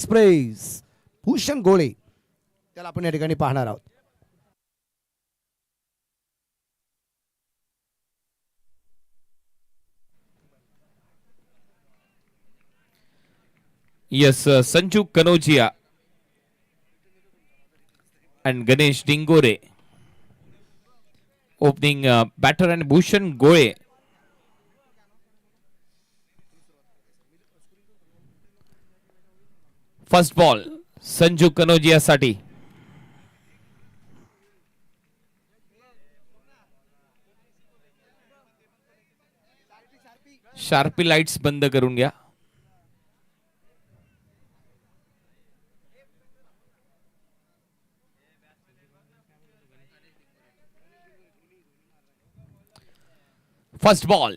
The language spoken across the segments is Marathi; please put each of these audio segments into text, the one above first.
एक्सप्रेस भूषण गोळे त्याला आपण या ठिकाणी पाहणार आहोत. Yes, Sanju Kanojia and Ganesh Dingore opening batter and Bhushan Goe. First ball, Sanju Kanojia साठी. शार्पी लाइट्स बंद करून घ्या. फर्स्ट बॉल,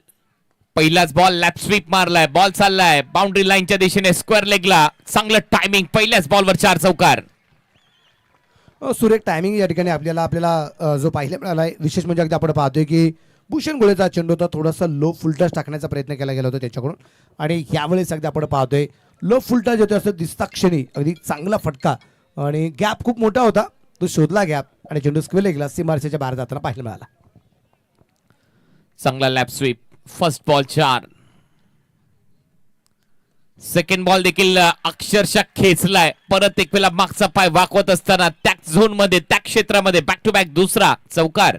पहिलाच बॉल लॅप स्वीप मारलाय, बॉल चाललाय बाउंड्री लाईनच्या दिशेने स्क्वेअर लेगला. चांगलं टायमिंग, पहिल्याच बॉलवर 4 चौकार. सुरेख टायमिंग या ठिकाणी आपल्याला जो पाहायला मिळाला. विशेष म्हणजे अगदी आपण पाहतोय की भूषण गोळेचा चेंडू होता, थोडासा लो फुल टच टाकण्याचा प्रयत्न केला गेला होता त्याच्याकडून. आणि यावेळेस अगदी आपण पाहतोय लो फुल टच होते असं दिसता क्षणी अगदी चांगला फटका आणि गॅप खूप मोठा होता, तो शोधला गॅप आणि चेंडू स्क्वेअर लेगला सीमारेषेच्या बाहेर जाताना पाहायला मिळाला. चांगला lap sweep. First ball 4. Second ball देखील अक्षरशः खेचलाय. परत एक वेळा मागचा पाय वाकवत असताना त्याच झोन मध्ये, त्या क्षेत्रामध्ये बॅक टू बॅक दुसरा चौकार.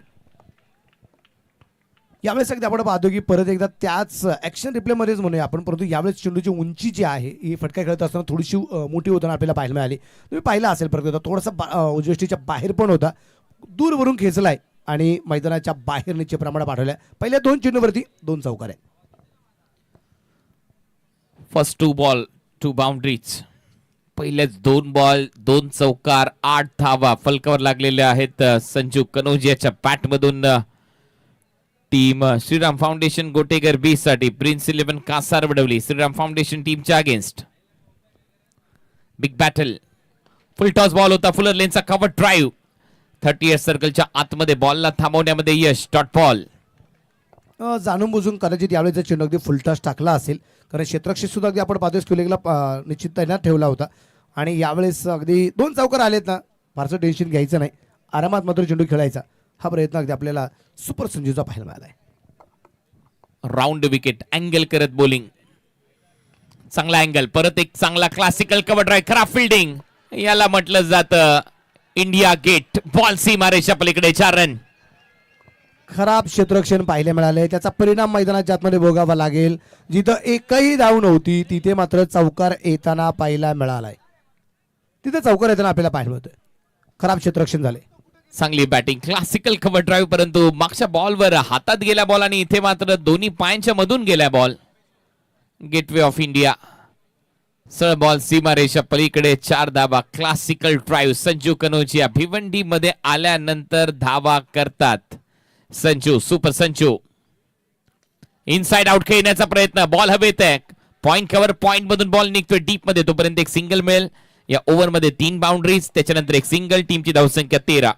यावेळेस अगदी आपण पाहतो की परत एकदा त्याच ऍक्शन रिप्ले मध्येच म्हणूया आपण, परंतु यावेळेस चेंडूची उंची जी आहे ही फटका खेळत असताना थोडीशी मोठी होताना आपल्याला पाहायला मिळाली. तुम्ही पाहिला असेल परत एकदा थोडासा उजवेष्टीच्या बाहेर पण होता, दूरवरून खेचलाय आणि मैदानाच्या बाहेर निश्चित प्रमाणात पाठवल्या. पहिल्या 2 चेंडूवरती 2 चौकार आहे. First 2 ball 2 boundaries. पहिलेच 2 बॉल 2 चौकार, 8 धावा फलकावर लागलेल्या आहेत संजू कनोजियाच्या बॅट मधून. टीम श्रीराम फाउंडेशन गोटेकर बी साठी प्रिन्स 11 कासार वडवली श्रीराम फाउंडेशन टीमच्या अगेन्स्ट. Big battle. फुल टॉस बॉल होता, फुलर लेनचा कव्हर ड्राईव्ह. 30 सर्कलच्या आतमध्ये बॉलला थांबवण्यामध्ये यश. Dot ball. जाणून बुजून कदाचित यावेळेस चेंडू अगदी फुल टच टाकला असेल, कारण क्षेत्ररक्षक सुद्धा अगदी आपण पाहतोय स्क्वेअरलेगला निश्चित तैनात ठेवला होता. आणि यावेळेस अगदी 2 चौकार आलेत ना, फारसं टेन्शन घ्यायचं नाही, आरामात मात्र चेंडू खेळायचा. हा प्रयत्न अगदी आपल्याला सुपर संजूचा पाहायला मिळाला आहे. राऊंड विकेट अँगल करत बॉलिंग. चांगला अँगल, परत एक चांगला क्लासिकल कव्हर ड्राईव्ह. खराब फिल्डिंग याला म्हटलं जातं इंडिया गेट. बॉल सीमारेषा पलीकडे 4 रन. खराब क्षेत्ररक्षण पाहायला मिळाले, त्याचा परिणाम मैदानाच्या आतमध्ये भोगावा लागेल. जिथं एकही धाव नव्हती तिथे मात्र चौकार येताना पाहायला मिळालाय. तिथे चौकार येताना आपल्याला पाहायला मिळतोय. खराब क्षेत्ररक्षण झाले. चांगली बॅटिंग, क्लासिकल कव्हर ड्राईव्ह, परंतु मागच्या बॉलवर हातात गेल्या बॉल आणि इथे मात्र दोन्ही पायांच्या मधून गेल्या बॉल. Gateway of India. सरळ बॉल सीमारेषा पलीकडे 4 धावा. Classical drive. संजू कनोजिया भिवंडी मध्ये आल्यानंतर धावा करतात. Sanju, super Sanju. Inside out खेळण्याचा प्रयत्न, बॉल हवेत आहे. पॉइंट कव्हर, पॉइंट मधून बॉल निघतोय डीप मध्ये, तोपर्यंत एक सिंगल मिळेल. या ओव्हर मध्ये 3 बाउंड्रीज, त्याच्यानंतर एक सिंगल. टीमची धावसंख्या 13.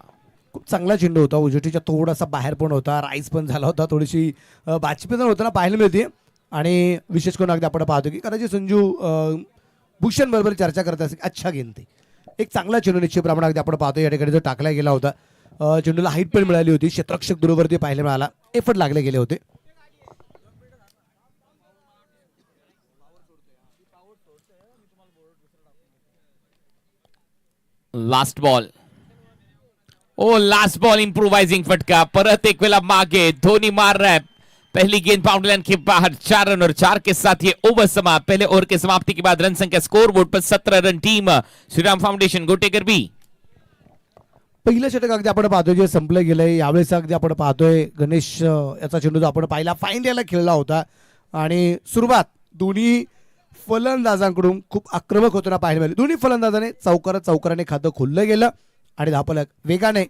खूप चांगला चेंडू होता, उजवीच्या थोडासा बाहेर पण होता, राईस पण झाला होता, थोडीशी बातचीत होताना पाहायला मिळते. आणि विशेष करून अगदी आपण पाहतो की कदाचित संजू भूषण बरोबर चर्चा करत असेल. अच्छा गेंद, एक चांगला चेंडू निश्चित प्रमाणात अगदी आपण पाहतो या ठिकाणी जो टाकला गेला होता. चेंडूला हाईट पण मिळाली होती, क्षेत्ररक्षक दूरवरती पाहायला मिळाला, एफर्ट लागले गेले होते. Last ball. Oh last ball improvising फटका. परत एक वेला मागे, धोनी मार रहा है. पहली गेंद बाउंड्री लाइन के बाहर. 4 रन और 4 के साथ ये ओवर समाप्त. पहले ओवर के समाप्ति के बाद रन संख्या स्कोर बोर्ड पर 17 run. Team Shriram foundation Gotekar B. पहिलं षटक अगदी आपण पाहतोय जे संपलं गेलंय. यावेळेस अगदी आपण पाहतोय गणेश याचा चेंडू जो आपण पाहिला फाईन याला खेळला होता. आणि सुरुवात दोन्ही फलंदाजांकडून खूप आक्रमक होताना पाहायला मिळाली. दोन्ही फलंदाजाने चौकाराने खातं खोललं गेलं आणि धावफलक वेगाने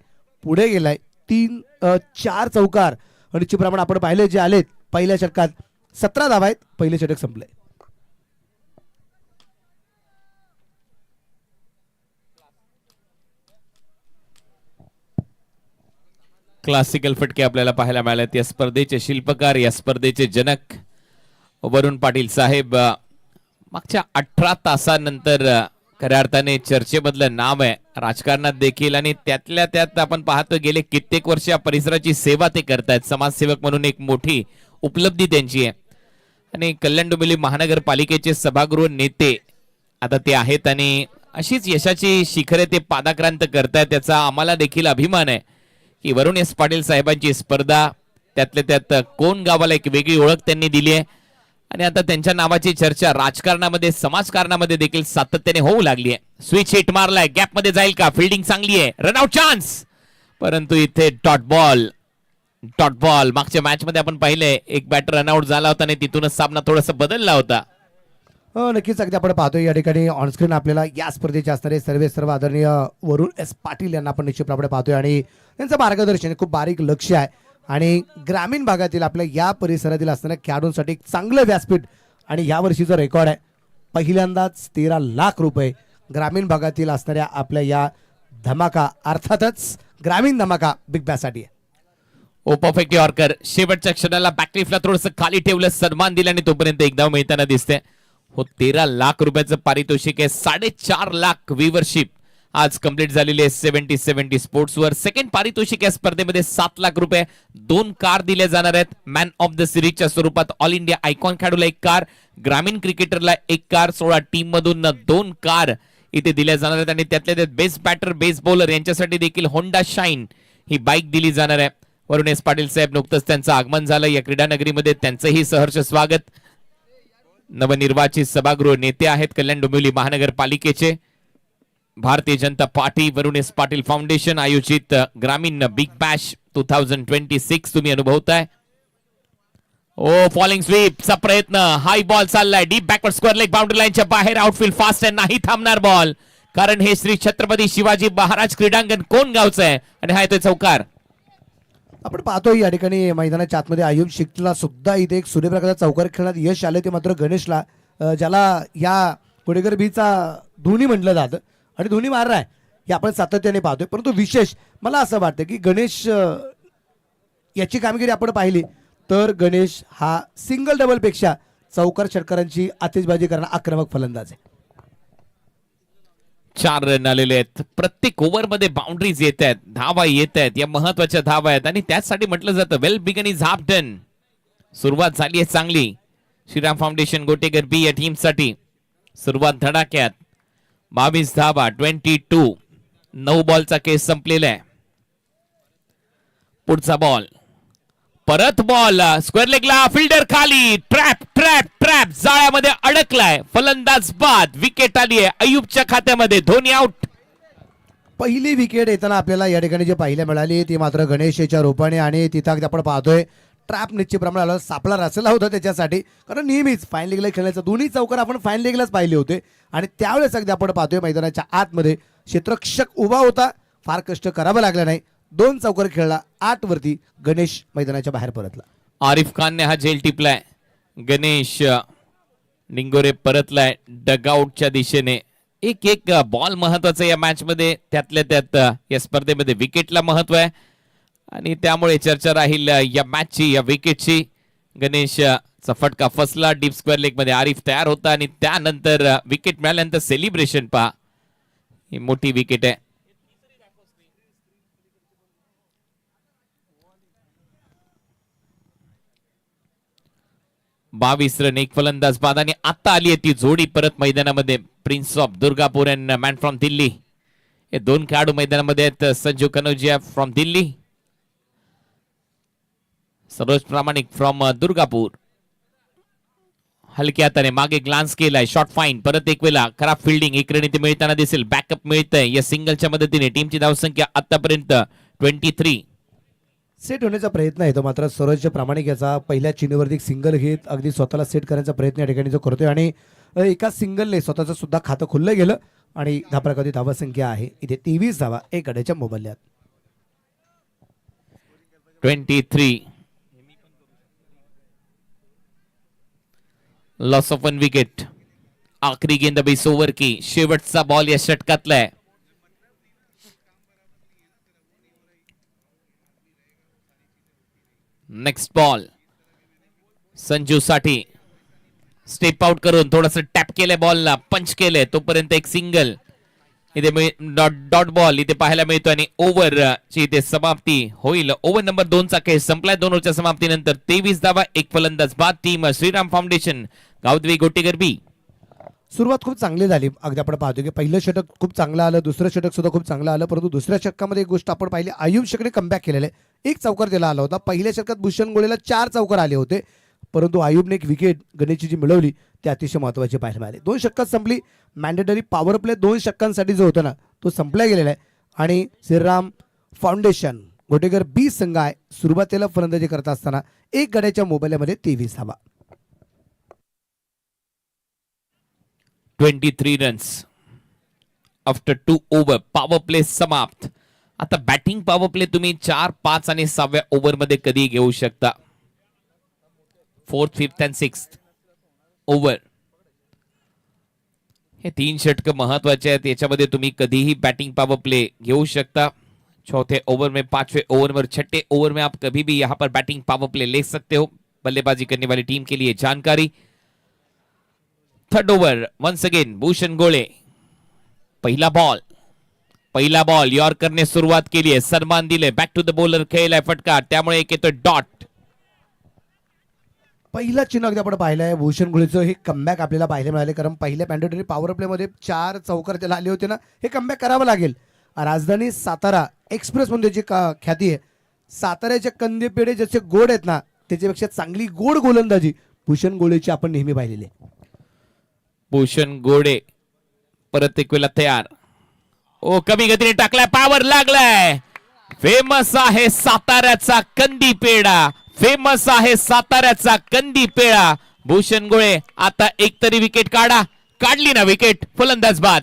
पुढे गेलाय. 3-4 चौकार आणि निश्चितप्रमाणे आपण पाहिले जे आलेत पहिल्या षटकात 17 धावा आहेत. पहिले षटक संपले. क्लासिकल फटके आपल्याला पाहायला मिळालेत. या स्पर्धेचे शिल्पकार, या स्पर्धेचे जनक वरुण पाटील साहेब मागच्या 18 तासानंतर खऱ्या अर्थाने चर्चेमधलं नाव आहे राजकारणात देखील, आणि त्यातल्या त्यात आपण पाहतो गेले कित्येक वर्ष या परिसराची सेवा ते करतायत. समाजसेवक म्हणून एक मोठी उपलब्धी त्यांची आहे. आणि कल्याण डोंबिवली महानगरपालिकेचे सभागृह नेते आता ते आहेत, आणि अशीच यशाची शिखरे ते पादाक्रांत करतायत. त्याचा आम्हाला देखील अभिमान आहे की वरुण एस पाटील साहेबांची स्पर्धा, त्यातल्या त्यात कोण गावाला एक वेगळी ओळख त्यांनी दिली आहे, आणि आता त्यांच्या नावाची चर्चा राजकारणामध्ये समाजकारणामध्ये देखील सातत्याने होऊ लागली आहे. स्विच हिट मारलाय, गॅप मध्ये जाईल का? फिल्डिंग चांगली आहे, रनआउट चान्स, परंतु इथे डॉट बॉल. मागच्या मॅच मध्ये आपण पाहिलंय एक बॅटर रनआउट झाला होता आणि तिथूनच सामना थोडासा बदलला होता. हो, नक्कीच अगदी आपण पाहतोय या ठिकाणी ऑनस्क्रीन आपल्याला या स्पर्धेचे असणारे सर्व आदरणीय वरुण एस पाटील यांना आपण निश्चितपणे पाहतोय, आणि त्यांचं मार्गदर्शन खूप बारीक लक्ष आहे, आणि ग्रामीण भागातील आपल्या या परिसरातील असणाऱ्या खेळाडूंसाठी एक चांगलं व्यासपीठ. आणि या वर्षीचा रेकॉर्ड आहे पहिल्यांदाच 13 लाख रुपये ग्रामीण भागातील असणाऱ्या आपल्या या धमाका, अर्थातच ग्रामीण धमाका बिग बॅसाठी आहे. ओ परफेक्ट यॉर्कर, शेवटच्या क्षणाला बॅकलिफ्टला थोडंसं खाली ठेवलं, सन्मान दिला, आणि तोपर्यंत एकदा मिळताना दिसते. हो, 13 लाख रुपयाचं पारितोषिक आहे, 4.5 लाख व्ह्यूवरशिप आज कंप्लीट झालेली आहे 70-70 स्पोर्ट्सवर. सेकंड पारितोषिक या स्पर्धेमध्ये 7 लाख रुपये, 2 कार दिल्या जाणार आहेत मॅन ऑफ द सिरीजच्या स्वरूपात. ऑल इंडिया आयकॉन खेळाडूला 1 कार, ग्रामीण क्रिकेटरला 1 कार, 16 टीम मधून 2 कार इथे दिल्या जाणार आहेत, आणि त्यातल्या त्यात बेस्ट बॅटर बेस्ट बॉलर यांच्यासाठी देखील होंडा शाईन ही बाईक दिली जाणार आहे. वरुण एस पाटील साहेब नुकतंच त्यांचं आगमन झालं या क्रीडा नगरीमध्ये, त्यांचंही सहर्ष स्वागत. नवनिर्वाचित सभागृह नेते आहेत कल्याण डोंबिवली महानगरपालिकेचे. भारतीय जनता पार्टी वरुण एस पाटील फाउंडेशन आयोजित ग्रामीण बिग बॅश 2026 तुम्ही अनुभवताय. ओ फॉलिंग स्वीपचा प्रयत्न, हाय बॉल चाललाय, deep backward square leg boundary लाईनच्या बाहेर, आउटफील्ड फास्ट आहे, नाही थांबणार बॉल, कारण हे श्री छत्रपती शिवाजी महाराज क्रीडांगण कोण गावचं आहे, आणि हा येतोय चौकार. आपण पाहतोय या ठिकाणी मैदानाच्या आतमध्ये आयुब शेखला सुद्धा इथे एक सूर्यप्रकाशचा चौकार खेळण्यात यश आले, ते मात्र गणेशला, ज्याला या कोडेकर बीचा धोनी म्हटलं जातं आणि धोनी मारला आहे हे आपण सातत्याने पाहतोय. परंतु विशेष मला असं वाटतं की गणेश याची कामगिरी आपण पाहिली तर गणेश हा सिंगल डबल पेक्षा चौकार षटकारांची आतिषबाजी करणारा आक्रमक फलंदाज आहे. 4 रन आलेले आहेत, प्रत्येक ओव्हरमध्ये बाउंड्रीज येत आहेत, धावा येत आहेत, या महत्वाच्या धावा आहेत, आणि त्याचसाठी म्हटलं जातं well begun is half done. सुरुवात झाली आहे चांगली श्रीराम फाउंडेशन गोटेकर बी या टीम साठी. सुरुवात धडाक्यात, 22 धावा, 22, 9 बॉलचा केस संपलेला आहे. पुढचा बॉल, परत बॉल स्क्वेअर लेगला, फिल्डर खाली, ट्रॅप ट्रॅप ट्रॅप, जाळ्यामध्ये अडकलाय, फलंदाज बाद, विकेट आली आहे अयुबच्या खात्यामध्ये, धोनी आउट. पहिली विकेट येताना आपल्याला या ठिकाणी जे पाहायला मिळाली ती मात्र गणेशच्या रूपाने, आणि तिथं आपण पाहतोय ट्रॅप निश्चितप्रमाणे आला, सापळा रचला होता त्याच्यासाठी, कारण नेहमीच फाईन लीगला खेळण्याचं दोन्ही चौकार आपण फाईन लीगलाच पाहिले होते, आणि त्यावेळेस अगदी आपण पाहतोय मैदानाच्या आतमध्ये क्षेत्ररक्षक उभा होता, फार कष्ट करावं लागलं नाही, 2 चौकार खेळला, 8 वरती गणेश मैदानाच्या बाहेर परतला. आरिफ खानने हा झेल टिपलाय, गणेश निंगोरे परतलाय डगआउटच्या दिशेने. एक बॉल महत्वाचा या मॅच मध्ये, त्यातल्या त्यात या स्पर्धेमध्ये विकेटला महत्व आहे, आणि त्यामुळे चर्चा राहील या मॅचची, या विकेटची. गणेशचा फटका फसला डीप स्क्वेअर लेग मध्ये, आरिफ तयार होता, आणि त्यानंतर विकेट मिळाल्यानंतर सेलिब्रेशन पहा, ही मोठी विकेट आहे. बावीस रन, 1 फलंदाज बाद, आणि आता आली आहे ती जोडी परत मैदानामध्ये. Prince of Durgapur and man from Delhi, हे 2 खेळाडू मैदानामध्ये आहेत. संजू कनौजिया फ्रॉम दिल्ली, सरोज प्रामाणिक फ्रॉम दुर्गापूर. हलक्या हाताने मागे ग्लान्स केलाय, शॉर्ट फाईन, परत एक वेळा खराब फिल्डिंग, 1 रन इथे मिळताना दिसेल. बॅकअप मिळतंय या सिंगलच्या मदतीने. टीमची धावसंख्या आतापर्यंत 23. सेट होण्याचा प्रयत्न आहे तो मात्र सरोज प्रामाणिक याचा पहिल्या चिन्हवरती सिंगल घेत अगदी स्वतःला सेट करण्याचा प्रयत्न या ठिकाणी जो करतोय, आणि एका सिंगलने स्वतःचं सुद्धा खातं खुललं गेलं, आणि धाप्रकाती धावसंख्या आहे इथे 23 धावा 1 गड्याच्या मोबदल्यात. 23. Loss of 1 wicket. आखरी गेंद 20 ओव्हर की, शेवटचा बॉल या षटकातला आहे. नेक्स्ट बॉल संजू साठी, स्टेप आउट करून थोडस टॅप केलंय बॉलला, पंच केलंय, तोपर्यंत एक सिंगल इथे डॉट बॉल इथे पाहायला मिळतो आणि ओव्हरची इथे समाप्ती होईल. ओव्हर नंबर 2 चा खेळ संपलाय. 2 ओव्हरच्या समाप्तीनंतर 23 धावा, एक फलंदाज बाद. टीम श्रीराम फाउंडेशन गावदेवी गोटेकर बी. सुरुवात खूप चांगली झाली. अगदी आपण पाहतो की पहिलं षटक खूप चांगलं आलं, दुसरं षटक सुद्धा खूप चांगलं आलं, परंतु दुसऱ्या षटकामध्ये एक गोष्ट आपण पाहिली, आयुब शेखने कमबॅक केलेले. एक चौकार त्याला आला होता. पहिल्या षटकात भूषण गोळेला 4 चौकार आले होते, परंतु आयुबने एक विकेट गणेशची जी मिळवली ती अतिशय महत्त्वाची पाहायला मिळाली. 2 षटकात संपली. मॅन्डेटरी पॉवर प्ले 2 षटकांसाठी जो होता ना तो संपला गेलेला आहे आणि श्रीराम फाउंडेशन गोटेकर बी संघ आहे सुरुवातीला फलंदाजी करत असताना एक गड्याच्या मोबाईलमध्ये 23 धावा. 23 runs after 2 over. Power play समाप्त. आता बॅटिंग पॉवर प्ले तुम्ही 4, 5 आणि 6व्या ओव्हर मध्ये कधी घेऊ शकता. 4th, 5th and 6th over हे 3 षटक महत्वाचे आहेत. याच्यामध्ये तुम्ही कधीही बॅटिंग पॉवर प्ले घेऊ शकता. चौथे ओवर में, 5वें ओवर में, 6ठे ओवर में आप कभी भी यहाँ पर बैटिंग पावर प्ले ले सकते हो. बल्लेबाजी करने वाली टीम के लिए जानकारी. 3rd ओवर वंस अगेन भूषण गोळे. पहिला बॉल यॉर्करने सुरुवात केली आहे. सन्मान दिले. बॅक टू द बॉलर खेळलाय फटका, त्यामुळे एक येतोय डॉट. पहिला चिन्ह अगदी आपण पाहिलं आहे भूषण गोळेचं हे कमबॅक आपल्याला पाहायला मिळाले, कारण पहिल्या मॅन्डेटरी पॉवर प्लेमध्ये 4 चौकार त्याला आले होते ना, हे कमबॅक करावं लागेल. राजधानी सातारा एक्सप्रेस म्हणून त्याची ख्याती आहे. साताऱ्याचे कंदी पेढे जसे गोड आहेत ना, त्याच्यापेक्षा चांगली गोड गोलंदाजी भूषण गोळेची आपण नेहमी पाहिलेली आहे. भूषण गोळे परत एक वेळा तयार. ओ कमी गतीने टाकलाय, पॉवर लागलाय. फेमस आहे साताऱ्याचा कंदी पेढा, फेमस आहे साताऱ्याचा कंदी पेढा. भूषण गोळे आता एक तरी विकेट काढली ना विकेट, फलंदाज बाद.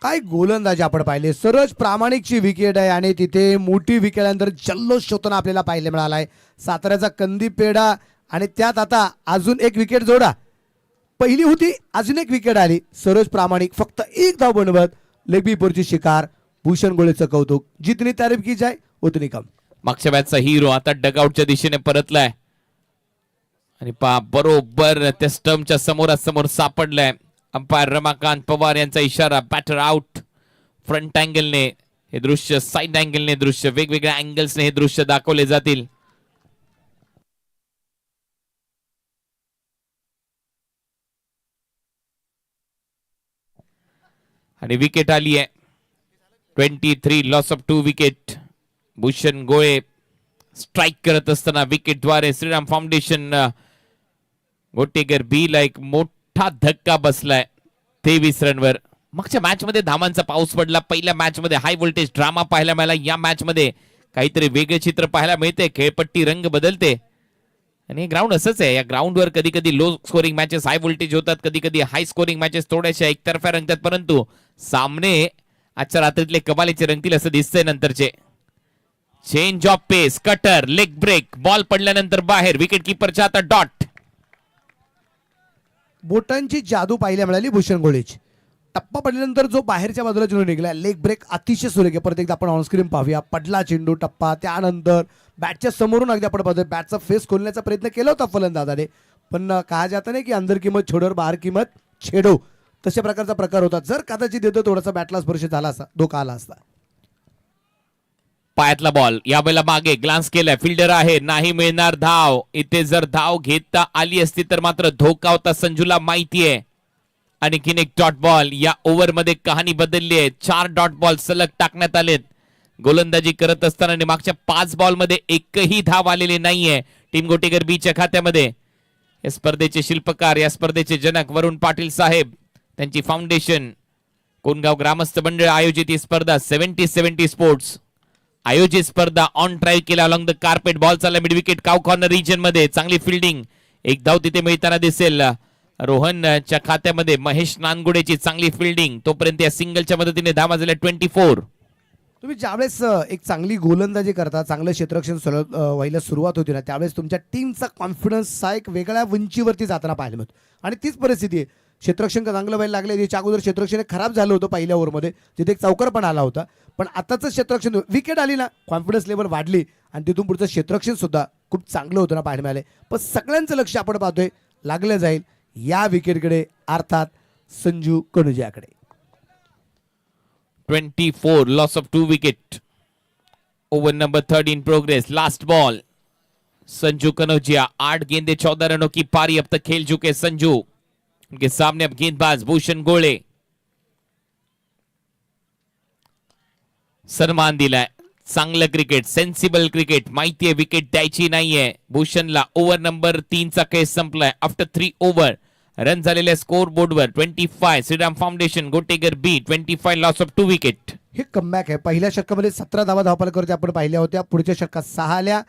काय गोलंदाजी आपण पाहिले. सरज प्रामाणिकची विकेट आहे आणि तिथे मोठी विकेटनंतर जल्लोष होताना आपल्याला पाहायला मिळाला आहे. साताऱ्याचा कंदी पेढा आणि त्यात आता अजून एक विकेट जोडा. पहिली होती, अजून एक विकेट आली. सरज प्रामाणिक फक्त एक धाव बनवत लेगबीपरची शिकार. भूषण गोळेचं कौतुक. जितनी तारीफ की जाय उतनी कम. मागच्या मॅचचा हिरो आता डगआउटच्या दिशेने परतलाय आणि बरोबर त्या स्टंपच्या समोरासमोर सापडलाय. अंपायर रमाकांत पवार यांचा इशारा. Batter out. फ्रंट अँगलने हे दृश्य, साइड अँगलने दृश्य, वेगवेगळ्या अँगल्सने हे दृश्य दाखवले जातील. आणि विकेट आली आहे. 23 लॉस ऑफ 2 विकेट. भूषण गोळे स्ट्राइक करत असताना विकेटद्वारे श्रीराम फाउंडेशन गोटेकर बी ला एक मोठा धक्का बसलाय 23 रनवर. मागच्या मॅच मध्ये धावांचा पाऊस पडला. पहिल्या मॅच मध्ये हाय व्होल्टेज ड्रामा पाहायला मिळाला. या मॅच मध्ये काहीतरी वेगळे चित्र पाहायला मिळते. खेळपट्टी रंग बदलते आणि हे ग्राउंड असंच आहे. या ग्राउंडवर कधी कधी low scoring matches high voltage होतात, कधी कधी हाय स्कोरिंग मॅचेस थोड्याशा एकतर्फ्या रंगतात, परंतु सामने आजच्या रात्रीतले कमालीचे रंगतील असं दिसतंय. नंतरचे change of pace, cutter, leg break, ball पडल्यानंतर बाहेर. विकेट किपरच्या आता डॉट. बोटांची जादू पाहायला मिळाली भूषण गोळेची. टप्पा पडल्यानंतर जो बाहेरच्या बाजूला चेंडू निघाला, लेग ब्रेक अतिशय सुरेख. परत एकदा आपण ऑनस्क्रीन पाहूया. पडला चेंडू टप्पा, त्यानंतर बॅटच्या समोरून अगदी आपण पाहतोय बॅटचा फेस खोलण्याचा प्रयत्न केला होता फलंदाजाने, पण कहा जाता नाही की अंदर किंमत छोडो बाहेर किंमत छेडो, तशा प्रकारचा प्रकार होता. जर कदाचित देतो थोडासा बॅटला स्पर्श झाला असता, धोका आला असता. पायातला बॉल यावेळेला मागे ग्लान्स केलाय. फिल्डर आहे, नाही मिळणार धाव. इथे जर धाव घेता आली असती तर मात्र धोका होता, संजूला माहिती आहे. आणखीन एक डॉट बॉल. या ओव्हर मध्ये कहाणी बदलली आहे. 4 डॉट बॉल सलग टाकण्यात आलेत गोलंदाजी करत असताना आणि मागच्या 5 बॉल मध्ये एकही धाव आलेली नाहीये टीम गोटेकर बीच्या खात्यामध्ये. या स्पर्धेचे शिल्पकार, या स्पर्धेचे जनक वरुण पाटील साहेब, त्यांची फाउंडेशन कोणगाव ग्रामस्थ मंडळ आयोजित ही स्पर्धा 70-70 स्पोर्ट्स आयोजित स्पर्धा ऑन ड्राईव्ह केला अलॉंग द कार्पेट. बॉल चालला मिड विकेट काव कॉर्नर रिजन मध्ये. चांगली फिल्डिंग, एक धाव तिथे मिळताना दिसेल. रोहनच्या खात्यामध्ये महेश नानगुडेची चांगली फिल्डिंग. तोपर्यंत या सिंगलच्या मदतीने धावा झाल्या 24. तुम्ही ज्यावेळेस एक चांगली गोलंदाजी करता, चांगलं क्षेत्ररक्षण व्हायला सुरुवात होती ना, त्यावेळेस तुमच्या टीमचा कॉन्फिडन्स हा एक वेगळ्या उंचीवरती जाताना पाहायला मिळतो. आणि तीच परिस्थिती आहे. क्षेत्ररक्षण चांगलं व्हायला लागले. याच्या अगोदर क्षेत्ररक्षण खराब झालं होतं पहिल्या ओव्हरमध्ये, तिथे एक चौकार पण आला होता, पण आताचं क्षेत्ररक्षण विकेट आली ना, कॉन्फिडन्स लेवल वाढली आणि तिथून पुढचं क्षेत्ररक्षण सुद्धा खूप चांगलं होतं ना पाहायला मिळाले. पण सगळ्यांचं लक्ष आपण पाहतोय लागलं जाईल या विकेटकडे, अर्थात Sanju कनुजियाकडे. 24 loss of 2 wicket. Over number 3 in progress. Last ball. Sanju Kanaujia 8 गेंदे 14 रनों की पारी अब तक खेल चुके संजू. उनके सामने अब गेंदबाज भूषण गोळे. सन्मान दिलाय. चांगलं क्रिकेट, सेन्सिबल क्रिकेट. माहितीये विकेट द्यायची नाहीये. भूषणला ओव्हर नंबर 3 चा खेळ संपलाय. आफ्टर 3 ओव्हर रन झालेल्या स्कोर बोर्डवर 25. Shriram foundation Gotegar B 25 loss of 2 wicket. हे कमबॅक आहे. पहिल्या षटकामध्ये 17 धावा धावफलकावरती आपण पाहिल्या होत्या. पुढच्या षटकात 6 आल्या.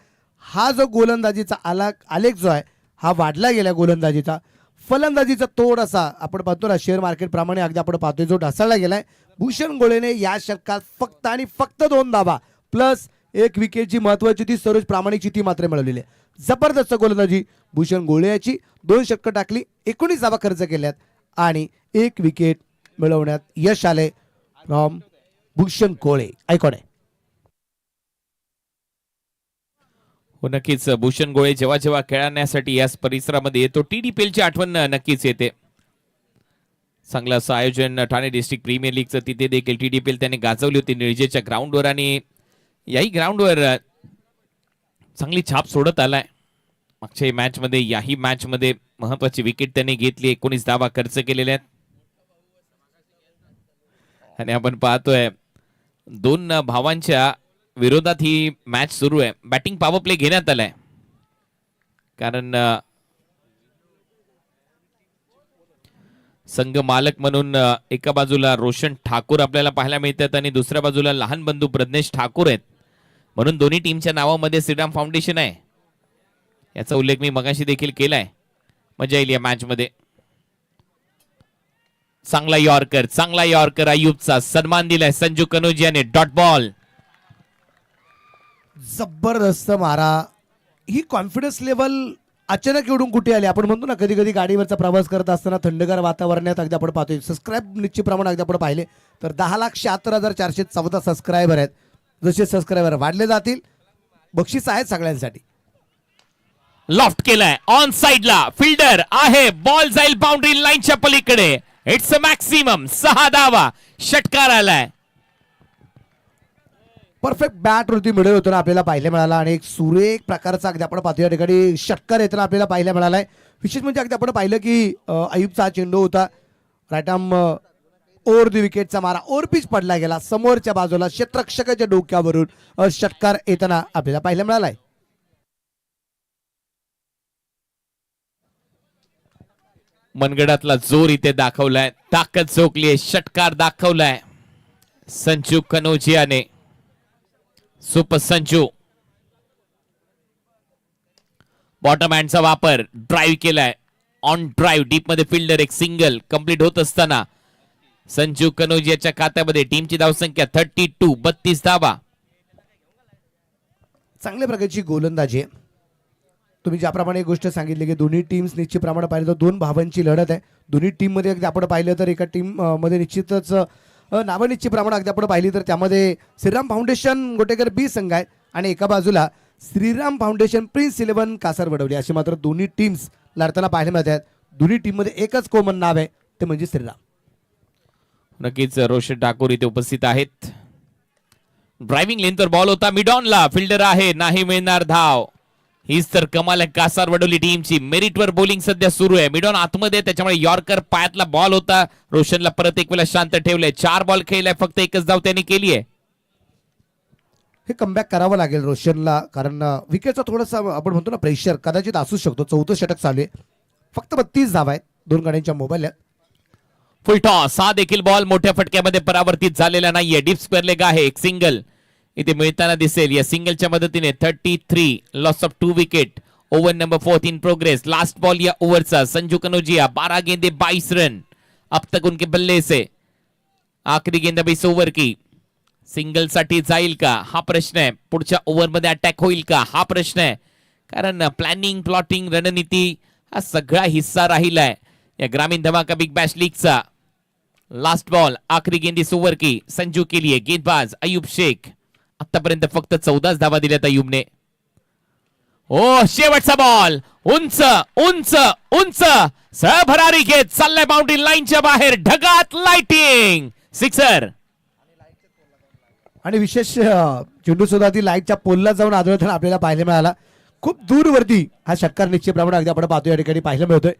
हा जो गोलंदाजीचा आलेख जो आहे हा वाढला गेला गोलंदाजीचा. फलंदाजीचा थोडासा आपण पाहतो ना शेअर मार्केट प्रमाणे अगदी आपण पाहतोय जो ढासळला गेलाय. भूषण गोळेने या षटकात फक्त आणि फक्त 2 धावा प्लस 1 विकेटची महत्वाची ती सरोज प्रामाणिकची ती मात्र मिळवलेली आहे. जबरदस्त गोलंदाजी भूषण गोळे याची. 2 षटकं टाकली, 19 धावा खर्च केल्यात आणि 1 विकेट मिळवण्यात यश आले फ्रॉम भूषण गोळे. ऐकून आहे हो नक्कीच. भूषण गोळे जेव्हा जेव्हा खेळण्यासाठी या परिसरामध्ये येतो TDPL ची आठवण नक्कीच येते. चांगलं असं आयोजन ठाणे डिस्ट्रिक्ट प्रीमियर लीगचं तिथे देखील TDPL त्याने गाजवली होती निळजेच्या ग्राउंडवर आणि याही ग्राउंडवर चांगली छाप सोडत आलाय. मागच्या मॅच मध्ये याही मॅच मध्ये महत्वाची विकेट त्याने घेतली. 19 धावा खर्च केलेल्या आहेत आणि आपण पाहतोय 2 भावांच्या विरोधात ही मॅच सुरू आहे. बॅटिंग पॉवर प्ले घेण्यात आलाय कारण संघ मालक म्हणून एका बाजूला रोशन ठाकूर आपल्याला पाहायला मिळतात आणि दुसऱ्या बाजूला लहान बंधू प्रज्ञेश ठाकूर आहेत. म्हणून दोन्ही टीमच्या नावामध्ये श्रीराम फाउंडेशन आहे. याचा उल्लेख मी मगाशी देखील केलाय. मजा येईल या मॅच मध्ये. चांगला यॉर्कर अय्यूबचा. सन्मान दिलाय संजू कनौजियाने. Dot ball. जबरदस्त मारा. ही कॉन्फिडन्स लेवल अचानक एवढून कुठे आली. आपण म्हणतो ना कधी कधी गाडीवरचा प्रवास करत असताना थंडगार वातावरणात अगदी आपण पाहतोय. सबस्क्राईब निश्चित प्रमाण अगदी आपण पाहिले तर 10,76,414 सबस्क्रायबर आहेत. जसे सबस्क्रायबर वाढले जातील बक्षीस आहेत सगळ्यांसाठी. लॉफ्ट केलाय ऑन साइडला. फिल्डर आहे. बॉल जाईल बाउंड्री लाईनच्या पलीकडे. इट्स अ मॅक्सिमम 6 धावा. षटकार आलाय. परफेक्ट बॅट वरती मिडल होताना आपल्याला पाहायला मिळाला आणि एक सुरेख प्रकारचा अगदी आपण पाहतो या ठिकाणी षटकार येताना आपल्याला पाहायला मिळालाय. विशेष म्हणजे अगदी आपण पाहिलं की अय्यूबचा चेंडू होता राईट आर्म ओव्हर द विकेटचा मारा ओव्हर पिच पडला गेला. समोरच्या बाजूला क्षेत्ररक्षकाच्या डोक्यावरून षटकार येताना आपल्याला पाहायला मिळालाय. मनगडातला जोर इथे दाखवलाय. ताकद झोकलीये. षटकार दाखवलाय संजू कनौजियाने. सुपर संजू. बॉटम हँडचा वापर. ड्राईव्ह केलाय. ऑन ड्राईव्ह डीप मध्ये फिल्डर. एक सिंगल कंप्लीट होत असताना संजू कनौजियाच्या खात्यामध्ये टीमची धावसंख्या 32. 32 धावा. चांगल्या प्रकारची गोलंदाजी आहे. तुम्ही ज्याप्रमाणे एक गोष्ट सांगितली की दोन्ही टीम्स निश्चित प्रमाणात पाहिलं तर 2 भावांची लढत आहे. दोन्ही टीम मध्ये अगदी आपण पाहिलं तर एका टीम मध्ये निश्चितच नावं निश्चित प्रमाणात अगदी आपण पाहिली तर त्यामध्ये श्रीराम फाउंडेशन गोटेकर बी संघ आहे आणि एका बाजूला श्रीराम फाउंडेशन प्रिन्स 11 कासारवडवली. अशी मात्र दोन्ही टीम्स लढताना पाहायला मिळतात. दोन्ही टीम मध्ये एकच कॉमन नाव आहे ते म्हणजे श्रीराम. नक्कीच रोशन ठाकूर इथे उपस्थित आहेत. ड्रायव्हिंग लेनवर बॉल होता मिडॉनला. फिल्डर आहे. नाही मिळणार धाव. हीच तर कमाल आहे कासार वडोली टीमची. मेरिटवर बॉलिंग सध्या सुरू आहे. मिडॉन आतमध्ये त्याच्यामुळे यॉर्कर पायातला बॉल होता. रोशनला परत एक वेळा शांत ठेवलंय. 4 बॉल खेळलाय फक्त 1च धाव त्यांनी केली आहे. हे कमबॅक करावं लागेल रोशनला कारण विकेटचा थोडासा आपण म्हणतो ना प्रेशर कदाचित असू शकतो. 4थं षटक चालू आहे. फक्त 32 धावा आहेत 2 गाड्यांच्या मोबाईल. फुल टॉस. हा देखील बॉल मोठ्या फटक्यामध्ये परावर्तित झालेला नाहीये. डीप स्क्वेअर लेग आहे. एक सिंगल इथे मिळताना दिसेल. या सिंगलच्या मदतीने 33 loss of 2 wicket. Over number 4 in progress. Last ball या ओव्हरचा. संजू कनौजिया 12 गेंदे 22 रन अब तक उनके बल्ले से. आखरी गेंद अभी 100 ओव्हर की. सिंगल साठी जाईल का हा प्रश्न आहे. पुढच्या ओव्हर मध्ये अटॅक होईल का हा प्रश्न आहे. कारण प्लॅनिंग प्लॉटिंग रणनीती हा सगळा हिस्सा राहिलाय या ग्रामीण धमाका बिग बॅश लीगचा. लास्ट बॉल आखरी गेंद 100 ओव्हर की. संजू के लिए गेंदबाज अयूब शेख. आतापर्यंत फक्त 14 धावा दिल्यात अयूबने. ओ शेवटचा बॉल उंच उंच उंच सरळ भरारी घेत चाललाय बाउंड्री लाईनच्या बाहेर ढगात लाइटिंग सिक्सर. आणि विशेष चेंडू सुद्धा ती लाईटच्या पोलला जाऊन आदळताना आपल्याला पाहायला मिळाला. खूप दूरवरती हा षटकार निश्चितप्रमाणे अगदी आपण पाहतोय या ठिकाणी पाहायला मिळतोय.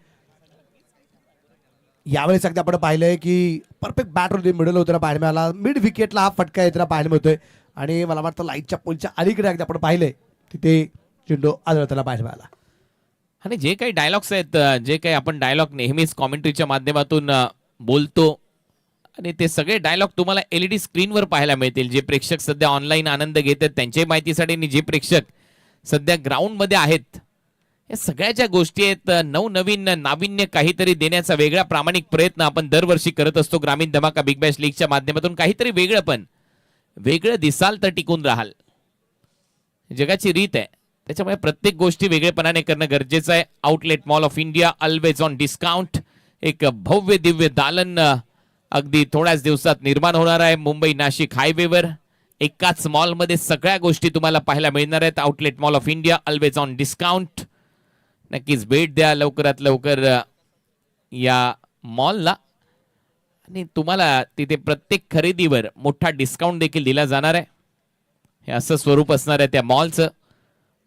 यावेळेस अगदी आपण पाहिलंय की परफेक्ट बॅट होती मिडल होताना पाहायला मिळाला. मिड विकेटला हा फटका येताना पाहायला मिळतोय आणि मला वाटतं लाईटच्या पोलच्या अलीकडे अगदी आपण पाहिलंय तिथे चेंडू आदळताना पाहायला मिळाला. आणि जे काही डायलॉग्स आहेत जे काही आपण डायलॉग नेहमीच कॉमेंट्रीच्या माध्यमातून बोलतो आणि ते सगळे डायलॉग तुम्हाला LED स्क्रीनवर पाहायला मिळतील. जे प्रेक्षक सध्या ऑनलाईन आनंद घेत आहेत त्यांच्या माहितीसाठी आणि जे प्रेक्षक सध्या ग्राउंडमध्ये आहेत या सगळ्या ज्या गोष्टी आहेत नवनवीन नाविन्य काहीतरी देण्याचा वेगळा प्रामाणिक प्रयत्न आपण दरवर्षी करत असतो. ग्रामीण धमाका बिग बॅश लीगच्या माध्यमातून काहीतरी वेगळं पण वेगळं दिसाल तर टिकून राहाल जगाची रीत आहे. त्याच्यामुळे प्रत्येक गोष्टी वेगळेपणाने करणं गरजेचं आहे. Outlet mall of India always on discount. एक भव्य दिव्य दालन अगदी थोड्याच दिवसात निर्माण होणार आहे मुंबई नाशिक हायवेवर. एकाच मॉलमध्ये सगळ्या गोष्टी तुम्हाला पाहायला मिळणार आहेत. Outlet mall of India always on discount. नक्कीच भेट द्या लवकरात लवकर या मॉलला आणि तुम्हाला तिथे प्रत्येक खरेदीवर मोठा डिस्काउंट देखील दिला जाणार आहे. हे असं स्वरूप असणार आहे त्या मॉलचं.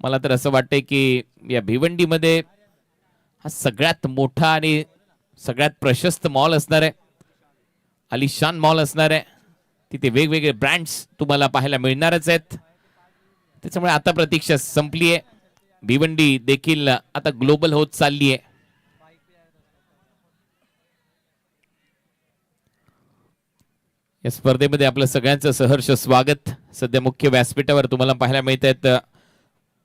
मला तर असं वाटतंय की या भिवंडीमध्ये हा सगळ्यात मोठा आणि सगळ्यात प्रशस्त मॉल असणार आहे. आलिशान मॉल असणार आहे. तिथे वेगवेगळे ब्रँड्स तुम्हाला पाहायला मिळणारच आहेत. त्याच्यामुळे आता प्रतीक्षा संपली आहे. भिवंडी देखील आता ग्लोबल होत चालली आहे. या स्पर्धेमध्ये आपलं सगळ्यांचं सहर्ष स्वागत. सध्या मुख्य व्यासपीठावर तुम्हाला पाहायला मिळत आहेत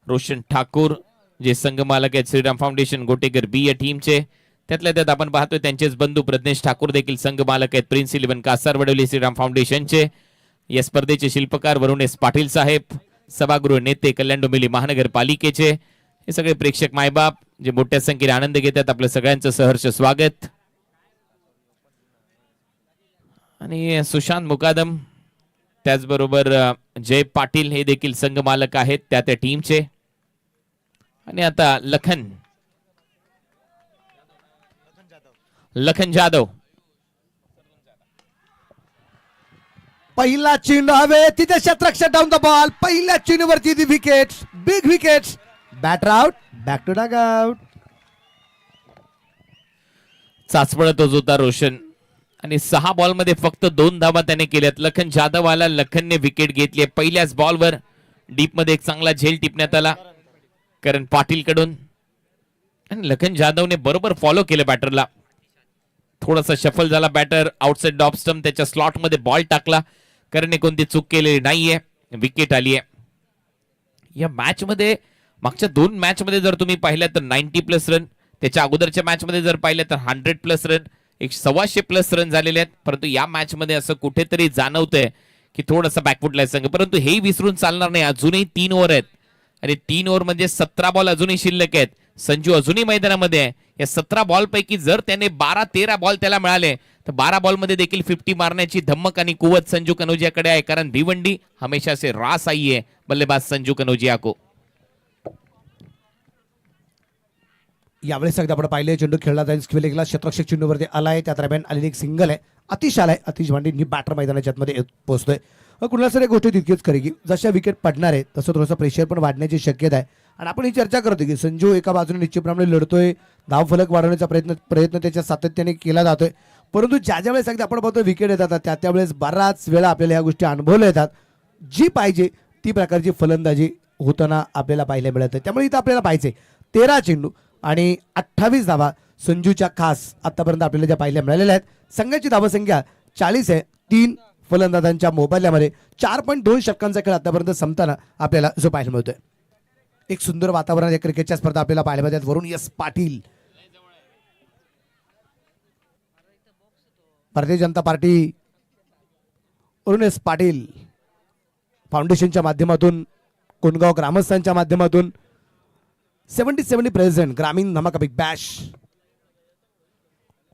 रोशन ठाकूर जे संघ मालक आहेत श्रीराम फाउंडेशन गोटेकर बी या टीमचे. त्यातल्या त्यात आपण पाहतोय त्यांचेच बंधू प्रज्ञेश ठाकूर देखील संघ मालक आहेत प्रिन्स 11 कासारवडवली श्रीराम फाउंडेशनचे. या स्पर्धेचे शिल्पकार वरुण एस पाटील साहेब. सभागृह नेते कल्याण डोंबिवली महानगरपालिकेचे. हे सगळे प्रेक्षक मायबाप जे मोठ्या संख्येने आनंद घेतात आपलं सगळ्यांचं सहर्ष स्वागत. आणि सुशांत मुकादम त्याचबरोबर जय पाटील हे देखील संघ मालक आहेत त्या टीमचे. आणि आता लखन जाधव पहिला चेंडू हवे तिथे क्षेत्ररक्षक डाऊन द बॉल. पहिल्या चेंडूवरती the wicket big wicket. Batter out back to dugout. चाचपडतच होता रोशन आणि 6 बॉलमध्ये फक्त 2 धावा त्याने केल्यात. लखन जाधव आला. लखनने विकेट घेतली. पहिल्याच बॉलवर डीप मध्ये एक चांगला झेल टिपण्यात आला करण पाटील कडून आणि लखन जाधवने बरोबर फॉलो केलं बॅटरला. थोडासा शफल झाला बॅटर. आउटसाइड डॉप स्टंप त्याच्या स्लॉट मध्ये बॉल टाकला. करणने कोणती चूक केलेली नाहीये. विकेट आली आहे. या मॅच मध्ये मागच्या 2 मॅच मध्ये जर तुम्ही पाहिलं तर 90+ रन. त्याच्या अगोदरच्या मॅच मध्ये जर पाहिलं तर 100+ रन. 125+ रन झालेले आहेत. परंतु या मॅच मध्ये असं कुठेतरी जाणवतंय की थोडासा बॅकफुटला संघ. परंतु हेही विसरून चालणार नाही. अजूनही 3 ओव्हर आहेत आणि 3 ओव्हर म्हणजे 17 बॉल अजूनही शिल्लक आहेत. संजू अजूनही मैदानामध्ये आहे. या 17 बॉल पैकी जर त्याने 12-13 बॉल त्याला मिळाले तर 12 बॉल मध्ये देखील 50 मारण्याची धमक आणि कुवत संजू कनोजियाकडे आहे. कारण भिवंडी हमेशा से रास आई है बल्लेबाज संजू कनोजिया को. यावेळेस अगदी आपण पाहिले चेंडू खेळला जाईल स्क्वेलेगला क्षेत्ररक्षक चेंडूवरती आलाय. त्या दरम्यान आलेली एक सिंगल आहे. अतिश आलाय. अतिश भांडी बॅटर मैदानाच्या आतमध्ये पोहोचतोय. कुणाला सर एक गोष्ट तितकीच खरी की जशा विकेट पडणार आहे तसं थोडंसं प्रेशर पण वाढण्याची शक्यता आहे. आणि आपण ही चर्चा करतो की संजू एका बाजूने निश्चितप्रमाणे लढतोय. धावफलक वाढवण्याचा प्रयत्न त्याच्या सातत्याने केला जातोय. परंतु ज्या ज्या वेळेस अगदी आपण बघतो विकेट येतात त्या वेळेस बराच वेळा आपल्याला या गोष्टी अनुभवल्या येतात. जी पाहिजे ती प्रकारची फलंदाजी होताना आपल्याला पाहायला मिळत आहे. त्यामुळे इथं आपल्याला पाहिजे 13 चेंडू आणि 28 धावा संजूच्या खास आतापर्यंत आपल्याला ज्या पाहायला मिळालेल्या आहेत. संघाची धावसंख्या 40 आहे. 3 फलंदाजांच्या मोबाईलमध्ये 4.2 षटकांचा खेळ आतापर्यंत संपताना आपल्याला जो पाहायला मिळतोय. एक सुंदर वातावरण क्रिकेटच्या स्पर्धा आपल्याला पाहायला मिळतात. वरुण एस पाटील भारतीय जनता पार्टी वरुण एस पाटील फाउंडेशनच्या माध्यमातून कोणगाव ग्रामस्थांच्या माध्यमातून 70 प्रेझेंट ग्रामीण धमाका बिग बॅश.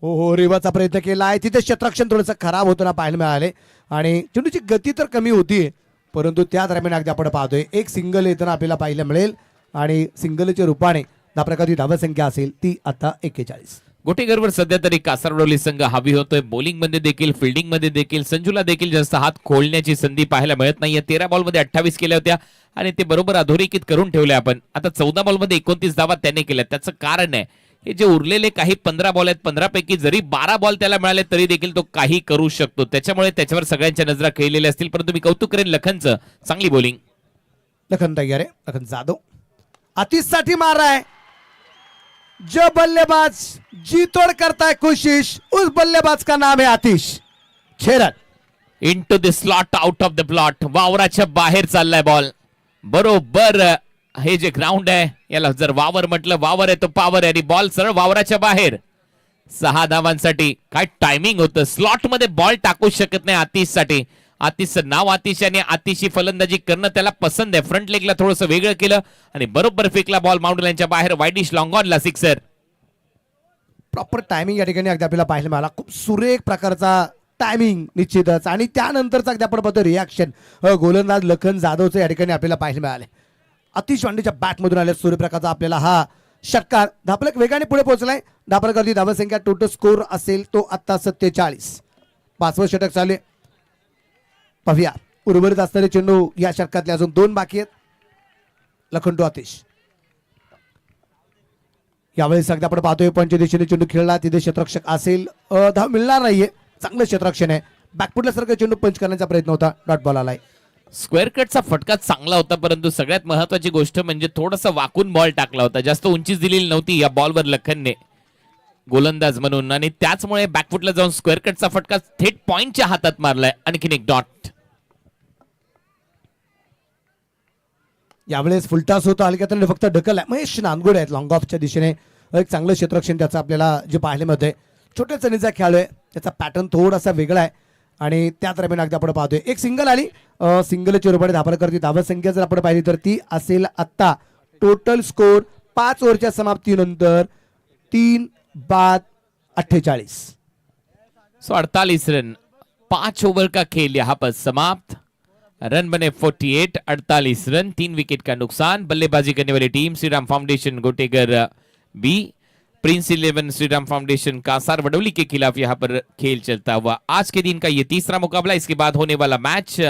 हो रिवाचा प्रयत्न केला आहे. तिथे क्षेत्ररक्षण थोडंसं खराब होताना पाहायला मिळाले आणि चेंडूची गती तर कमी होतीये परंतु त्या दरम्यान अगदी आपण पाहतोय एक सिंगल येताना आपल्याला पाहायला मिळेल आणि सिंगलच्या रूपाने धाप्रकाराची धावसंख्या असेल ती आता 41. गोटेकरवर सध्या तरी कासारवडवली संघ हवी होतोय. बॉलिंग मध्ये देखील, फिल्डिंग मध्ये देखील संजूला देखील जास्त हात खोलण्याची संधी पाहायला मिळत नाहीये. 13 बॉलमध्ये 28 केल्या होत्या आणि ते बरोबर अधोरेखित करून ठेवले आपण. आता 14 बॉलमध्ये 29 धावा त्याने केल्या. त्याचं कारण आहे हे जे उरलेले काही 15 बॉल आहेत, 15 पैकी जरी 12 बॉल त्याला मिळाले तरी देखील तो काही करू शकतो. त्याच्यामुळे त्याच्यावर सगळ्यांच्या नजरा खेळलेल्या असतील. परंतु मी कौतुक करेन लखनचं, चांगली बॉलिंग. लखन तयार आहे. लखन जाधव आतिशसाठी मार रहा है. जो बल्लेबाज जी तोड़ करता है कोशिश, उस बल्लेबाज का नाम है Atish. 6 run. Into the slot, out of the plot. वावराच्या बाहेर चाललाय बॉल. बरोबर हे जे ग्राउंड आहे याला जर वावर म्हटलं, वावर आहे तो पावर आहे आणि बॉल सरळ वावराच्या बाहेर. 6 धावांसाठी काय टायमिंग होतं. स्लॉट मध्ये बॉल टाकू शकत नाही आतिश साठी. आतिशचं नाव आतिश आणि आतिशी फलंदाजी करणं त्याला पसंत आहे. फ्रंट लेगला थोडंसं वेगळं केलं आणि बरोबर फेकला बॉल माउंट लाईनच्या बाहेर. वाईडिश लॉंग ऑनला सिक्सर. प्रॉपर टायमिंग या ठिकाणी अगदी आपल्याला पाहायला मिळाला. खूप सुरेख प्रकारचा टायमिंग निश्चितच. आणि त्यानंतरचा अगदी आपण पाहतो रिॲक्शन गोलंदाज लखन जाधवचं या ठिकाणी आपल्याला पाहायला मिळाले. आतिश वांडेच्या बॅटमधून आल्या सूर्यप्रकाशचा आपल्याला हा षटकार. धापलक वेगाने पुढे पोहोचलाय. धापलकरची धावसंख्या टोटल स्कोर असेल तो आता 47. 5वं षटक चालू आहे. पाहूया उर्वरित असणारे चेंडू या षटकातले अजून 2 बाकी आहेत. लखन टू आतिश. यावेळेस अगदी आपण पाहतोय पंच दिशेने चेंडू खेळला, तिथे क्षेत्ररक्षक असेल, धाव मिळणार नाहीये. चांगलं क्षेत्ररक्षण आहे. बॅकफुटला सारखं चेंडू पंच करण्याचा प्रयत्न होता, डॉट बॉल आलाय. स्क्वेअर कटचा फटका चांगला होता, परंतु सगळ्यात महत्वाची गोष्ट म्हणजे थोडासा वाकून बॉल टाकला होता. जास्त उंचीच दिलेली नव्हती या बॉलवर लखनने गोलंदाज म्हणून, आणि त्याचमुळे बॅकफुटला जाऊन स्क्वेअर कटचा फटका थेट पॉइंटच्या हातात मारलाय. आणखीन एक डॉट. यावेळेस फुलटास होता, हलक्यात फक्त ढकल आहे. महेश नांदगुडे आहेत लॉंग ऑफच्या दिशेने. एक चांगलं क्षेत्ररक्षण त्याचं आपल्याला जे पाहायला मिळतंय. छोट्या चणीचा खेळाडू आहे, त्याचा पॅटर्न थोडासा वेगळा आहे आणि त्या दरम्यान अगदी आपण पाहतोय एक सिंगल आली. सिंगलच्या रूपाने धापलकरची धावसंख्या जर आपण पाहिली तर ती असेल आता टोटल स्कोर 5 ओव्हरच्या समाप्तीनंतर 3 बाद 48. 48 रन. 5 ओवर का खेल यहाँ पर समाप्त. रन बने 48. 48 रन, 3 विकेट का नुकसान. बल्लेबाजी करने वाली टीम श्रीराम फाउंडेशन गोटेगर बी, प्रिंस 11 श्रीराम फाउंडेशन कासार वडोली के खिलाफ यहाँ पर खेल चलता हुआ. आज के दिन का ये तीसरा मुकाबला. इसके बाद होने वाला match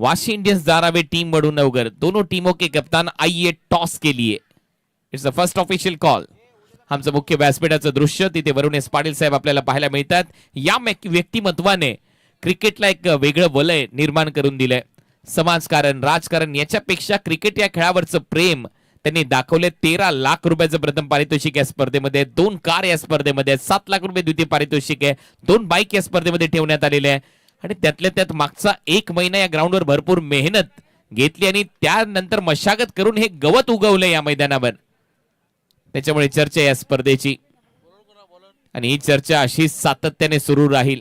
Vashi Indians Dharavi team Vadu Navgar. दोनों टीमों के कप्तान आइए टॉस के लिए. It's the first official call. आमचं मुख्य व्यासपीठाचं दृश्य तिथे वरुण एस पाटील साहेब आपल्याला पाहायला मिळतात. या व्यक्तिमत्वाने क्रिकेटला एक वेगळं वलय निर्माण करून दिलंय. समाजकारण, राजकारण याच्यापेक्षा क्रिकेट या खेळावरचं प्रेम त्यांनी दाखवले. 13 लाख रुपयाचं प्रथम पारितोषिक या स्पर्धेमध्ये, 2 कार या स्पर्धेमध्ये, 7 लाख रुपये द्वितीय पारितोषिक आहे, 2 बाईक या स्पर्धेमध्ये ठेवण्यात आलेले आहे. आणि त्यातल्या त्यात मागचा 1 महिना या ग्राउंडवर भरपूर मेहनत घेतली आणि त्यानंतर मशागत करून हे गवत उगवलंय या मैदानावर. त्याच्यामुळे चर्चा या स्पर्धेची, आणि ही चर्चा अशी सातत्याने सुरू राहील.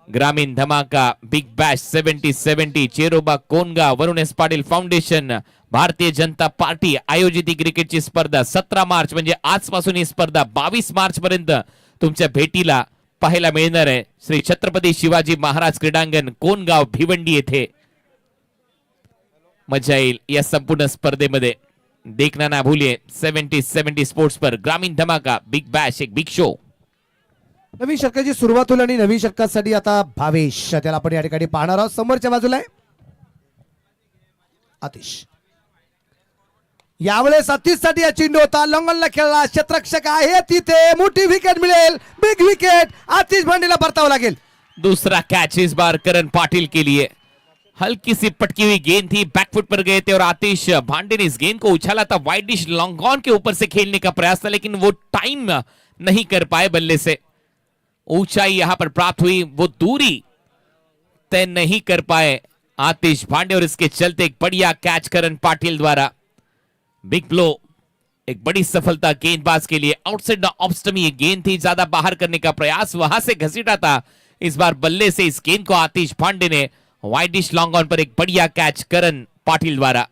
ग्रामीण धमाका, बिग बॅश 70-70, चेरोबा कोनगा, वरुण S Patil foundation, Bharatiya Janata party आयोजित ही क्रिकेटची स्पर्धा 17 मार्च म्हणजे आजपासून ही स्पर्धा 22 मार्च पर्यंत तुमच्या भेटीला पाहायला मिळणार आहे. श्री छत्रपती शिवाजी महाराज क्रीडांगण, कोनगाव, भिवंडी येथे मजा येईल या संपूर्ण स्पर्धेमध्ये. देखना ना भूलिए 70-70 स्पोर्ट्स पर ग्रामीण धमाका, बिग बॅश, एक बिग शो. नवीन षटकाची सुरुवात होईल आणि नवीन षटकासाठी आता भावेश त्याला आपण या ठिकाणी पाहणार आहोत. समोरच्या बाजूला आहे आतिश. यावेळेस आतिशसाठी या चेंडू होता, लॉंगॉनला खेळला, क्षेत्ररक्षक आहे तिथे, मोठी विकेट मिळेल, बिग विकेट. आतिश भांडेला परतावं लागेल. दूसरा कैच इस बार करण पाटिल के लिए. हल्की सी पटकी हुई गेंद थी, बैकफुट पर गए थे और आतिश भांडे ने इस गेंद को उछाला था. वाइड डिश लॉन्ग ऑन के ऊपर से खेलने का प्रयास था, लेकिन वो टाइम नहीं कर पाए बल्ले से. ऊंचाई यहां पर प्राप्त हुई, वो दूरी तय नहीं कर पाए आतिश भांडे, और इसके चलते एक बढ़िया कैच करण पाटिल द्वारा. बिग ब्लो, एक बड़ी सफलता गेंदबाज के लिए. आउटसाइड द ऑफ स्टंप ये गेंद थी, ज्यादा बाहर करने का प्रयास, वहां से घसीटा था. इस बार बल्ले से इस गेंद को आतिश भांडे ने वाइड डिश लॉन्ग ऑन पर एक बढ़िया कैच करण पाटिल द्वारा.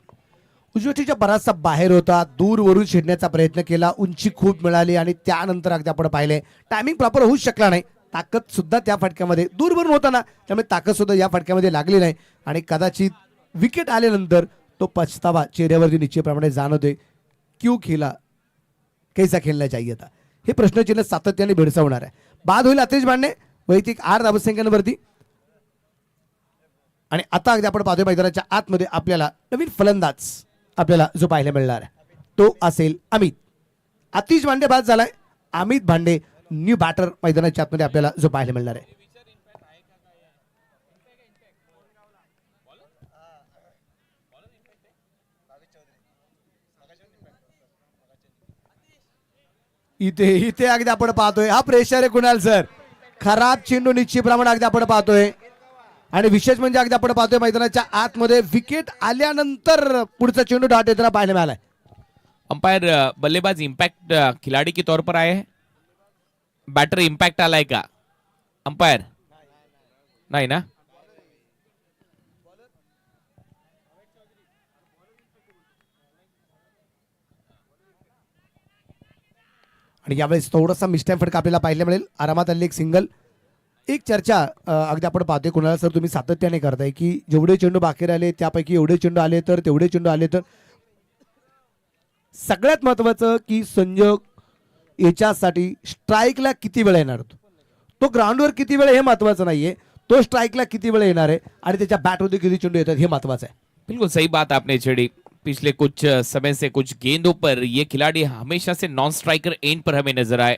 उजवटीच्या बराचसा बाहेर होता, दूरवरून छेडण्याचा प्रयत्न केला, उंची खूप मिळाली आणि त्यानंतर अगदी आपण पाहिले टायमिंग प्रॉपर होऊ शकला नाही. ताकद सुद्धा त्या फटक्यामध्ये दूरवरून होता ना, त्यामुळे ताकद सुद्धा या फटक्यामध्ये लागली नाही आणि कदाचित विकेट आल्यानंतर तो पछतावा चेहऱ्यावरती निश्चितप्रमाणे जाणवतोय. क्यों खेला, कैसा खेलना चाहिए था, हे प्रश्नचिन्ह सातत्याने भेडसावणार आहे. बाद होईल आतिश भांडे वैयक्तिक 8 धावसंख्यांवरती. आणि आता अगदी आपण पाहतोय मैदानाच्या आतमध्ये आपल्याला नवीन फलंदाज आपल्याला जो पाहायला मिळणार आहे तो असेल अमित. आतिश भांडे बाद झालाय, अमित भांडे न्यू बॅटर मैदानाच्या आतमध्ये आपल्याला जो पाहायला मिळणार आहे. इथे इथे अगदी आपण पाहतोय हा प्रेशर आहे कुणाल सर. खराब चेंडू निश्चितप्रमाणे अगदी आपण पाहतोय. आणि विशेष म्हणजे अगदी आपण पाहतोय मैदानाच्या आतमध्ये विकेट आल्यानंतर पुढचा चेंडू डॉट येताना पाहायला मिळालाय. अंपायर बल्लेबाज इम्पैक्ट खिलाड़ी के तौर पर आए हैं, बैटर इम्पैक्ट आला है का अंपायर? नहीं ना. आणि यावेळेस थोडासा मिस्टेक फटका आपल्याला पाहायला मिळेल. आरामात आलेली एक सिंगल. एक चर्चा अगदी आपण पाहतोय कुणाला सर तुम्ही सातत्याने करताय की जेवढे चेंडू बाकी राहिले त्यापैकी एवढे चेंडू आले तर तेवढे चेंडू आले तर. सगळ्यात महत्वाचं की संजोग याच्यासाठी स्ट्राईकला किती वेळ येणार, तो ग्राउंडवर किती वेळ हे महत्वाचं नाहीये, तो स्ट्राईकला किती वेळ येणार आहे आणि त्याच्या बॅटमध्ये किती चेंडू येतात हे महत्वाचं आहे. बिल्कुल सही बात आपने छेड़ी. पिछले कुछ समय से कुछ गेंदों पर ये खिलाड़ी हमेशा से नॉन स्ट्राइकर एंड पर हमें नजर आए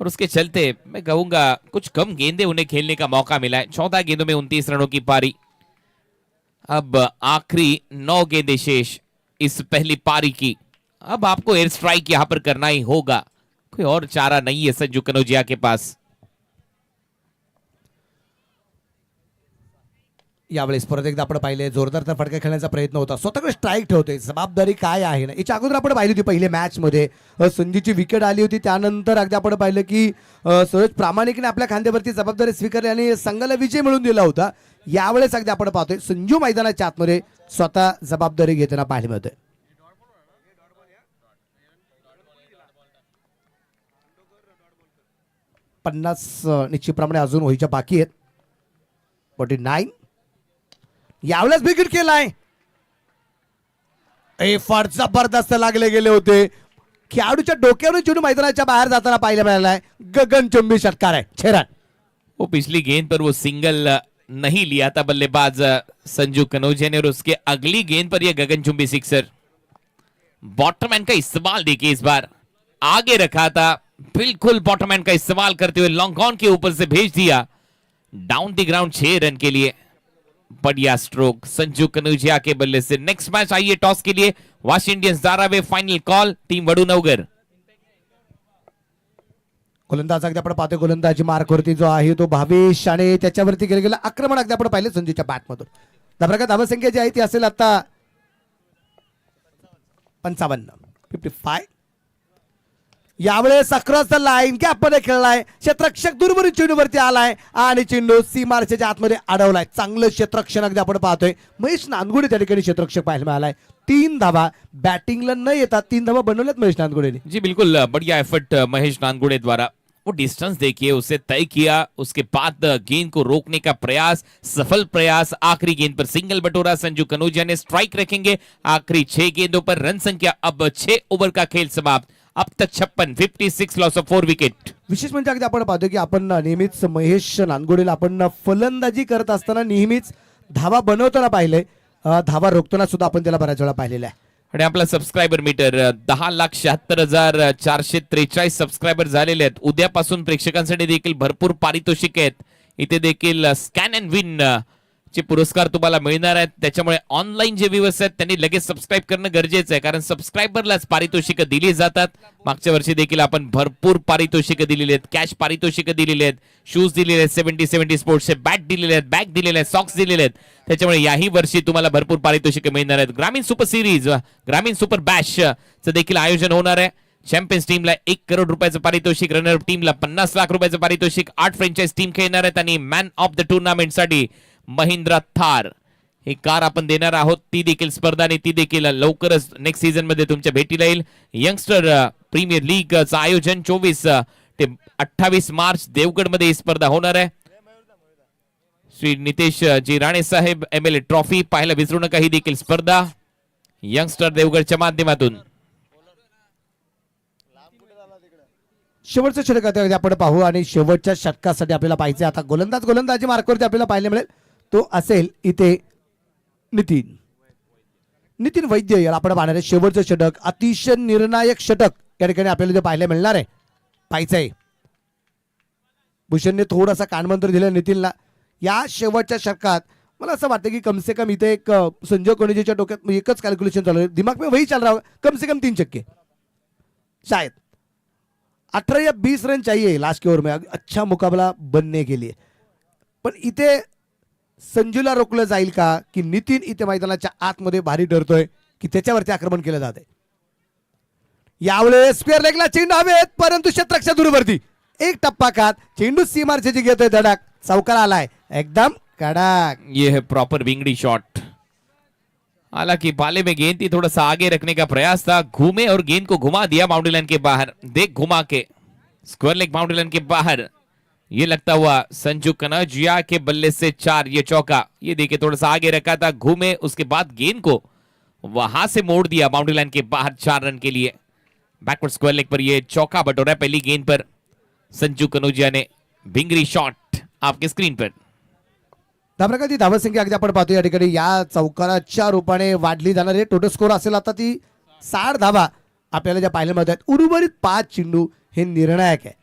और उसके चलते मैं कहूंगा कुछ कम गेंदे उन्हें खेलने का मौका मिला है. 14 गेंदों में 29 रनों की पारी. अब आखिरी 9 गेंदें शेष इस पहली पारी की. अब आपको एयर स्ट्राइक यहां पर करना ही होगा, कोई और चारा नहीं है संजू कनौजिया के पास. यावेळेस परत एकदा आपण पाहिले जोरदार फटका खेळण्याचा प्रयत्न होता, स्वतःकडे स्ट्राईक ठेवतोय. जबाबदारी काय आहे ना याच्या अगोदर आपण पाहिली होती पहिले मॅच मध्ये संजूची विकेट आली होती, त्यानंतर अगदी आपण पाहिलं की सहज प्रामाणिकने आपल्या खांद्यावरती जबाबदारी स्वीकारली आणि संघाला विजय मिळवून दिला होता. यावेळेस अगदी आपण पाहतोय संजू मैदानाच्या आतमध्ये स्वतः जबाबदारी घेताना पाहायला मिळतोय. पन्नास निश्चितप्रमाणे अजून व्हायच्या बाकी आहेत. 49 यावेळेस विकेट केलाय. एफर्ट जबरदस्त लागले गेले होते. खेळाडूच्या डोक्यावरून चेंडू मैदानाच्या बाहेर जाताना पाहायला मिळालाय. गगनचुंबी षटकार आहे छेरान. वो पिछली गेंद पर वो सिंगल नहीं लिया था बल्लेबाज संजू कनौजिया ने और उसके अगली गेंद पर यह गगनचुंबी सिक्सर. बॉटमैन का इस्तेमाल देखिए इस बार आगे रखा था, बिल्कुल बॉटमैन का इस्तेमाल करते हुए लॉन्ग ऑन के ऊपर से भेज दिया डाउन द ग्राउंड 6 रन के लिए. बढ़िया स्ट्रोक संजू कनौजिया के बल्ले से. नेक्स्ट मैच आइए टॉस के लिए. Vashi Indians Dharave final call team Vadunagar. गोलंदाज अगदी आपण पाहतोय गोलंदाजी मार्कवरती जो आहे तो भावेश आणि त्याच्यावरती गेलेलं आक्रमण अगदी आपण पाहिले संजूच्या बॅटमधून. धावसंख्या धावसंख्या जी आहे ती असेल आता 55. यावेळेस अक्रॉस द लाईन गॅप मध्ये खेळलाय. क्षेत्ररक्षक दूरवरून चेंडूवरती आलाय आणि चेंडू सीमारेषेच्या आतमध्ये अडवलाय. चांगलं क्षेत्ररक्षण अगदी आपण पाहतोय. महेश नांदगुडे त्या ठिकाणी क्षेत्ररक्षक पाहायला मिळालाय. 3 धावा बॅटिंगला न येतात 3 धावा बनवल्यात महेश नांदगुडेने. जी बिल्कुल बढ़िया एफर्ट महेश नानगुड़े द्वारा. वो डिस्टेंस देखिए उसे तय किया, उसके बाद गेंद को रोकने का प्रयास, सफल प्रयास. आखिरी गेंद पर सिंगल बटोरा संजू कनौजिया ने. स्ट्राइक रखेंगे आखिरी 6 गेंदों पर. रन संख्या अब 6 ओवर का खेल समाप्त. अब तक 56 लॉस ऑफ 4 विकेट. विशेष म्हणजे अगदी आपण पाहतो की आपण नेहमीच महेश नांदगुडेला आपण फलंदाजी करत असताना नेहमीच धावा बनवताना पाहिले, धावा रोखताना सुद्धा आपण त्याला बऱ्याच वेळा पाहिलेला आहे. आणि आपला सबस्क्रायबर मीटर 10,76,443 सबस्क्रायबर झालेले आहेत. उद्यापासून प्रेक्षकांसाठी देखील भरपूर पारितोषिक आहेत. इथे देखील स्कॅन अँड विन चे पुरस्कार तुम्हाला मिळणार आहेत. त्याच्यामुळे ऑनलाईन जे व्ह्यूअर्स आहेत त्यांनी लगेच सबस्क्राईब करणं गरजेचं आहे, कारण सबस्क्रायबरलाच पारितोषिकं दिली जातात. मागच्या वर्षी देखील आपण भरपूर पारितोषिकं दिलेली आहेत, कॅश पारितोषिकं दिलेली आहेत, शूज दिलेले आहेत, 70 स्पोर्ट्सचे बॅट दिलेले आहेत, बॅग दिलेले आहेत, सॉक्स दिलेले आहेत. त्याच्यामुळे याही वर्षी तुम्हाला भरपूर पारितोषिकं मिळणार आहेत. ग्रामीण सुपर सिरीज, ग्रामीण सुपर बॅश चं देखील आयोजन होणार आहे. चॅम्पियन्स टीमला 1 करोड रुपयाचं पारितोषिक, रनरअप टीमला 50 लाख रुपयाचं पारितोषिक. 8 फ्रँचाइज टीम खेळणार आहेत आणि मॅन ऑफ द टुर्नामेंट साठी महिंद्रा थार ही कार आपण देणार आहोत. ती देखील स्पर्धा आणि ती देखील लवकरच नेक्स्ट सीझन मध्ये तुमच्या भेटीला येईल. यंगस्टर प्रीमियर लीग चं आयोजन 24 ते 28 मार्च देवगड मध्ये ही स्पर्धा होणार आहे. श्री नितेश जी राणे साहेब MLA ट्रॉफी पाहायला विसरू नका. ही देखील स्पर्धा यंगस्टर देवगडच्या माध्यमातून. शेवटचं षटक आता आपण पाहू आणि शेवटच्या षटकासाठी आपल्याला पाहिजे आता गोलंदाजी मार्कवरती आपल्याला पाहायला मिळेल तो असेल इथे नितीन वैद्य याला आपण पाहणार आहे. शेवटचं षटक अतिशय निर्णायक षटक या ठिकाणी आपल्याला जे पाहायला मिळणार आहे पाहायचं आहे. भूषणने थोडासा कानमंत्र दिलं नितीनला या शेवटच्या षटकात. मला असं वाटतं की कम से कम इथे एक संजय कोणेजीच्या डोक्यात एकच कॅल्क्युलेशन चालू आहे, दिमाग में वही चल रहा होगा, कम से कम 3 छक्के शायद 18 या 20 रन चाहिए लास्ट के ओवर में अच्छा मुकाबला बनने के लिए. पण इथे संजूला रोखलं जाईल का की नितीन इथे मैदानाच्या आतमध्ये भारी ठरतोय की त्याच्यावरती आक्रमण केलं जाते. यावेळेस स्क्वेअर लेगला चेंडू हवेत परंतु क्षेत्ररक्षक दूरवरती एक टप्पा खात चेंडू सीमारेषेची घेतोय धडक चौकार आलाय एकदम कड़क. ये है प्रॉपर विंगडी शॉट. हालांकि पाले में गेंद थी, थोड़ा सा आगे रखने का प्रयास था, घूमे और गेंद को घुमा दिया बाउंड्री लाइन के बाहर. देख घुमा के स्क्वायर लेग बाउंड्री लाइन के बाहर. ये लगता हुआ संजू कनौजिया के बल्ले से 4 ये चौका. ये देखिए थोड़ा सा आगे रखा था, घूमे, उसके बाद गेंद को वहां से मोड़ दिया बाउंड्री लाइन के बाहर 4 रन के लिए. बैकवर्ड स्क्वायर लेग पर ये चौका बटोरा पहली गेंद पर संजू कनौजिया ने. भिंगरी शॉट आपके स्क्रीन पर. त्या प्रकारची धावसंख्या अगदी आपण पाहतो या ठिकाणी या चौकाराच्या रूपाने वाढली जाणार आहे. टोटल स्कोर असेल आता ती 60 धावा आपल्याला ज्या पाहायला मिळत आहेत. उर्वरित 5 चेंडू हे निर्णायक आहे.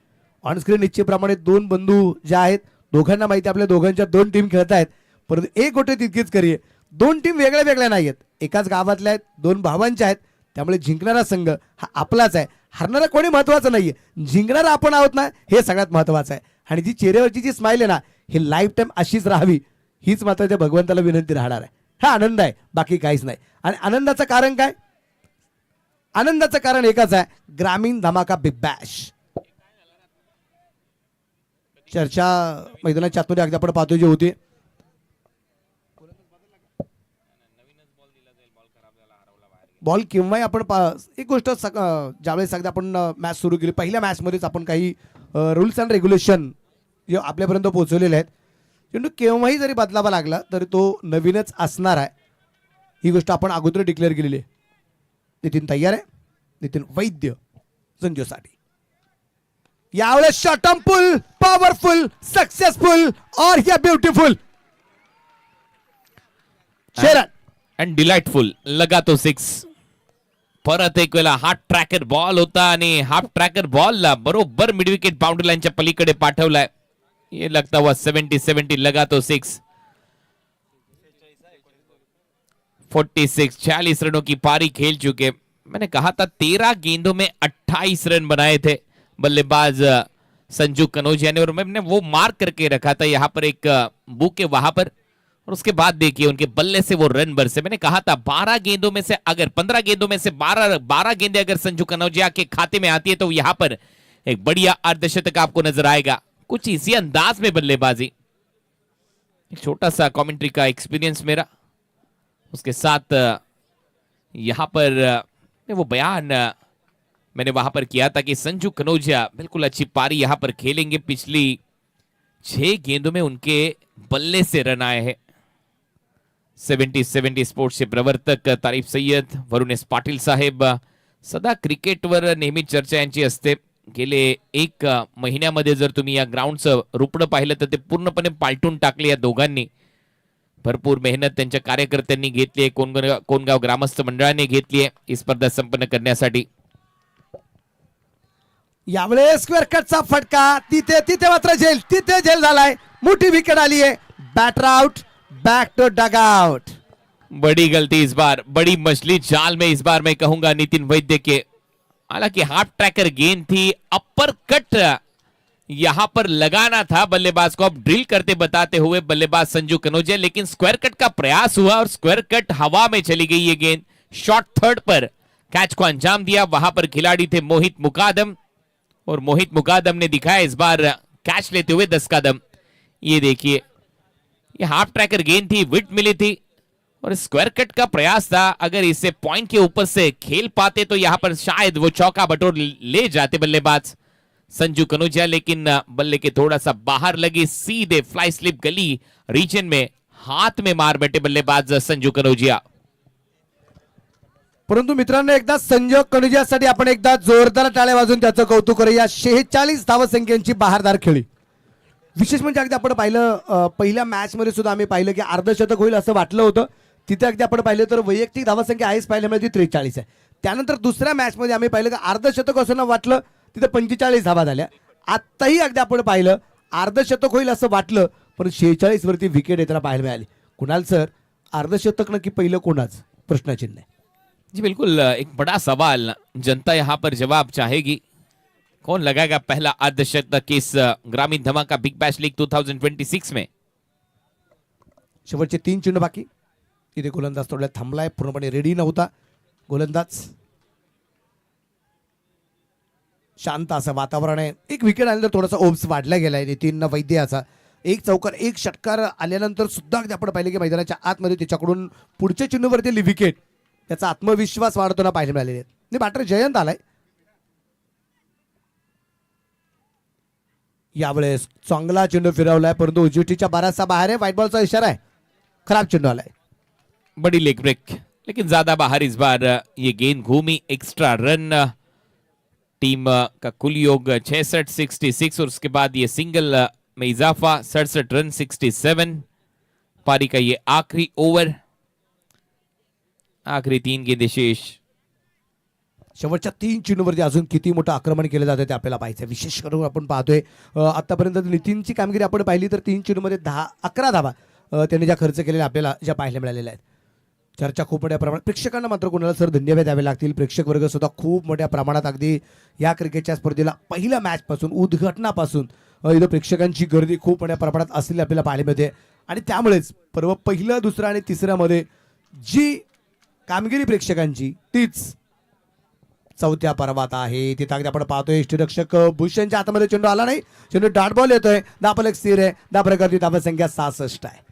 ऑनस्क्रीन निश्चितप्रमाणे 2 बंधू जे आहेत दोघांना माहिती आपल्या दोघांच्या 2 टीम खेळत आहेत परंतु एक गोष्ट तितकीच खरी आहे 2 टीम वेगळ्या वेगळ्या नाही आहेत, एकाच गावातल्या आहेत, 2 भावांच्या आहेत. त्यामुळे जिंकणारा संघ हा आपलाच आहे, हरणारा कोणी महत्वाचं नाहीये, जिंकणारा आपण आहोत ना हे सगळ्यात महत्वाचं आहे. आणि जी चेहऱ्यावरची जी स्माइल आहे ना ही लाईफ टाइम अशीच राहावी हीच मात्र त्या भगवंताला विनंती राहणार आहे. हा आनंद आहे बाकी काहीच नाही. आणि आनंदाचं कारण काय? आनंदाचं कारण एकच आहे, ग्रामीण धमाका बिग बॅश. चर्चा मैदानाच्या आतमध्ये अगदी आपण पाहतो जी होती बॉल केव्हाही आपण एक गोष्ट ज्यावेळेस अगदी आपण मॅच सुरू केली पहिल्या मॅचमध्येच आपण काही रूल्स अँड रेग्युलेशन जे आपल्यापर्यंत पोहोचवलेले आहेत चेंडू केव्हाही जरी बदलावा लागला तरी तो नवीनच असणार आहे ही गोष्ट आपण अगोदर डिक्लेअर केलेली आहे. नितीन तयार आहे. नितीन वैद्य संजूसाठी यावेळेस shot on pull powerful successful और या ब्यूटीफुल शेरन अँड डिलाइटफुल लगा तो 6. परत एक वेळा हाफ ट्रॅकर बॉल होता आणि हाफ ट्रॅकर बॉलला बरोबर मिड विकेट बाउंड्री लाईनच्या पलीकडे पाठवलाय. ये लगता हुआ 70 लगा तो 6. 46 रनों की पारी खेल चुके. मैंने कहा था 13 गेंदों में 28 रन बनाए थे बल्लेबाज संजू कनौजिया ने और मैंने वो मार्क करके रखा था यहाँ पर एक बुक के वहां पर. और उसके बाद देखिए उनके बल्ले से वो रन बरसे. मैंने कहा था 12 गेंदों में से अगर 15 गेंदों में से 12 गेंदें अगर संजू कनौजिया के खाते में आती है तो यहाँ पर एक बढ़िया अर्धशतक आपको नजर आएगा. कुछ इसी अंदाज में बल्लेबाजी. एक छोटा सा कमेंट्री का एक्सपीरियंस मेरा उसके साथ यहां पर वो बयान मैंने वहां पर किया था कि संजू कनौजिया बिल्कुल अच्छी पारी यहां पर खेलेंगे. पिछली 6 गेंदों में उनके बल्ले से रन आए हैं. 70 स्पोर्ट्सचे प्रवर्तक तारीफ सय्यद वरुण एस पाटील साहेब. सदा क्रिकेटवर नेहमी चर्चा यांची असते. गेले 1 महिन्यामध्ये जर तुम्ही या ग्राउंडचं रूपडं पाहिलं तर ते पूर्णपणे पालटून टाकले या दोघांनी. भरपूर मेहनत त्यांच्या कार्यकर्त्यांनी घेतली आहे, कोणगाव ग्रामस्थ मंडळाने घेतली आहे ही स्पर्धा संपन्न करण्यासाठी. यावेळेस स्क्वेअर कटचा फटका तिथे मात्र जेल झालाय. मोठी विकेट आली आहे. Batter out back to dugout. बड़ी गलती इस बार, बड़ी मछली जाल में इस बार मैं कहूंगा नितिन वैद्य के. हालांकि हाफ ट्रैकर गेंद थी, अपर कट यहां पर लगाना था बल्लेबाज को. अब ड्रिल करते बताते हुए बल्लेबाज संजू कनौजिया, लेकिन स्क्वायर कट का प्रयास हुआ और स्क्वायर कट हवा में चली गई ये गेंद. शॉट थर्ड पर कैच को अंजाम दिया. वहां पर खिलाड़ी थे मोहित मुकादम और मोहित मुकादम ने दिखाया इस बार कैच लेते हुए 10 कदम. ये देखिए ये हाफ ट्रैकर गेंद थी, विट मिली थी और स्क्वायर कट का प्रयास था. अगर इसे पॉइंट के ऊपर से खेल पाते तो यहां पर शायद वो चौका बटोर ले जाते बल्लेबाज संजू कनौजिया, लेकिन बल्ले के थोड़ा सा बाहर लगी, सीधे फ्लाई स्लिप गली रीजन में हाथ में मार बैठे बल्लेबाज संजू कनौजिया. परंतु मित्रांनो एकदा संजय कणुजासाठी आपण एकदा जोरदार टाळ्या वाजून त्याचं कौतुक करूया. 46 धावसंख्यांची बहारदार खेळी. विशेष म्हणजे अगदी आपण पाहिलं पहिल्या मॅच मध्ये सुद्धा आम्ही पाहिलं की अर्धशतक होईल असं वाटलं होतं. तिथे अगदी आपण पाहिलं तर वैयक्तिक धावसंख्या आहेच पाहिल्या ती 43 आहे. त्यानंतर दुसऱ्या मॅच मध्ये आम्ही पाहिलं की अर्धशतक असं वाटलं तिथे 45 धावा झाल्या. आत्ताही अगदी आपण पाहिलं अर्धशतक होईल असं वाटलं पण 46 वरती विकेट येताना पाहायला मिळाली. कुणाल सर अर्धशतक नक्की पहिलं कोणाच प्रश्नचिन्ह आहे. जी बिल्कुल, एक बड़ा सवाल, जनता यहाँ पर जवाब चाहेगी. कौन लगाएगा पहला अर्धशतक इस ग्रामीण धमाका बिग बैश लीग 2026 में. शेवटचे 3 चेंडू बाकी. इथे गोलंदाज थोड्या थांबलाय, पूर्णपणे रेडी नव्हता गोलंदाज. शांत असं वातावरण आहे. एक विकेट आल्यानंतर थोडासा ओब्स वाढला गेलाय नितीन वैद्याचा. एक चौकार एक षटकार आल्यानंतर सुद्धा अगदी आपण पाहिले की मैदानाच्या आतमध्ये त्याच्याकडून पुढच्या चेंडूवरती विकेट, त्याचा आत्मविश्वास वाढताना पाहायला मिळालेले आहेत. बॅटर जयंत आलाय यावेळेस. चांगला चेंडू फिरवलाय परंतु उजवीच्या बराचसा बाहेर आहे. व्हाईट बॉलचा इशारा आहे. खराब चेंडू आलाय. बड़ी लेग ब्रेक लेकिन ज्यादा बाहर इस बार. ये गेंद घूमी, एक्स्ट्रा रन. टीम का कुल योग 66-66 और उसके बाद ये सिंगल में इजाफा 67 रन 67. पारी का ये आखिरी ओवर, आखिरी 3 गेंदे शेष. शेवटच्या 3 चेंडूवरती अजून किती मोठं आक्रमण केलं जातं ते आपल्याला पाहायचं. विशेष करून आपण पाहतोय आतापर्यंत नितीनची कामगिरी आपण पाहिली तर 3 चेंडूमध्ये 11 धावा त्यांनी ज्या खर्च केलेल्या आपल्याला ज्या पाहायला मिळालेल्या आहेत. चर्चा खूप मोठ्या प्रमाणात. प्रेक्षकांना मात्र कोणाला सर धन्यवाद द्यावे लागतील. प्रेक्षक वर्ग सुद्धा खूप मोठ्या प्रमाणात अगदी या क्रिकेटच्या स्पर्धेला पहिल्या मॅच पासून उद्घाटनापासून इथं प्रेक्षकांची गर्दी खूप मोठ्या प्रमाणात असलेली आपल्याला पाहायला मिळते. आणि त्यामुळेच पर्व पहिलं दुसरं आणि तिसऱ्यामध्ये जी कामगिरी प्रेक्षकांची तीच चौथ्या पर्वात आहे. तिथं अगदी आपण पाहतोय यष्टीरक्षक भूषणच्या हातामध्ये चेंडू आला नाही. चेंडू डॉट बॉल येतोय. दापलक स्थिर आहे. दाप्रकारची धावसंख्या 66 आहे.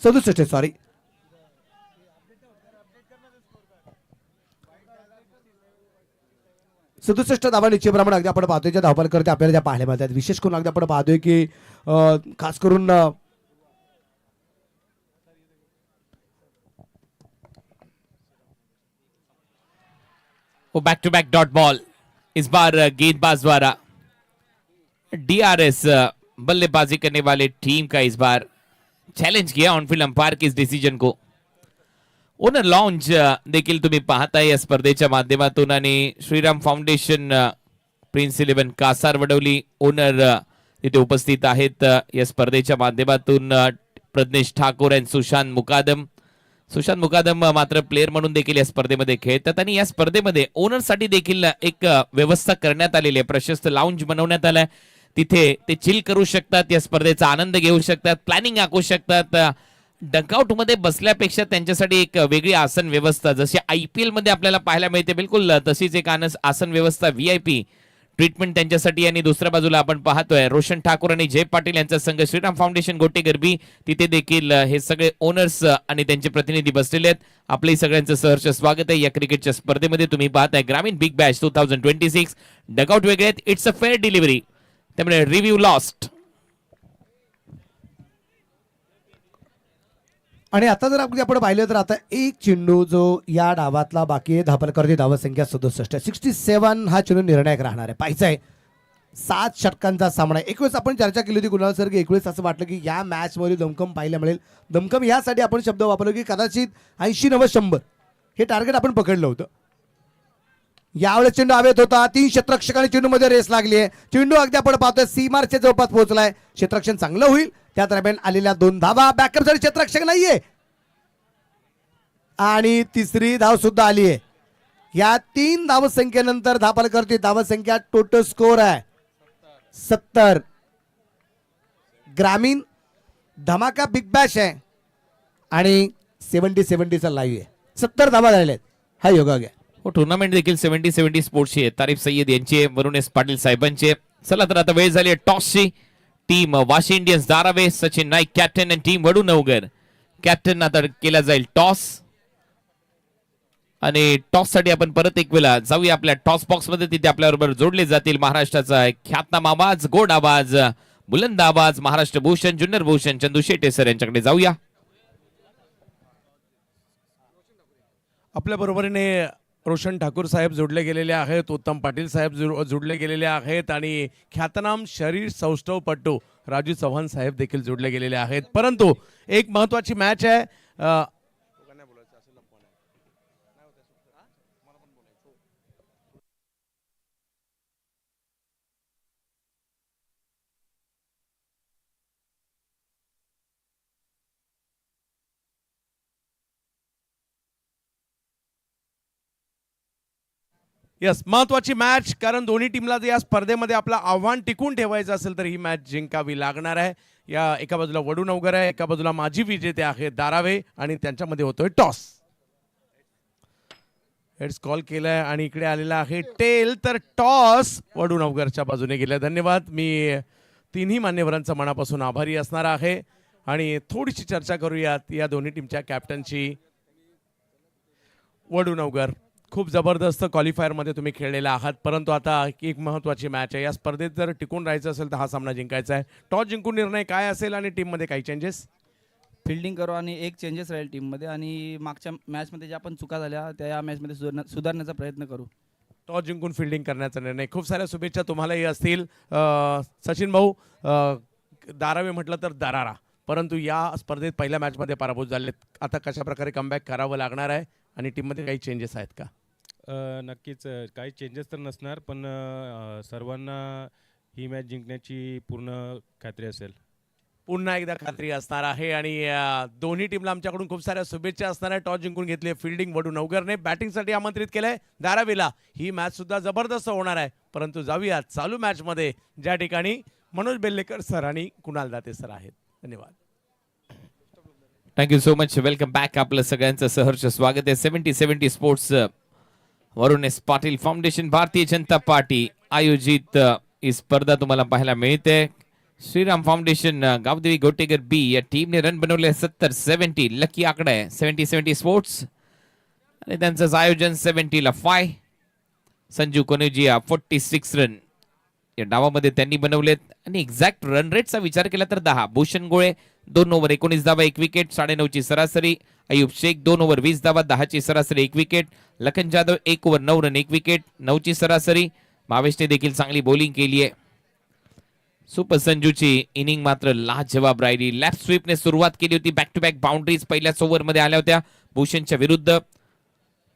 67 सॉरी. सदुसष्ट धावा निश्चितप्रमाणे अगदी आपण पाहतोय ज्या धावपल करते आपल्याला ज्या पाहायला मिळतात. विशेष करून अगदी आपण पाहतोय की खास करून वो back to back dot ball. इस बार गेंदबाज द्वारा डीआरएस बल्लेबाजी करने वाले टीम का इस बार चॅलेंज किया ऑनफील्ड अंपायर के इस डिसिजन को. ओनर लॉन्च देखील तुम्ही पाहताय या स्पर्धेच्या माध्यमातून. आणि Shriram foundation, prince 11 Kasar Vadavali owner तिथे उपस्थित आहेत या स्पर्धेच्या माध्यमातून. प्रज्ञेश ठाकूर आणि सुशांत मुकादम. सुशांत मुकादम मात्र प्लेअर म्हणून देखील या स्पर्धेमध्ये खेळतात. आणि या स्पर्धेमध्ये ओनरसाठी देखील एक व्यवस्था करण्यात आलेली आहे. प्रशस्त लाऊंज बनवण्यात आलाय. तिथे ते चिल करू शकतात, या स्पर्धेचा आनंद घेऊ शकतात, प्लॅनिंग आखू शकतात. डकआउट मध्ये बसल्यापेक्षा त्यांच्यासाठी एक वेगळी आसन व्यवस्था जशी IPL मध्ये आपल्याला पाहायला मिळते बिलकुल तशीच एक आसन व्यवस्था VIP ट्रीटमेंट त्यांच्यासाठी. आणि दुसऱ्या बाजूला आपण पाहतोय रोशन ठाकूर आणि जय पाटील यांचा संघ श्रीराम फाउंडेशन गोटे गरबी. तिथे देखील हे सगळे ओनर्स आणि त्यांचे प्रतिनिधी बसलेले आहेत. आपले सगळ्यांचं सहर्ष स्वागत आहे या क्रिकेटच्या स्पर्धेमध्ये. तुम्ही पाहताय ग्रामीण बिग बॅश 2026. डकआउट वेगळे आहेत. इट्स अ फेअर डिलिव्हरी, त्यामुळे रिव्ह्यू लॉस्ट. आणि आता जर आपण पाहिलं तर आता एक चेंडू जो या डावातला बाकी आहे. धापलकरची धावसंख्या 67 67 हा चेंडू निर्णायक राहणार आहे. पाहायचा आहे 7 षटकांचा सामना आहे. एक वेळेस आपण चर्चा केली होती कुणाल सर की एक वेळेस असं वाटलं की या मॅच मध्ये दमकम पाहायला मिळेल. दमकम यासाठी आपण शब्द वापरलो की कदाचित 80-90-100 हे टार्गेट आपण पकडलं होतं. यावेळेस चेंडू हवेत होता. 3 क्षेत्ररक्षकांनी चेंडू मध्ये रेस लागली आहे. चेंडू अगदी आपण पाहतोय सीमारच्या जवळपास पोहोचलाय. क्षेत्ररक्षण चांगलं होईल. त्या दरम्यान आलेल्या 2 धावा. बॅकअपसाठी क्षेत्ररक्षक नाहीये आणि तिसरी धाव सुद्धा आली आहे. या 3 धावसंख्येनंतर धापलकरची धावसंख्या टोटल स्कोर आहे 70. ग्रामीण धमाका बिग बॅश आहे आणि 70-70चा लाईव्ह आहे. 70 धावा झालेल्या आहेत. हा योगा घ्या. हो, टुर्नामेंट देखील 70-70 स्पोर्ट्सची आहे. तारीफ सय्यद यांची, वरुण एस पाटील साहेबांचे. चला तर आता वेळ झाली आहे टॉसची. Team Vashi Indians Dharave, Sachin Naik captain आणि टीम वडू नवगर कॅप्टन. आता केला जाईल टॉस आणि टॉस साठी आपण परत एक वेळा जाऊया आपल्या टॉस बॉक्स मध्ये. तिथे आपल्याबरोबर जोडले जातील महाराष्ट्राचा ख्यातनाम आवाज, गोड आवाज, बुलंद आवाज, महाराष्ट्र भूषण, जुन्नर भूषण चंदू शेटे सर यांच्याकडे जाऊया. आपल्या बरोबरीने रोशन ठाकूर साहेब जोडले गेलेले आहेत, उत्तम पाटील साहेब जोडले गेलेले आहेत आणि ख्यातनाम शरीर सौष्ठवपटू राजू चव्हाण साहेब देखील जोडले गेलेले आहेत. परंतु एक महत्त्वाची मॅच आहे. यस, महत्वाची मॅच, कारण दोन्ही टीमला जर या स्पर्धेमध्ये आपलं आव्हान टिकून ठेवायचं असेल तर ही मॅच जिंकावी लागणार आहे. या एका बाजूला वडूनवगर आहे, एका बाजूला माजी विजेते आहेत दारावे आणि त्यांच्यामध्ये होतोय टॉस. हेड्स कॉल केलाय आणि इकडे आलेला आहे टेल, तर टॉस वडूनवगरच्या बाजूने गेलाय. धन्यवाद. मी तिन्ही मान्यवरांचा मनापासून आभारी असणार आहे आणि थोडीशी चर्चा करूयात या दोन्ही टीमच्या कॅप्टनची. वडूनवगर खूप जबरदस्त क्वालिफायरमध्ये तुम्ही खेळलेला आहात, परंतु आता एक महत्त्वाची मॅच आहे. या स्पर्धेत जर टिकून राहायचं असेल तर हा सामना जिंकायचा आहे. टॉस जिंकून निर्णय काय असेल आणि टीममध्ये काही चेंजेस? फिल्डिंग करू आणि एक चेंजेस राहील टीममध्ये आणि मागच्या मॅचमध्ये ज्या पण चुका झाल्या त्या या मॅचमध्ये सुधारण्याचा प्रयत्न करू. टॉस जिंकून फिल्डिंग करण्याचा निर्णय. खूप साऱ्या शुभेच्छा तुम्हालाही असतील. सचिन भाऊ, दारावे म्हटलं तर दरारा, परंतु या स्पर्धेत पहिल्या मॅचमध्ये पराभूत झालेत. आता कशा प्रकारे कमबॅक करावं लागणार आहे आणि टीममध्ये काही चेंजेस आहेत का? नक्कीच काही चेंजेस तर नसणार, पण सर्वांना ही मॅच जिंकण्याची पूर्ण खात्री असेल. पुन्हा एकदा खात्री असणार आहे आणि दोन्ही टीमला आमच्याकडून खूप साऱ्या शुभेच्छा असणार आहे. टॉस जिंकून घेतली फिल्डिंग वडूनवगरने, बॅटिंगसाठी आमंत्रित केलंय धारावीला. ही मॅच सुद्धा जबरदस्त होणार आहे, परंतु जाऊयात चालू मॅचमध्ये ज्या ठिकाणी मनोज बेल्लेकर सर आणि कुणाल दाते सर आहेत. धन्यवाद. Thank you so much. Welcome back. आपलं सगळ्यांचं सहर्ष स्वागत आहे 70-70 स्पोर्ट्स वरुण S Patil foundation Bharatiya Janata party आयोजित ही स्पर्धा तुम्हाला पाहायला मिळते. श्रीराम फाउंडेशन गावदेवी गोटेगर बी या टीमने रन बनवले 70-70. लकी आकडा आहे 70-70 स्पोर्ट्स आणि त्यांचं आयोजन 70ला 5. संजू कोनेजिया 46 रन या डावामध्ये त्यांनी बनवलेत आणि एक्झॅक्ट रन रेटचा विचार केला तर 10. भूषण गोळे 2 ओव्हर 19 धावा 1 विकेट 9.5ची सरासरी. अयुब शेख 2 ओव्हर 20 धावा 10ची सरासरी 1 wicket. Lakhan Jadhav 1 over 9 run 1 wicket 9ची सरासरी. भावेशने देखील चांगली बॉलिंग केली आहे. सुपर संजूची इनिंग मात्र लाजवाब राहिली. लॅप स्वीपने सुरुवात केली होती. बॅक टू बॅक बाउंड्रीज पहिल्याच ओव्हरमध्ये आल्या होत्या भूषणच्या विरुद्ध.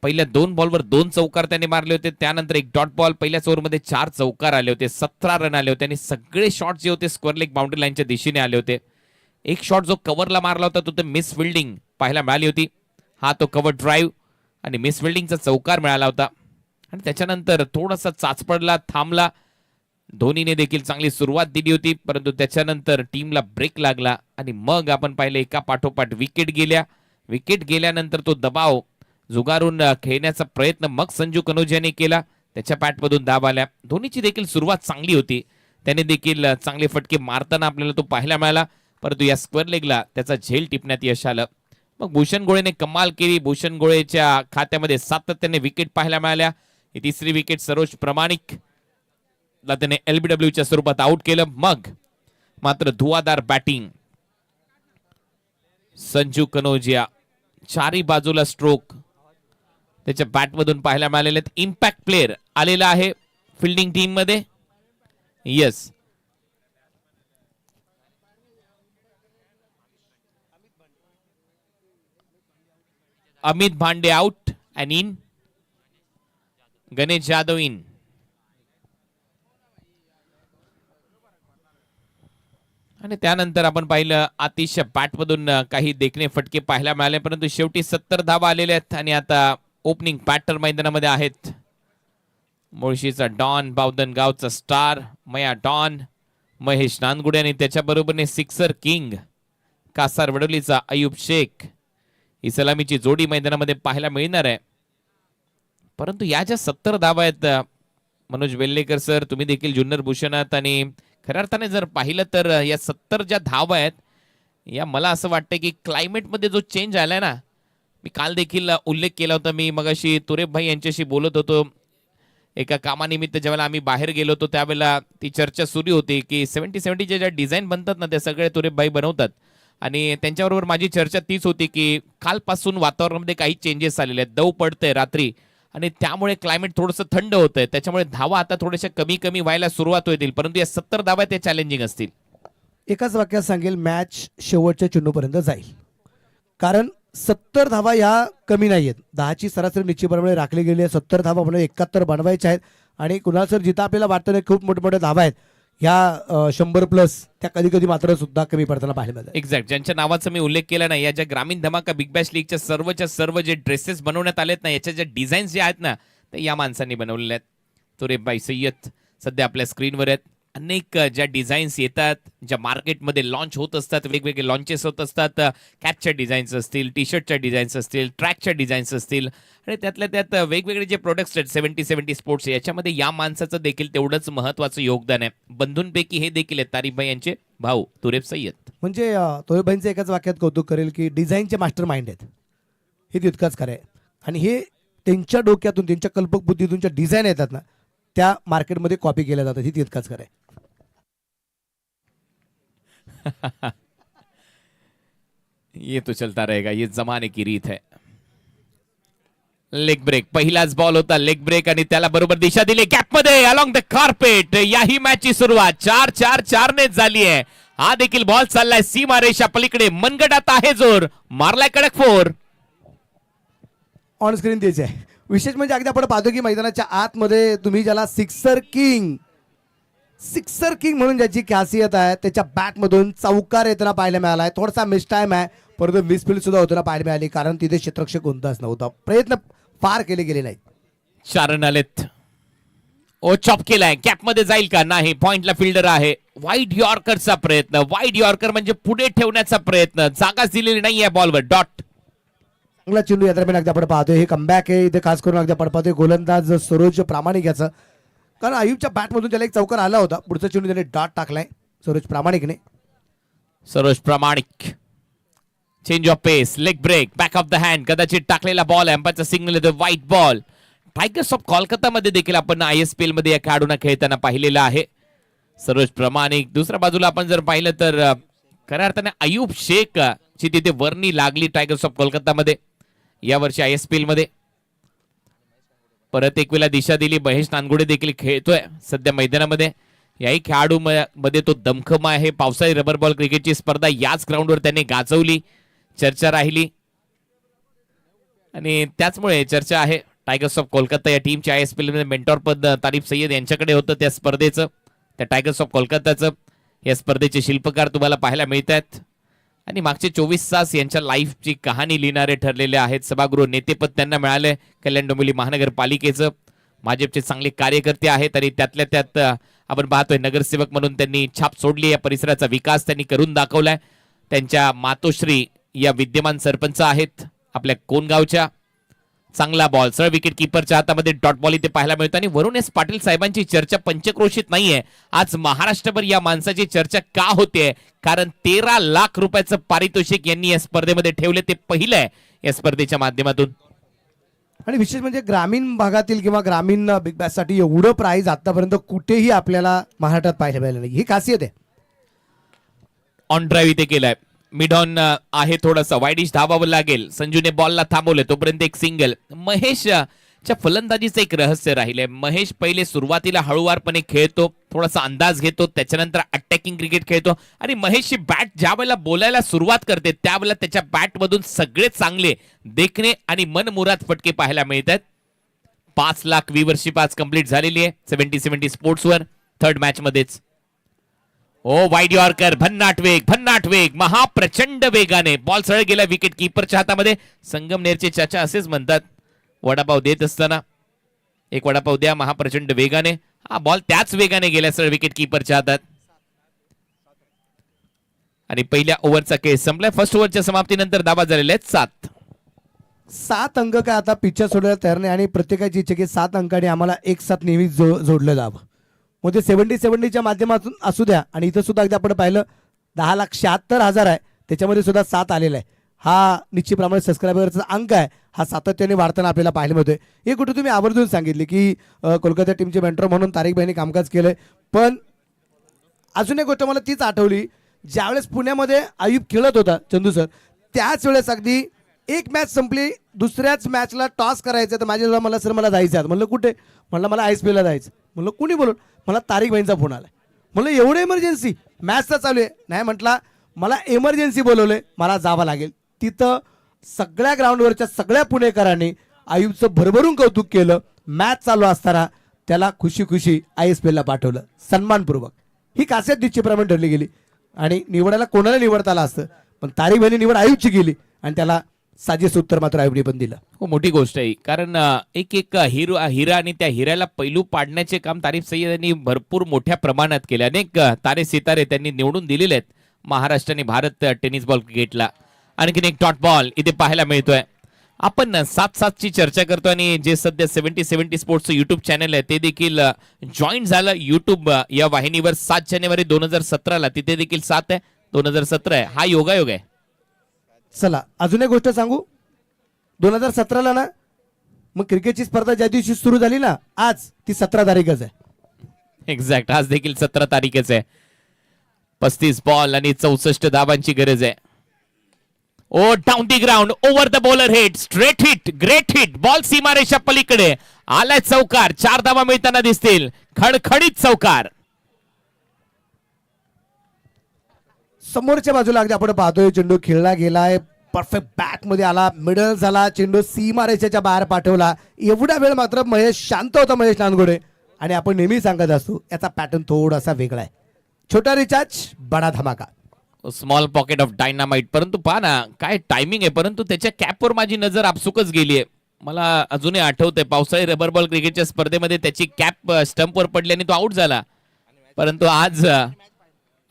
पहिल्या 2 बॉलवर 2 चौकार त्याने मारले होते, त्यानंतर एक डॉट बॉल. पहिल्याच ओव्हरमध्ये 4 चौकार आले होते, 17 रन आले होते आणि सगळे शॉट जे होते स्क्वेअर लेग बाउंड्री लाईनच्या दिशेने आले होते. एक शॉट जो कव्हरला मारला होता तो तर मिस फिल्डिंग पाहायला मिळाली होती. हा तो कव्हर ड्राईव्ह आणि मिस फिल्डिंगचा चौकार मिळाला होता आणि त्याच्यानंतर थोडासा चाचपडला, थांबला. धोनीने देखील चांगली सुरुवात दिली होती, परंतु त्याच्यानंतर टीमला ब्रेक लागला आणि मग आपण पाहिले एका पाठोपाठ विकेट गेल्या. विकेट गेल्यानंतर तो दबाव जुगारून खेळण्याचा प्रयत्न मग संजू कनोजियाने केला. त्याच्या बॅटमधून धाब आल्या. धोनीची देखील सुरुवात चांगली होती, त्याने देखील चांगले फटके मारताना आपल्याला तो पाहायला मिळाला, परंतु या स्क्वेअर लेगला त्याचा झेल टिपण्यात यश आलं. मग भूषण गोळेने कमाल केली. भूषण गोळेच्या खात्यामध्ये सातत्याने विकेट पाहायला मिळाल्या. ही तिसरी विकेट सरोज प्रामाणिक ला त्याने LBWच्या स्वरूपात आउट केलं. मग मात्र धुवाधार बॅटिंग संजू कनोजिया, चारी बाजूला स्ट्रोक त्याच्या बॅटमधून पाहायला मिळालेले. इम्पॅक्ट प्लेअर आलेला आहे फिल्डिंग टीम मध्ये. यस, अमित भांडे out and in Ganesh Jadhav in. आणि त्यानंतर आपण पाहिलं आतिश बॅटमधून काही देखणे फटके पाहायला मिळाले, परंतु शेवटी 70 धावा आलेल्या आहेत आणि आता ओपनिंग बॅटर मैदानामध्ये आहेत. मुळशीचा डॉन, बावधन गावचा स्टार मया डॉन, महेश नानगुडे आणि त्याच्या बरोबरने सिक्सर किंग कासार वडोलीचा अयुब शेख. ही सलामीची जोडी मैदानामध्ये पाहायला मिळणार आहे. परंतु या ज्या 70 धावा आहेत मनोज वेल्लेकर सर, तुम्ही देखील जुन्नर भूषण आहात आणि खऱ्या अर्थाने जर पाहिलं तर या 70 ज्या धावा आहेत या मला असं वाटतं की क्लायमेटमध्ये जो चेंज आलाय ना, मी काल देखील उल्लेख केला होता. मी मगाशी तुरेब भाई यांच्याशी बोलत होतो एका कामानिमित्त, ज्यावेळेला आम्ही बाहेर गेलो होतो त्यावेळेला ती चर्चा सुरू होती की 70-70 ज्या डिझाईन बनतात ना त्या सगळे तुरेब भाई बनवतात आणि त्यांच्याबरोबर माझी चर्चा तीच होती की कालपासून वातावरणामध्ये काही चेंजेस आलेले आहेत. दव पडतंय रात्री आणि त्यामुळे क्लायमेट थोडंसं थंड होतंय. त्याच्यामुळे धावा आता थोड्याशा कमी कमी व्हायला सुरुवात होतील, परंतु या 70 धावा ते चॅलेंजिंग असतील. एकाच वाक्यात सांगेल, मॅच शेवटच्या चेंडूपर्यंत जाईल. कारण 70 धावा ह्या कमी नाही आहेत. 10ची सरासरी निश्चितपणे राखली गेली आहे. 70 धावा म्हणजे 71 बनवायच्या आहेत. आणि कुणाल सर जिथं आपल्याला वाटतं ना खूप मोठे मोठे धावा आहेत, ह्या 100+ त्या कधी कधी मात्र सुद्धा कमी पडताना पाहायला मिळतात. एक्झॅक्ट, ज्यांच्या नावाचा मी उल्लेख केला नाही, या ज्या ग्रामीण धमाका बिग बॅश लीगच्या सर्व जे ड्रेसेस बनवण्यात आलेत ना, याच्या ज्या डिझाईन्स जे आहेत ना, ते या माणसांनी बनवलेले आहेत. तुरेबाई सय्यद सध्या आपल्या स्क्रीनवर आहेत. अनेक ज्या डिझाईन्स येतात, ज्या मार्केटमध्ये लॉन्च होत असतात, वेगवेगळे लॉन्चेस होत असतात. कॅपच्या डिझाईन्स असतील, टी शर्टच्या डिझाईन्स असतील, ट्रॅकच्या डिझाईन्स असतील, आणि त्यातल्या त्यात वेगवेगळे जे प्रोडक्ट्स आहेत 70 स्पोर्ट्स, याच्यामध्ये या माणसाचं देखील तेवढंच महत्त्वाचं योगदान आहे. बंधूंपैकी हे देखील आहेत तारीफ भाई यांचे भाऊ तुरेब सय्यद. म्हणजे तोयबाईंचं एकाच वाक्यात कौतुक करेल की डिझाईनचे मास्टर माइंड आहेत, हे तितकंच खरं आहे. आणि हे त्यांच्या डोक्यातून, त्यांच्या कल्पक बुद्धीतून ज्या डिझाईन येतात ना, त्या मार्केटमध्ये कॉपी केल्या जातात, ही तितकंच खरं आहे. ये तो चलता रहेगा, ये जमाने की रीत है. लेग ब्रेक, पहिलाच बॉल होता लेग ब्रेक, आणि त्याला बरोबर दिशा दिली गॅप मध्ये अलॉंग द कार्पेट. याही मॅचची सुरुवात 4-4-4 ने झाली आहे. हा देखील बॉल चाललाय सीमा रेषा पलीकडे, मनगटात आहे जोर, मारलाय कडक 4. ऑन स्क्रीन तेच आहे. विशेष म्हणजे अगदी आपण पाहतो की मैदानाच्या आतमध्ये तुम्ही ज्याला सिक्सर किंग म्हणून ज्याची खासियत आहे, त्याच्या बॅटमधून चौकार येताना पाहायला मिळाला आहे. थोडासा मिस टाइम आहे, परंतु मिसफिल्ड सुद्धा होताना पाहायला मिळाली, कारण तिथे क्षेत्ररक्षक कोणताच नव्हता. प्रयत्न फार केले गेले नाहीत. 4 रन आलेत. ओ चॉप केलाय, गॅप मध्ये जाईल का? नाही, पॉइंटला फिल्डर आहे. वाईड यॉर्करचा प्रयत्न, वाईड यॉर्कर म्हणजे पुढे ठेवण्याचा प्रयत्न, जागाच दिलेली नाहीये बॉलवर. डॉट. चांगला चेंडू या दरम्यान अगदी आपण पाहतोय. हे कमबॅक आहे इथे, खास करून अगदी आपण पाहतोय गोलंदाज सरोज प्रामाणिक याचं, कारण आयुबच्या बॅटमधून त्याला एक चौकार आला होता. पुढचा चेंडू त्याने डॉट टाकलाय सरोज प्रामाणिकने. Saroj Pramanik, change of pace, leg break, back of the hand, कदाचित टाकलेला बॉल आहे. अंपायरचा सिग्नल येतो व्हाईट बॉल. टायगर्स ऑफ कोलकातामध्ये देखील आपण ISPL मध्ये या खेळाडूंना खेळताना पाहिलेलं आहे. सरोज प्रामाणिक. दुसऱ्या बाजूला आपण जर पाहिलं तर खऱ्या अर्थाने अयूब शेख ची तिथे वर्णी लागली टायगर्स ऑफ कोलकातामध्ये यावर्षी ISPL मध्ये. परत एक वेळा दिशा दिली. महेश नानगुडे देखील खेळतोय सध्या मैदानामध्ये. याही खेळाडू मध्ये तो दमखम आहे. पावसाळी रबर बॉल क्रिकेटची स्पर्धा याच ग्राउंडवर त्याने गाजवली, चर्चा राहिली, आणि त्याचमुळे चर्चा आहे टायगर्स ऑफ कोलकाता या टीमच्या ISPL मध्ये मेंटॉर पद तारीफ सय्यद यांच्याकडे होतं त्या स्पर्धेचं, त्या टायगर्स ऑफ कोलकाताचं. या स्पर्धेचे शिल्पकार तुम्हाला पाहायला मिळत आहेत, आणि मागचे 24 तास यांच्या लाईफची कहाणी लिहिणारे ठरलेले आहेत. सभागृह नेतेपद त्यांना मिळाले कल्याण डोंबिवली महानगरपालिकेचं. भाजपचे चांगले कार्यकर्ते आहेत, आणि त्यातल्या त्यात आपण पाहतोय नगरसेवक म्हणून त्यांनी छाप सोडली. या परिसराचा विकास त्यांनी करून दाखवलाय. त्यांच्या मातोश्री या विद्यमान सरपंच आहेत आपल्या कोणगावच्या. चांगला बॉल सरळ विकेट किपरच्या हातामध्ये, डॉट बॉल इथे पाहायला मिळतो. आणि वरुण एस पाटील साहेबांची चर्चा पंचक्रोशीत नाहीये, आज महाराष्ट्रभर या माणसाची चर्चा का होते? कारण 13 लाख रुपयाचं पारितोषिक यांनी या स्पर्धेमध्ये ठेवले. ते पहिलं आहे या स्पर्धेच्या माध्यमातून. आणि विशेष म्हणजे ग्रामीण भागातील किंवा ग्रामीण बिग बॅश साठी एवढं प्राइज आतापर्यंत कुठेही आपल्याला महाराष्ट्रात पाहायला मिळालं नाही, ही खासियत आहे. ऑन ड्राईव्ह इथे केलाय. मिड ऑन आहे, थोडासा वाईडिश धावावं लागेल. संजूने बॉलला थांबवले, तोपर्यंत एक सिंगल. महेशच्या फलंदाजीचं एक रहस्य राहिलंय. महेश पहिले सुरुवातीला हळूवारपणे खेळतो, थोडासा अंदाज घेतो, त्याच्यानंतर अटॅकिंग क्रिकेट खेळतो, आणि महेशची बॅट ज्या वेळेला बोलायला सुरुवात करते त्यावेळेला त्याच्या बॅटमधून सगळे चांगले देखणे आणि मनमुराद फटके पाहायला मिळतात. 5 लाख व्ह्यूवरशिप आज कंप्लीट झालेली आहे 70 स्पोर्ट्सवर थर्ड मॅच मध्येच. ओ वाईड यॉर्कर, भन्नाट वेग, महाप्रचंड वेगाने बॉल सरळ गेला विकेट किपरच्या हातामध्ये. संगमनेरचे चाचा असेच म्हणतात, वडापाव देत असताना एक वडापाव द्या महाप्रचंड वेगाने. हा बॉल त्याच वेगाने गेला सरळ विकेट किपरच्या हातात. आणि पहिल्या ओव्हरचा खेळ संपलाय. फर्स्ट ओव्हरच्या समाप्तीनंतर धावा झालेल्या आहेत 7 अंक काय आता पिक्चर सोडायला तयार नाही, आणि प्रत्येकाची इच्छा की 7 अंकाने आम्हाला एक साथ नेहमी जोडलं जावं. मग ते 70-70च्या माध्यमातून असू द्या, आणि इथं सुद्धा अगदी आपण पाहिलं 10,76,000 आहे, त्याच्यामध्ये सुद्धा 7 आलेला आहे. हा निश्चितप्रमाणे सबस्क्रायबरचा अंक आहे, हा सातत्याने वाढताना आपल्याला पाहायला मिळतोय. हे कुठे तुम्ही आवर्जून सांगितले की कोलकाता टीमचे मेंटर म्हणून तारिक भाईंनी कामकाज केलंय, पण अजून एक गोष्ट मला तीच आठवली ज्यावेळेस पुण्यामध्ये आयुब खेळत होता चंदू सर, त्याच वेळेस अगदी एक मॅच संपली, दुसऱ्याच मॅचला टॉस करायचं, तर माझ्या मला सर मला जायचं आहे. म्हणलं कुठे? म्हणलं मला ISPL ला जायचं. म्हणलं कुणी बोलून? मला तारिक भाईंचा फोन आला. म्हणलं एवढं इमर्जन्सी? मॅच तर चालू आहे. नाही म्हटला मला इमर्जन्सी बोलवलंय, मला जावं लागेल. तिथं सगळ्या ग्राउंडवरच्या सगळ्या पुणेकरांनी आयुबचं भरभरून कौतुक केलं. मॅच चालू असताना त्याला खुशी खुशी ISPL ला पाठवलं सन्मानपूर्वक. ही खासियत निश्चितप्रमाणे ठरली गेली आणि निवडायला कोणाला निवडता आलं असतं, पण तारिक भाईंनी निवड आयुबची केली आणि त्याला साजेस उत्तर मात्र आयुबने पण दिलं. हो, मोठी गोष्ट आहे, कारण एक एक हिरा आणि त्या हिऱ्याला पैलू पाडण्याचे काम तारिक सय्यद यांनी भरपूर मोठ्या प्रमाणात केले. अनेक तारे सितारे त्यांनी निवडून दिलेले आहेत महाराष्ट्र आणि भारत टेनिस बॉल क्रिकेटला. आणखीन एक डॉट बॉल इथे पाहायला मिळतोय. आपण 7-7 चर्चा करतो आणि जे सध्या 70-70 स्पोर्ट्सचं युट्यूब चॅनल आहे ते देखील जॉईन झालं युट्यूब या वाहिनीवर 7 जानेवारी 2017ला. तिथे देखील 7 आहे, 2017 आहे. हा योगायोग आहे. चला अजून एक गोष्ट सांगू. 2017ला ना मग क्रिकेटची स्पर्धा ज्या दिवशी सुरू झाली ना, आज ती 17 तारीखच आहे. एक्झॅक्ट, आज देखील 17 तारीखच आहे. 35 बॉल आणि 64 धावांची गरज आहे. Oh down the ground, over the bowler hit, straight hit, great hit. Ball सीमारेषा पलीकडे आलाय चौकार. 4 धावा मिळताना दिसतील. खडखडीत चौकार. समोरच्या बाजूला अगदी आपण पाहतोय चेंडू खेळला गेलाय, परफेक्ट बॅट मध्ये आला, मिडल झाला, चेंडू सीमारेषेच्या बाहेर पाठवला. एवढा वेळ मात्र महेश शांत होता, महेश नानगोडे. आणि आपण नेहमी सांगत असतो याचा पॅटर्न थोडासा वेगळा आहे. छोटा रिचार्ज बडा धमाका, स्मॉल पॉकेट ऑफ डायनामाइट. परंतु पहा ना काय टायमिंग आहे, परंतु त्याच्या कॅपवर माझी नजर आपसुकच गेली आहे. मला अजूनही आठवतंय पावसाळी रबर बॉल क्रिकेटच्या स्पर्धेमध्ये त्याची कॅप स्टंपवर पडली आणि तो आउट झाला. परंतु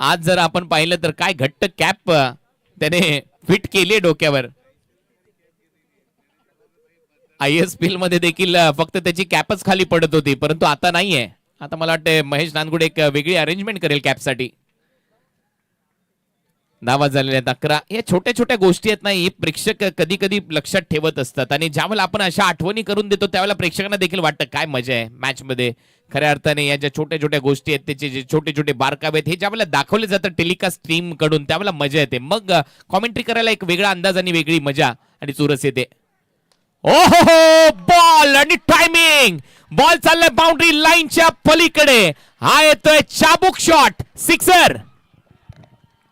आज जर आपण पाहिलं तर काय घट्ट कॅप त्याने फिट केली डोक्यावर. ISPL मध्ये देखील फक्त त्याची कॅपच खाली पडत होती, परंतु आता नाहीये. आता मला वाटतं महेश नानगुडे एक वेगळी अरेंजमेंट करेल कॅपसाठी. धावा झालेल्या 11. या छोट्या छोट्या गोष्टी आहेत ना, हे प्रेक्षक कधी कधी लक्षात ठेवत असतात आणि ज्यावेळेला आपण अशा आठवणी करून देतो त्यावेळेला प्रेक्षकांना देखील वाटतं काय मजा आहे मॅच मध्ये. खऱ्या अर्थाने या ज्या छोट्या छोट्या गोष्टी आहेत, त्याचे जे छोटे छोटे बारकावे आहेत, हे ज्यावेळेला दाखवले जातं टेलिकास्ट टीम कडून त्यावेळेला मजा येते. मग कॉमेंट्री करायला एक वेगळा अंदाज आणि वेगळी मजा आणि चुरस येते. ओहो, बॉल आणि टायमिंग. बॉल चाललाय बाउंड्री लाईनच्या पलीकडे. हा येतोय चाबुक शॉट, सिक्सर.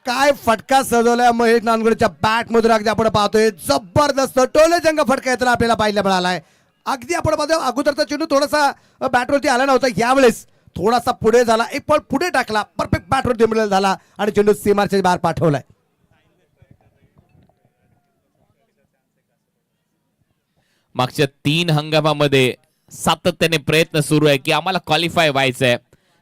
काय फटका सजवलाय महेश नानगोडेच्या बॅट मधून. अगदी आपण पाहतोय जबरदस्त टोलेजंग फटका येताना आपल्याला पाहायला मिळालाय. अगदी आपण पाहतोय अगोदरचा चेंडू थोडासा बॅटवरती आला नव्हता, यावेळेस थोडासा पुढे झाला, एक बॉल पुढे टाकला, परफेक्ट बॅटवरती मिळेल झाला आणि चेंडू सीमारच्या बाहेर पाठवलाय. मागच्या 3 हंगामामध्ये सातत्याने प्रयत्न सुरू आहे की आम्हाला क्वालिफाय व्हायचंय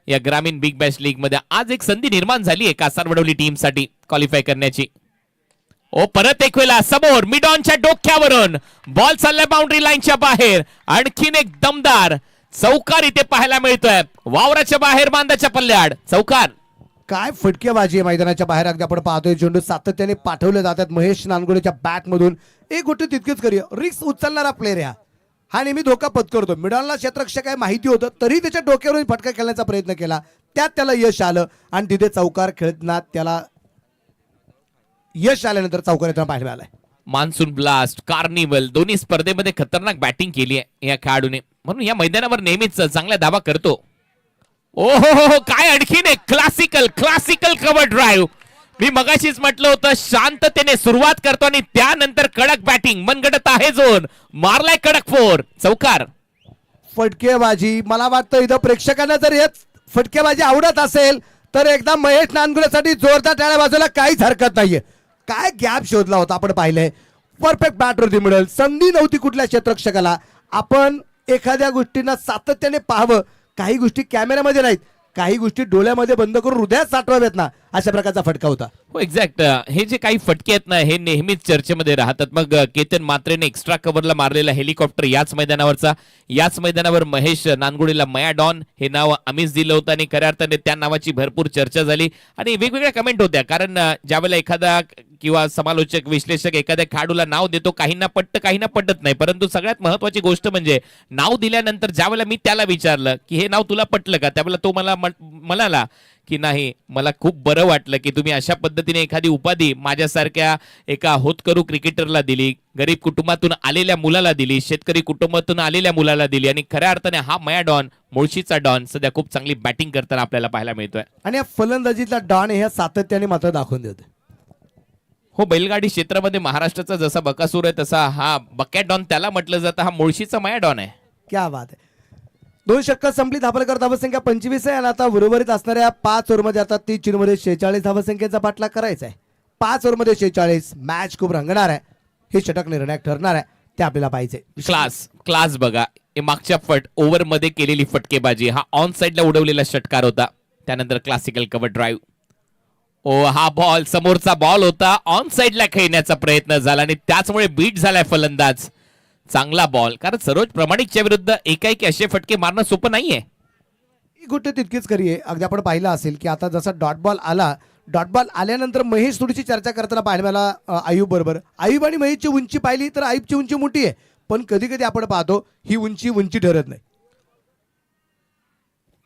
या ग्रामीण बिग बॅश लीग मध्ये. आज एक संधी निर्माण झाली आहे कासारवडवली टीम साठी क्वालिफाय करण्याची. ओ परत एक वेळा समोर मिड ऑनच्या डोक्यावरून बॉल चाललाय बाउंड्री लाईनच्या बाहेर. आणखीन एक दमदार चौकार इथे पाहायला मिळतोय. वावराच्या बाहेर, बांधाच्या पल्ल्याड चौकार. काय फटकेबाजी आहे मैदानाच्या बाहेर. अगदी आपण पाहतोय चेंडू सातत्याने पाठवले जातात महेश नानगोडेच्या बॅट मधून. एक गोष्ट तितकीच करूया, रिस्क उचलणारा प्लेअर हा नेहमी धोका पत्करतो. मिडॉनला क्षेत्ररक्षक आहे माहिती होतं, तरी त्याच्या डोक्यावरून फटका खेळण्याचा प्रयत्न केला, त्यात त्याला यश आलं आणि तिथे चौकार खेळताना त्याला यश आल्यानंतर चौकार येताना पाहायला मिळालाय. मान्सून ब्लास्ट, कार्निवल दोन्ही स्पर्धेमध्ये खतरनाक बॅटिंग केली आहे या खेळाडूने, म्हणून या मैदानावर नेहमीच चांगला धावा करतो. ओहो, काय आणखीन एक क्लासिकल कव्हर ड्राईव्ह. मी मगाशीच म्हटलं होतं शांततेने सुरुवात करतो आणि त्यानंतर कडक बॅटिंग. मनगडत आहे झोन, मारलाय कडक 4 चौकार. फटकेबाजी, मला वाटतं इथं प्रेक्षकांना जर हेच फटकेबाजी आवडत असेल तर एकदा महेश नानगुडेसाठी जोरदार टाळ्या बाजूला काहीच हरकत नाहीये. काय गॅप शोधला होता आपण पाहिलंय. परफेक्ट बॅटवरती मिळेल, संधी नव्हती कुठल्या क्षेत्ररक्षकाला. आपण एखाद्या गोष्टींना सातत्याने पाहावं, काही गोष्टी कॅमेऱ्यामध्ये नाहीत, काही गोष्टी डोळ्यामध्ये बंद करून हृदयात साठवाव्यात ना, अशा प्रकारचा फटका होता. हो एक्झॅक्ट. हे जे काही फटके आहेत ना हे नेहमीच चर्चेमध्ये राहतात. मग केतन मात्रेने एक्स्ट्रा कव्हरला मारलेला हेलिकॉप्टर याच मैदानावर महेश नानगुडेला मया डॉन हे नाव आम्हीच दिलं होतं आणि खऱ्या अर्थाने त्या नावाची भरपूर चर्चा झाली आणि वेगवेगळ्या कमेंट होत्या. कारण ज्यावेळेला एखादा किंवा समालोचक विश्लेषक एखाद्या खेळाडूला नाव देतो, काहींना पटतं काहींना पटत नाही, परंतु सगळ्यात महत्वाची गोष्ट म्हणजे नाव दिल्यानंतर ज्यावेळेला मी त्याला विचारलं की हे नाव तुला पटलं का, त्यावेळेला तो मला म्हणाला की नाही, मला खूप बरं वाटलं की तुम्ही अशा पद्धतीने एखादी उपाधी माझ्यासारख्या एका होतकरू क्रिकेटरला दिली, गरीब कुटुंबातून आलेल्या मुलाला दिली, शेतकरी कुटुंबातून आलेल्या मुलाला दिली आणि खऱ्या अर्थाने हा मया डॉन, मुळशीचा डॉन सध्या खूप चांगली बॅटिंग करताना आपल्याला पाहायला मिळतोय. आणि या फलंदाजीतला डॉन हे सातत्याने मात्र दाखवून देतोय. हो, बैलगाडी क्षेत्रामध्ये महाराष्ट्राचा जसा बकासूर आहे तसा हा बकॅट डॉन त्याला म्हटलं जातं, हा मुळशीचा मया डॉन आहे. क्या बात आहे. 2 षटकं संपली. धावफलकावर धावसंख्या 25 आहे आणि आता उर्वरित असणाऱ्या 5 ओव्हरमध्ये आता 30 चेंडूमध्ये 46 धावसंख्येचा पाठलाग करायचा आहे. 5 ओव्हरमध्ये 46. मॅच खूप रंगणार आहे. हे षटक निर्णायक ठरणार आहे, ते आपल्याला पाहिजे. क्लास बघा, हे मागच्या ओव्हरमध्ये केलेली फटकेबाजी, हा ऑन साइडला उडवलेला षटकार होता. त्यानंतर क्लासिकल कव्हर ड्राईव्ह. हा बॉल समोरचा बॉल होता, ऑन साइडला खेळण्याचा प्रयत्न झाला आणि त्याचमुळे बीट झालाय फलंदाज. चांगला बॉल, कारण सरोज प्रामाणिकच्या विरुद्ध एकाएकी असे फटके मारणं सोपं नाहीये. ही गोष्ट तितकीच खरी आहे. अगदी आपण पाहिलं असेल की आता जसा डॉट बॉल आल्यानंतर महेश थोडीशी चर्चा करताना पाहिलं मला आयुब बरोबर. आयुब आणि महेशची उंची पाहिली तर आयुबची उंची मोठी आहे, पण कधी कधी आपण पाहतो ही उंची ठरत नाही.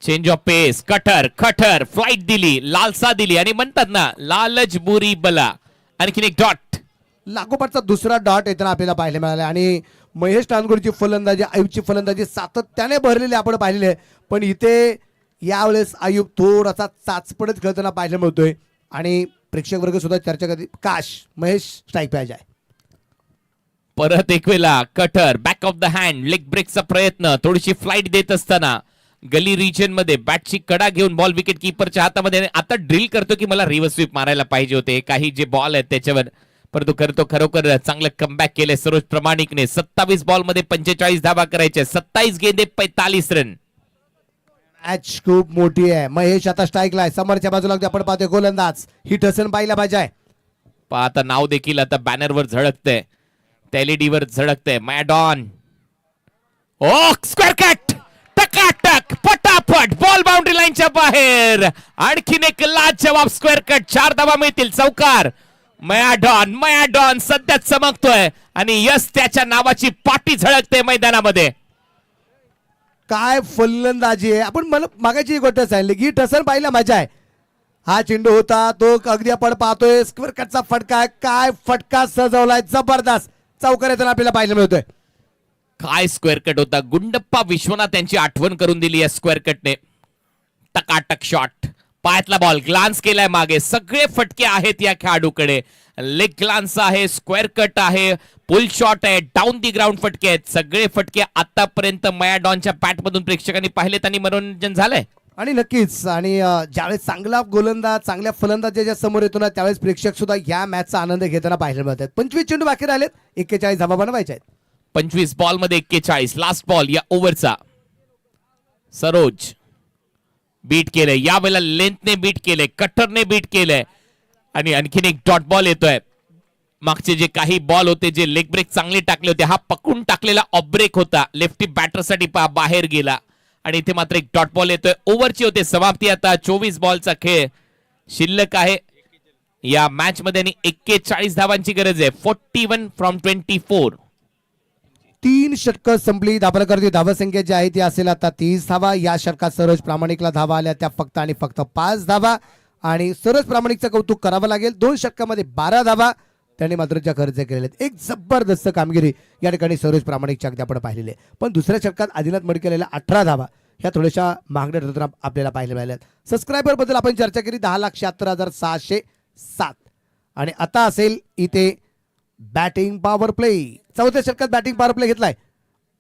Change of pace, cutter flight दिली, लालसा दिली आणि म्हणतात ना लालच बुरी बला. आणखीन एक डॉट, लागोपाठचा दुसरा डॉट येताना आपल्याला पाहायला मिळाला आणि महेश टांगुरची फलंदाजी, आयुबची फलंदाजी सातत्याने भरलेली आपण पाहिलेली आहे. पण इथे यावेळेस आयुब थोडासा चाचपडत खेळताना पाहायला मिळतोय आणि प्रेक्षक वर्ग सुद्धा चर्चा करते, काश महेश स्ट्राईक पाहिजे. परत एक वेळा cutter, back of the hand, leg ब्रेकचा प्रयत्न, थोडीशी फ्लाइट देत असताना गली रिजन मध्ये बॅटची कडा घेऊन बॉल विकेट कीपरच्या हातामध्ये. आता ड्रिल करतो की मला रिव्हर्स स्वीप मारायला पाहिजे होते, काही जे बॉल आहेत त्याच्यावर, परंतु करतो खरोखर चांगलं कमबॅक केलंय सरोज प्रामाणिकने. 27 बॉल मध्ये 45 धावा करायच्या, 27 गेंदे 45 रन. मॅच खूप मोठी आहे. महेश आता स्ट्राईकला आहे. समोरच्या बाजूला आपण पाहतोय गोलंदाज, ही टसन पाहिला पाहिजे. आता नाव देखील आता बॅनरवर झळकतंय, एलईडीवर झळकतंय, मॅडॉन. ओ स्क्वेअर कट, टकाटक पटापट बॉल बाउंड्री लाईनच्या बाहेर. आणखीन एक लाजवाब स्क्वेअर कट, 4 धावा मिळतील. चौकार. मयाडॉन सध्या चमकतोय आणि यस त्याच्या नावाची पाटी झळकते मैदानामध्ये. काय फलंदाजी आहे. आपण मला मागाची गोष्ट सांगितली की टसन पाहिला मजा आहे. हा चेंडू होता तो अगदी आपण पाहतोय स्क्वेअर कटचा फटका, काय फटका सजवलाय, जबरदस्त. चौकार येताना आपल्याला पाहायला मिळतोय. काय स्क्वेअर कट होता, गुंडप्पा विश्वनाथ यांची आठवण करून दिली या स्क्वेअर कटने. टकाटक शॉट, पायातला बॉल ग्लान्स केलाय मागे. सगळे फटके आहेत या खेळाडूकडे. लेग ग्लान्स आहे, स्क्वेअर कट आहे, पुल शॉट आहे, डाऊन दी ग्राउंड फटके आहेत. सगळे फटके आतापर्यंत मयाडॉनच्या पॅट मधून प्रेक्षकांनी पाहिलेत आणि मनोरंजन झालंय. आणि नक्कीच, आणि ज्यावेळेस चांगला गोलंदाज चांगल्या फलंदाजाच्या समोर येतो ना, त्यावेळेस प्रेक्षक सुद्धा या मॅचचा आनंद घेताना पाहायला मिळतात. 25 चेंडू बाकी राहिलेत, 41 धावा बनवायच्या आहेत. 25 बॉल मध्ये 41. लास्ट बॉल या ओव्हरचा. सरोज बीट केलंय, यावेळेला लेंथने बीट केलंय, कटरने बीट केलंय आणि आणखीन एक डॉट बॉल येतोय. मागचे जे काही बॉल होते, जे लेग ब्रेक चांगले टाकले होते, हा पकडून टाकलेला ऑफ ब्रेक होता, लेफ्टी बॅटरसाठी बाहेर गेला आणि इथे मात्र एक डॉट बॉल येतोय. ओव्हरची होते समाप्ती. आता 24 बॉलचा खेळ शिल्लक आहे या मॅच मध्ये आणि 41 धावांची गरज आहे. 41 फ्रॉम 24. 3 षटकं संपली. धावफलकावरती धावसंख्या जी आहे ती असेल आता 30 धावा. या षटकात सरोज प्रामाणिकला धावा आल्या त्या फक्त आणि फक्त 5 धावा आणि सरोज प्रामाणिकचं कौतुक करावं लागेल. 2 षटकामध्ये 12 धावा त्यांनी मात्र ज्या खर्च केलेले. एक जबरदस्त कामगिरी या ठिकाणी सरोज प्रामाणिकच्या अगदी आपण पाहिलेली आहे. पण दुसऱ्या षटकात आदिनाथ मडकेलेल्या 18 धावा ह्या थोड्याशा मागण्या ठरताना आपल्याला पाहायला मिळाल्यात. सबस्क्रायबर बद्दल आपण चर्चा केली, 10,76,607. आणि आता असेल इथे बॅटिंग पॉवर प्ले. 4थ्या षटकात बॅटिंग पॉवर प्ले घेतलाय.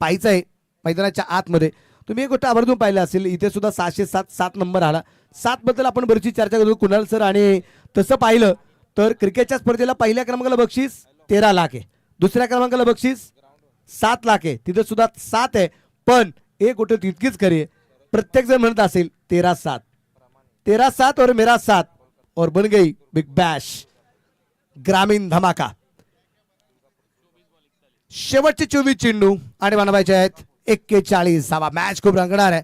पाहायचं आहे मैदानाच्या आतमध्ये. तुम्ही एक गोष्ट आवर्जून पाहिलं असेल, इथे सुद्धा 607 नंबर आला. 7 बद्दल आपण बरीचशी चर्चा करतो कुणाल सर, आणि तसं पाहिलं तर क्रिकेटच्या स्पर्धेला पहिल्या क्रमांकाला बक्षीस 13 लाख आहे, दुसऱ्या क्रमांकाला बक्षीस 7 लाख आहे, तिथे सुद्धा 7 आहे. पण एक गोष्ट तितकीच खरी आहे, प्रत्येक जण म्हणत असेल 13-7 और मेरा 7 और बन गई बिग बॅश ग्रामीण धमाका. शेवटचे 24 चेंडू आणि बनवायचे आहेत 41 धावा. मॅच खूप रंगणार आहे.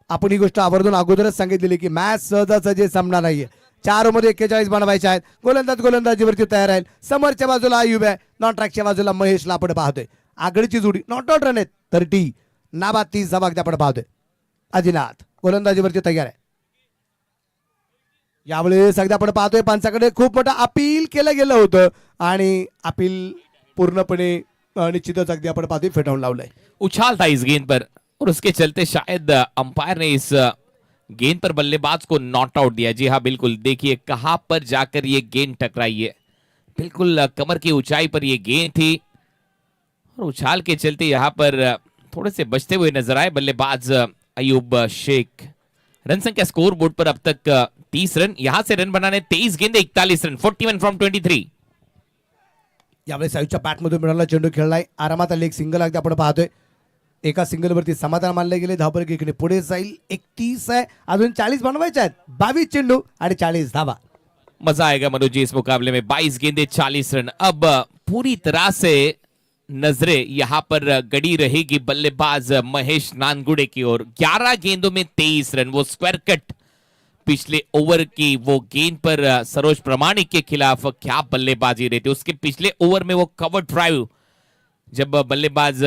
आपण ही गोष्ट आवर्जून अगोदरच सांगितलेली की मॅच सहजासहजी संपणार नाहीये. 4 मध्ये 41 बनवायचे आहेत. गोलंदाजीवरती तयार राहील. समोरच्या बाजूला आयुब आहे, नॉन ट्रॅकच्या बाजूला महेशला आपण पाहतोय. आगळीची जोडी नॉट आउट रन आहेत 30, नाबाद 30 धावा आपण पाहतोय. आदिनाथ गोलंदाजीवरती तयार आहे. यावेळेस अगदी आपण पाहतोय पंचाकडे खूप मोठं अपील केलं गेलं होतं आणि अपील पूर्णपणे निश्चितच अगदी आपण पाहतोय फेटाळून लावलंय. उछाल था इस गेंद पर और उसके चलते शायद अंपायर ने इस गेंद पर बल्लेबाज को नॉट आउट दिया. जी हाँ बिल्कुल, देखिए कहां पर जाकर ये गेंद टकराई है. बिल्कुल कमर की ऊंचाई पर ये गेंद थी और उछाल के चलते यहाँ पर थोड़े से बचते हुए नजर आए बल्लेबाज अयूब शेख. रन संख्या स्कोर बोर्ड पर अब तक 30 रन. यहां से रन बनाने 23 गेंदे 41 रन, 41 फ्रॉम 23. यावेळेस आयुषच्या बॅटमधून मिळाला चेंडू खेळलाय आरामात आले. एक सिंगल अगदी आपण पाहतोय. एका सिंगलवरती समाधान मानले गेले. धावपर इकडे पुढे जाईल. 31 आहे, अजून 40 बनवायचे आहेत. 22 चेंडू आणि 40 धावा. मजा आएगा मनोज जी इस मुकाबले में. 22 गेंदे 40 रन. अब पूरी तरह से नजरें यहां पर गड़ी रहेगी बल्लेबाज महेश नानगुडे की ओर. 11 गेंदों में 23 रन. वो स्क्वायर कट पिछले ओवर की वो गेंद पर सरोज प्रमाणिक के खिलाफ क्या बल्लेबाजी रहती. उसके पिछले ओवर में वो कवर ड्राइव जब बल्लेबाज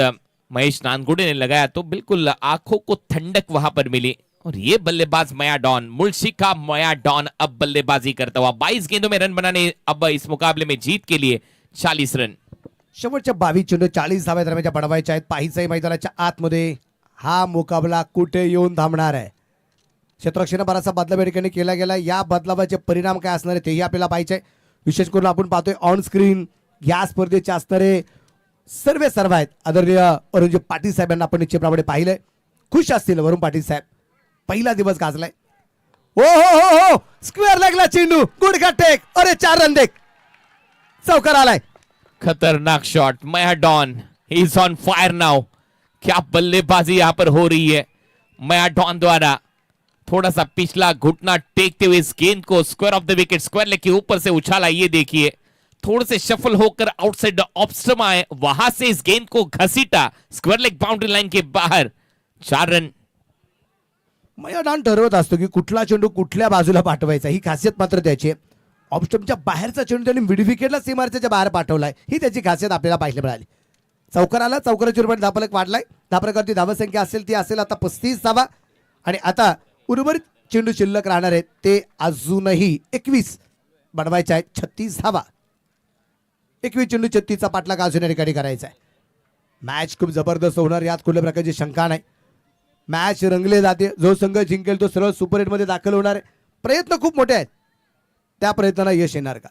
महेश नानगुडे ने लगाया तो बिल्कुल आंखों को ठंडक वहां पर मिली. और ये बल्लेबाज मया डॉन, मुल्शी का मया डॉन अब बल्लेबाजी करता हुआ. 22 गेंदों में रन बनाने अब इस मुकाबले में जीत के लिए 40 रन. शेवटच्या 22 चेंडू 40 धाव्या दरम्यानच्या बनवायच्या आहेत. पाहिजे मैदानाच्या आतमध्ये हा मुकाबला कुठे येऊन थांबणार आहे. क्षेत्ररक्षण बराचसा बदलाव या ठिकाणी केला गेला. या बदलावाचे परिणाम काय असणार आहे तेही आपल्याला पाहिजे. विशेष करून आपण पाहतोय ऑन स्क्रीन या स्पर्धेचे असणारे सर्व आहेत. आदरणीय अरुणजी पाटील साहेब यांना आपण निश्चितप्रमाणे पाहिलंय. खुश असतील वरुण पाटील साहेब. पहिला दिवस गाजलाय. हो हो हो हो, स्क्वेअर लागला चेंडू. गुडघा टेक. अरे 4 रन देख. चौकार आलाय. खतरनाक शॉट. मया don is on fire now. क्या बल्लेबाजी यहां पर हो रही है मया डॉन द्वारा. थोड़ा सा पिछला घुटना टेकते हुए इस गेंद को square of the wicket, square leg के ऊपर से उछाला. ये देखिए थोड़े से शफल होकर आउटसाइड ऑफ स्टंप आए, वहां से इस गेंद को घसीटा स्क्वायर लेग बाउंड्री लाइन के बाहर. 4 रन. मया डॉन ठरवत असतो की कुठला चेंडू कुठल्या बाजूला पाठवायचा. ही खासियत मात्र त्याची. ऑफस्टंपच्या बाहेरचा चेंडू त्यांनी मिड विकेटला सीमारेषेच्या बाहेर पाठवलाय. ही त्याची खासियत आपल्याला पाहायला मिळाली. चौकार आला. चौकाराच्या रुपये धापलक वाढलाय. धापलकावरती धावसंख्या असेल ती असेल आता 35 धावा. आणि आता उर्वरित चेंडू शिल्लक राहणार आहेत ते अजूनही 21 बनवायचे आहेत. 36 धावा. 21 चेंडू 36चा पाठलाग अजून या ठिकाणी करायचा आहे. मॅच खूप जबरदस्त होणार, यात कुठल्या प्रकारची शंका नाही. मॅच रंगले जाते. जो संघ जिंकेल तो सरळ सुपर 8 मध्ये दाखल होणार आहे. प्रयत्न खूप मोठे आहेत. त्या प्रयत्नाला यश येणार का?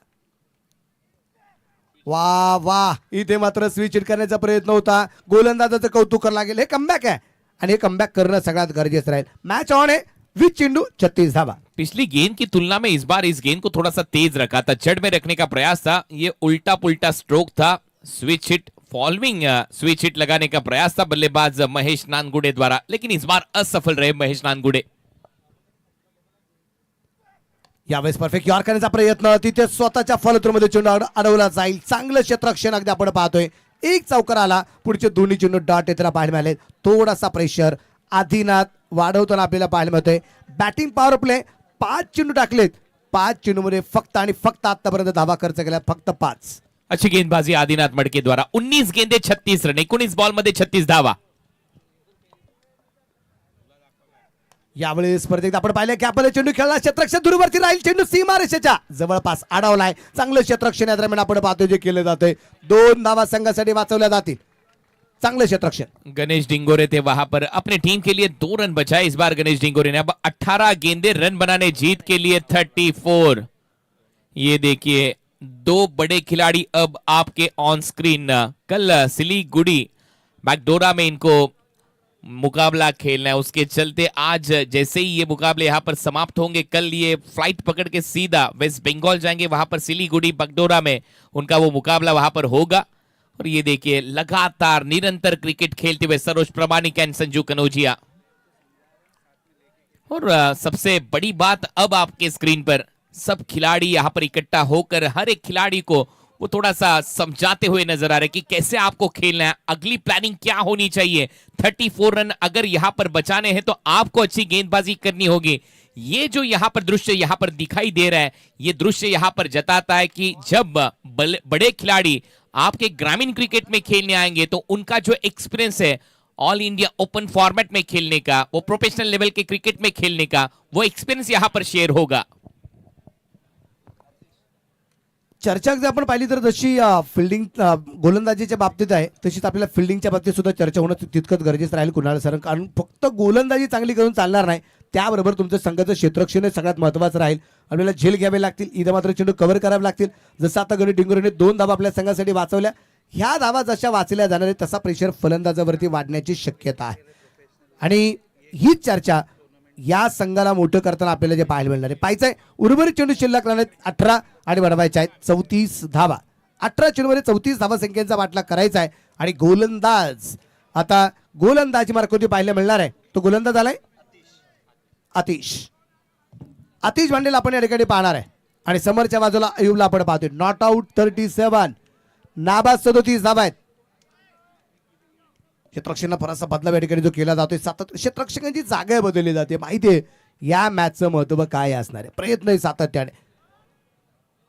वा वा, इथे मात्र स्विच हिट करण्याचा प्रयत्न होता. गोलंदाजाचं कौतुक करावं लागेल. हे कमबॅक आहे आणि हे कमबॅक करणं सगळ्यात गरजेचं राहील. मॅच ऑन आहे. 20 चेंडू 36 धावा. पिछली गेंद की तुलना में इस बार इस गेंद को थोड़ा सा तेज रखा था, जड़ में रखने का प्रयास था. ये उल्टा पुल्टा स्ट्रोक था. Switch hit, following switch hit लगाने का प्रयास था बल्लेबाज महेश नानगुडे द्वारा, लेकिन इस बार असफल रहे महेश नानगुडे. यावेळेस परफेक्ट यॉर्क करण्याचा प्रयत्न. तिथे स्वतःच्या फॉलोथ्रूमध्ये चेंडू अडवला जाईल. चांगलं क्षेत्ररक्षण अगदी आपण पाहतोय. एक चौकार आला. पुढचे दोन्ही चेंडू डॉट येताना पाहायला मिळाले. थोडासा प्रेशर आदिनाथ वाढवताना आपल्याला पाहायला मिळतोय. बॅटिंग पॉवर प्ले 5 चेंडू टाकलेत. 5 चेंडूमध्ये फक्त आणि फक्त आतापर्यंत धावा खर्च केला फक्त 5. अच्छी गेंदबाजी आदिनाथ मडके द्वारा. 19 गेंदे 36 रन. 19 बॉल मध्ये 36 धावा. यावेळी स्पर्धेत आपण पाहिले की आपले चेंडू खेळला. क्षेत्ररक्षण दूरवरती राहील. चेंडू सीमारेषेच्या जवळपास अडवलाय. चांगलं क्षेत्ररक्षण या दरम्यान आपण पाहतोय जे केले जाते. 2 धावा संघासाठी वाचवल्या जातील. चांगलं क्षेत्ररक्षण. गणेश डिंगोरे थे वहां पर. अपने टीम के लिए 2 रन बचाए इस बार गणेश डिंगोरे ने. अब 18 गेंदे रन बनाने जीत के लिए 34. ये देखिए 2 बड़े खिलाड़ी अब आपके ऑन स्क्रीन. कल सिलीगुड़ी बैकडोरा में इनको मुकाबला खेलना है, उसके चलते आज जैसे ही ये मुकाबले यहाँ पर समाप्त होंगे, कल ये फ्लाइट पकड़ के सीधा वेस्ट बंगाल जाएंगे. वहां पर सिलीगुड़ी बगडोरा में उनका वो मुकाबला वहां पर होगा. और ये देखिए लगातार निरंतर क्रिकेट खेलते हुए सरोज प्रमाणिक एंड संजू कनौजिया. और सबसे बड़ी बात अब आपके स्क्रीन पर सब खिलाड़ी यहाँ पर इकट्ठा होकर हर एक खिलाड़ी को वो थोड़ा सा समझाते हुए नजर आ रहे कि कैसे आपको खेलना है, अगली प्लानिंग क्या होनी चाहिए. 34 रन अगर यहाँ पर बचाने हैं तो आपको अच्छी गेंदबाजी करनी होगी. ये जो यहाँ पर दृश्य यहाँ पर दिखाई दे रहा है, ये दृश्य यहाँ पर जताता है कि जब बड़े खिलाड़ी आपके ग्रामीण क्रिकेट में खेलने आएंगे तो उनका जो एक्सपीरियंस है ऑल इंडिया ओपन फॉर्मेट में खेलने का, वो प्रोफेशनल लेवल के क्रिकेट में खेलने का, वो एक्सपीरियंस यहाँ पर शेयर होगा. चर्चा जर आपण पाहिली तर जशी फिल्डिंग गोलंदाजीच्या बाबतीत आहे तशीच आपल्याला फिल्डिंगच्या बाबतीत सुद्धा चर्चा होणं तितकंच गरजेचं राहील कुणाल सर, कारण फक्त गोलंदाजी चांगली करून चालणार नाही, त्याबरोबर तुमचं संघाचं क्षेत्ररक्षण सगळ्यात महत्त्वाचं राहील. आपल्याला झेल घ्यावे लागतील, इथं मात्र चेंडू कव्हर करावे लागतील. जसं आता गणेश डिंगोरेने 2 धावा आपल्या संघासाठी वाचवल्या, ह्या धावा जशा वाचल्या जाणार आहेत तसा प्रेशर फलंदाजावरती वाढण्याची शक्यता आहे. आणि हीच चर्चा या संघाला मोठं करताना आपल्याला जे पाहायला मिळणार आहे. पाहायचं आहे उर्वरित चेंडू शिल्लक राहणार 18 आणि बनवायचे आहेत 34 धावा. 18 चेंडूमध्ये 34 धावा संख्येचा बाटला करायचा आहे. आणि गोलंदाज आता गोलंदाजी मार्कावरती पाहायला मिळणार आहे. तो गोलंदाज आलाय आतिश भांडेला आपण या ठिकाणी पाहणार आहे. आणि समोरच्या बाजूला अयुबला आपण पाहतोय. नॉट आउट 37, नाबाद 37 धावा आहेत. क्षेत्ररक्षणाला फारसा बदलाव या ठिकाणी जो केला जातोय, सातत्य क्षेत्ररक्षकांची जागा बदलली जाते. माहिती आहे या मॅचचं महत्व काय असणार आहे. प्रयत्न आहे सातत्याने.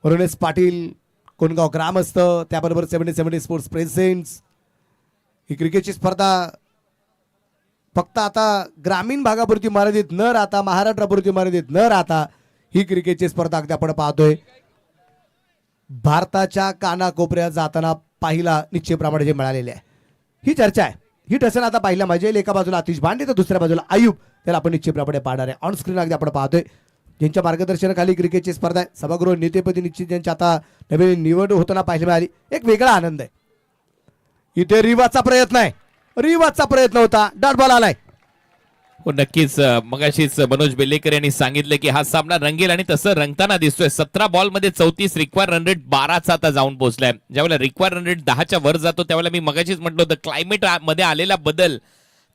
रुनेश पाटील, कोणगाव ग्रामस्थ, त्याबरोबर 70 स्पोर्ट्स प्रेझेंट्स. ही क्रिकेटची स्पर्धा फक्त आता ग्रामीण भागापुरती मर्यादित न राहता, महाराष्ट्रापुरती मर्यादित न राहता ही क्रिकेटची स्पर्धा अगदी आपण पाहतोय भारताच्या कानाकोपऱ्यात जाताना पाहिला निश्चितप्रमाणे जे मिळालेले आहे. ही चर्चा आहे, ही टसन आता पाहिला मजा येईल. एका बाजूला आतिश भांडे तर दुसऱ्या बाजूला आयुब, त्याला आपण निश्चितप्रमाणे पाहणार आहे. ऑन स्क्रीन अगदी आपण पाहतोय ज्यांच्या मार्गदर्शनाखाली क्रिकेटची स्पर्धा आहे. सभागृह नेतेपदी निश्चित ज्यांची आता नवीन निवड होताना पाहायला मिळाली, एक वेगळा आनंद आहे. इथे रिवाजचा प्रयत्न होता, डॉट बॉल आलाय. हो नक्कीच. मगाशीच मनोज बेल्लेकर यांनी सांगितलं की हा सामना रंगेल आणि तसं रंगताना दिसतोय. 17 बॉलमध्ये 34 रिक्वायर रन रेट 12चा आता जाऊन पोहोचलाय. ज्यावेळेला रिक्वायर रन रेट 10च्या वर जातो त्यावेळेला मी मगाशीच म्हटलं होतं क्लायमेट मध्ये आलेला बदल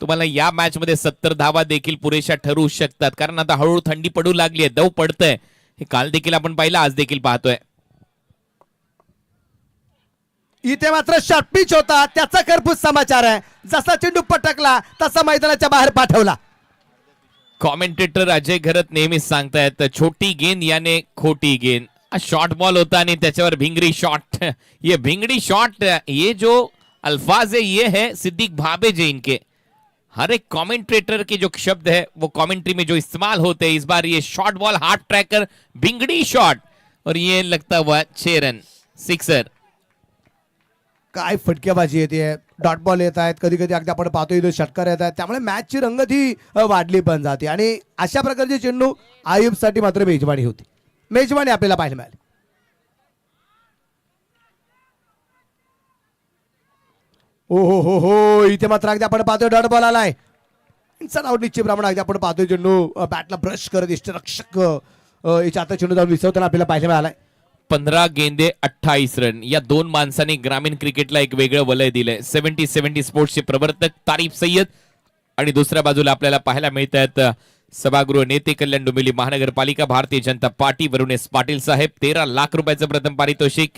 तुम्हाला या मॅच मध्ये 70 धावा देखील पुरेशा ठरू शकतात, कारण आता हळूहळू थंडी पडू लागली आहे, दव पडतंय. हे काल देखील आपण पाहिलं, आज देखील पाहतोय. इथे मात्र शॉर्ट पिच होता, त्याचा खरपूस समाचार आहे. जसा चेंडू पटकला तसा मैदानाच्या बाहेर पाठवला. कॉमेंटेटर अजय घरत नेहमीच सांगतायत छोटी गेंद याने खोटी गेंद. शॉर्ट बॉल होता आणि त्याच्यावर भिंगरी शॉट. ये भिंगड़ी शॉट, ये जो अल्फाज है ये है सिद्दीक भाबे जी इनके. हर एक कमेंटेटर के जो शब्द है वो कमेंट्री में जो इस्तेमाल होते हैं, इस बार ये शॉर्ट बॉल हार्ट ट्रैकर भिंगड़ी शॉट और ये लगता हुआ 6 रन सिक्सर. काय फटकेबाजी येते, डॉट बॉल येत आहेत, कधी कधी अगदी आपण पाहतो इथे षटकार येत आहेत, त्यामुळे मॅचची रंगत ही वाढली पण जाते. आणि अशा प्रकारचे चेंडू आयुबसाठी मात्र मेजवानी होती, मेजवानी आपल्याला पाहायला मिळाली. हो इथे मात्र अगदी आपण पाहतोय डॉट बॉल आलाय. इन्सर आउट निश्चितप्रमाणे अगदी आपण पाहतोय चेंडू बॅटला ब्रश करत यष्टीरक्षक याच्या आता चेंडू जाऊन विसरताना आपल्याला पाहायला मिळालाय. 15 गेंदे 28 रन या दोन माणसांनी ग्रामीण क्रिकेटला एक वेगळं वलय दिलंय. 70 स्पोर्ट्सचे प्रवर्तक तारीफ सय्यद आणि दुसऱ्या बाजूला आपल्याला पाहायला मिळत आहेत सभागृह नेते कल्याण डोंबिवली महानगरपालिका भारतीय जनता पार्टी वरुणेश पाटील साहेब. 13 लाख रुपयाचं प्रथम पारितोषिक.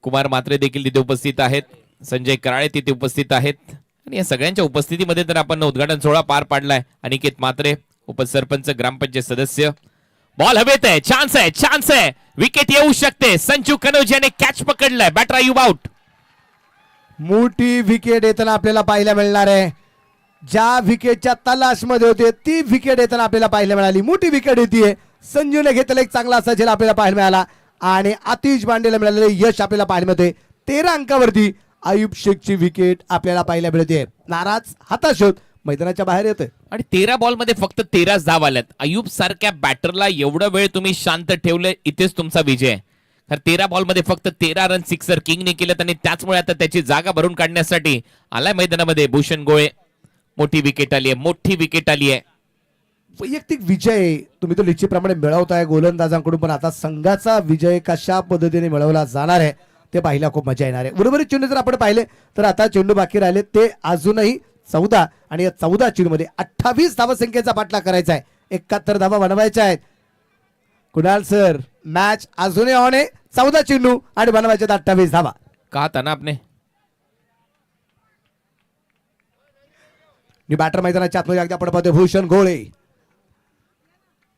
कुमार मात्रे देखील तिथे उपस्थित आहेत, संजय कराळे तिथे उपस्थित आहेत. आणि या सगळ्यांच्या उपस्थितीमध्ये तर आपण उद्घाटन सोहळा पार पाडलाय. अनिकेत मात्रे उपसरपंच, ग्रामपंचायत सदस्य. बॉल हवेत आहे, चान्स आहे, विकेट येऊ शकते. संजू कनोज याने कॅच पकडलाय, बॅटर आयुब आउट. मोठी विकेट येताना आपल्याला पाहायला मिळणार आहे. ज्या विकेटच्या तलाश मध्ये होते ती विकेट येताना आपल्याला पाहायला मिळाली. मोठी विकेट येते, संजूने घेतलेला एक चांगला असा झेल आपल्याला पाहायला मिळाला आणि आतिश भांडेला मिळालेले यश आपल्याला पाहायला मिळते. 13 अंकावरती आयुब शेखची विकेट आपल्याला पाहायला मिळते. नाराज, हताश होत मैदानाच्या बाहेर येतोय. आणि 13 बॉलमध्ये फक्त 13 धाव आल्यात. अयुब सारख्या बॅटरला एवढा वेळ तुम्ही शांत ठेवलं, इथेच तुमचा विजय आहे. तर 13 बॉलमध्ये फक्त 13 रन सिक्सर किंगने केलेत आणि त्याचमुळे आता त्याची जागा भरून काढण्यासाठी आलाय मैदानामध्ये भूषण गोळे. मोठी विकेट आली आहे. वैयक्तिक विजय तुम्ही तो निश्चितप्रमाणे मिळवताय गोलंदाजांकडून, पण आता संघाचा विजय कशा पद्धतीने मिळवला जाणार आहे ते पाहायला खूप मजा येणार आहे. उर्वरित चेंडू जर आपण पाहिले तर आता चेंडू बाकी राहिले ते अजूनही 14 आणि या 14 चेंडूमध्ये 28 धावसंख्येचा पाठला करायचा आहे. 71 धावा बनवायच्या आहेत. कुणाल सर, मॅच अजूनही ऑन आहे. 14 चेंडू आणि बनवायचे 28 धावा. कहा था ना आपने. बॅटर मैदानाच्या आतमध्ये अगदी आपण पाहतोय भूषण गोळे,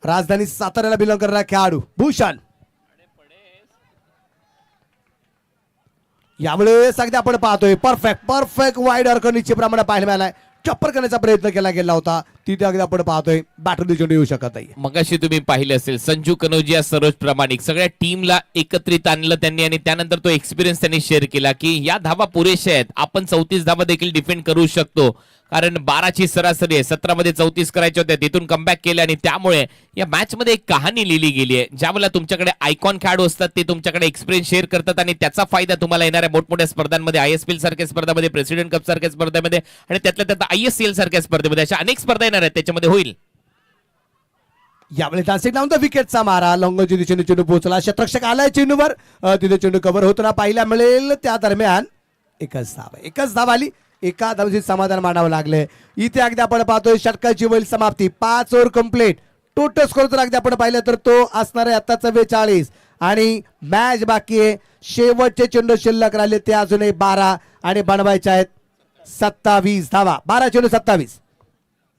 राजधानी साताऱ्याला बिलॉंग करणारा खेळाडू भूषण. यावेळेस अगदी आपण पाहतोय परफेक्ट वाईड अर्क निश्चितप्रमाणे पाहायला मिळालाय. चप्पर करण्याचा प्रयत्न केला गेला होता, तिथे अगदी आपण पाहतोय बॅटरी चेंडू येऊ शकत नाही. मगाशी तुम्ही पाहिलं असेल संजू कनोजिया, सरोज प्रामाणिक सगळ्या टीमला एकत्रित आणलं त्यांनी आणि त्यानंतर तो एक्सपिरियन्स त्यांनी शेअर केला की या धावा पुरेशा आहेत, आपण 34 धावा देखील डिफेंड करू शकतो. कारण 12ची सरासरी आहे, 17 मध्ये 34 करायच्या होत्या, तिथून कमबॅक केले आणि त्यामुळे या मॅच मध्ये एक कहाणी लिहिली गेली आहे. ज्यावेळेला तुमच्याकडे आयकॉन खेळाडू असतात ते तुमच्याकडे एक्सपिरियन्स शेअर करतात आणि त्याचा फायदा तुम्हाला येणाऱ्या मोठमोठ्या स्पर्धांमध्ये, ISPL सारख्या स्पर्धांमध्ये, प्रेसिडेंट कप सारख्या स्पर्धेमध्ये आणि त्यातल्या त्यात ISCL सारख्या स्पर्धेमध्ये अशा अनेक स्पर्धा येणार आहेत, त्याच्यामध्ये होईल. यावेळी डान्सिंग डाऊन द विकेटचा मारा, लॉंगची दिशेने चेंडू पोहोचला, शतरक्षक आलाय चेंडूवर, तिथे चेंडू कव्हर होताना पाहायला मिळेल. त्या दरम्यान एकच धाव आली, एका धावचे समाधान मानावं लागले. इथे अगदी आपण पाहतोय षटकाची वेळ समाप्ती, 5 ओव्हर कंप्लीट. टोटल स्कोर जर अगदी आपण पाहिलं तर तो असणार आहे आता 44 आणि मॅच बाकी आहे. शेवटचे चेंडू शिल्लक राहिले ते अजूनही 12 आणि बनवायचे आहेत 27 धावा. 12 चेंडू 27.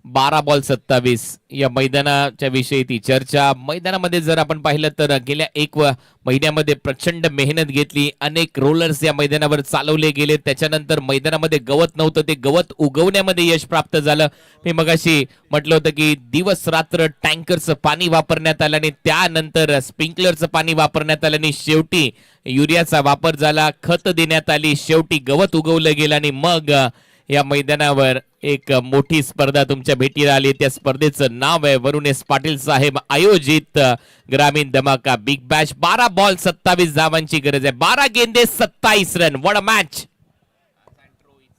12 बॉल 27 या मैदानाच्या विषयी ती चर्चा. मैदानामध्ये जर आपण पाहिलं तर गेल्या एक महिन्यामध्ये प्रचंड मेहनत घेतली, अनेक रोलर्स या मैदानावर चालवले गेले. त्याच्यानंतर मैदानामध्ये गवत नव्हतं, ते गवत उगवण्यामध्ये यश प्राप्त झालं. मी मगाशी म्हटलं होतं की दिवस रात्र टँकरचं पाणी वापरण्यात आलं आणि त्यानंतर स्प्रिंकलरचं पाणी वापरण्यात आलं आणि शेवटी युरियाचा वापर झाला, खत देण्यात आली, शेवटी गवत उगवलं गेलं आणि मग या मैदानावर एक मोठी स्पर्धा तुमच्या भेटीला आली. त्या स्पर्धेचं नाव आहे वरुण एस पाटील साहेब आयोजित ग्रामीण धमाका बिग बॅश. 12 बॉल 27 धावांची गरज आहे, 12 गेंदे 27 रन. What a match.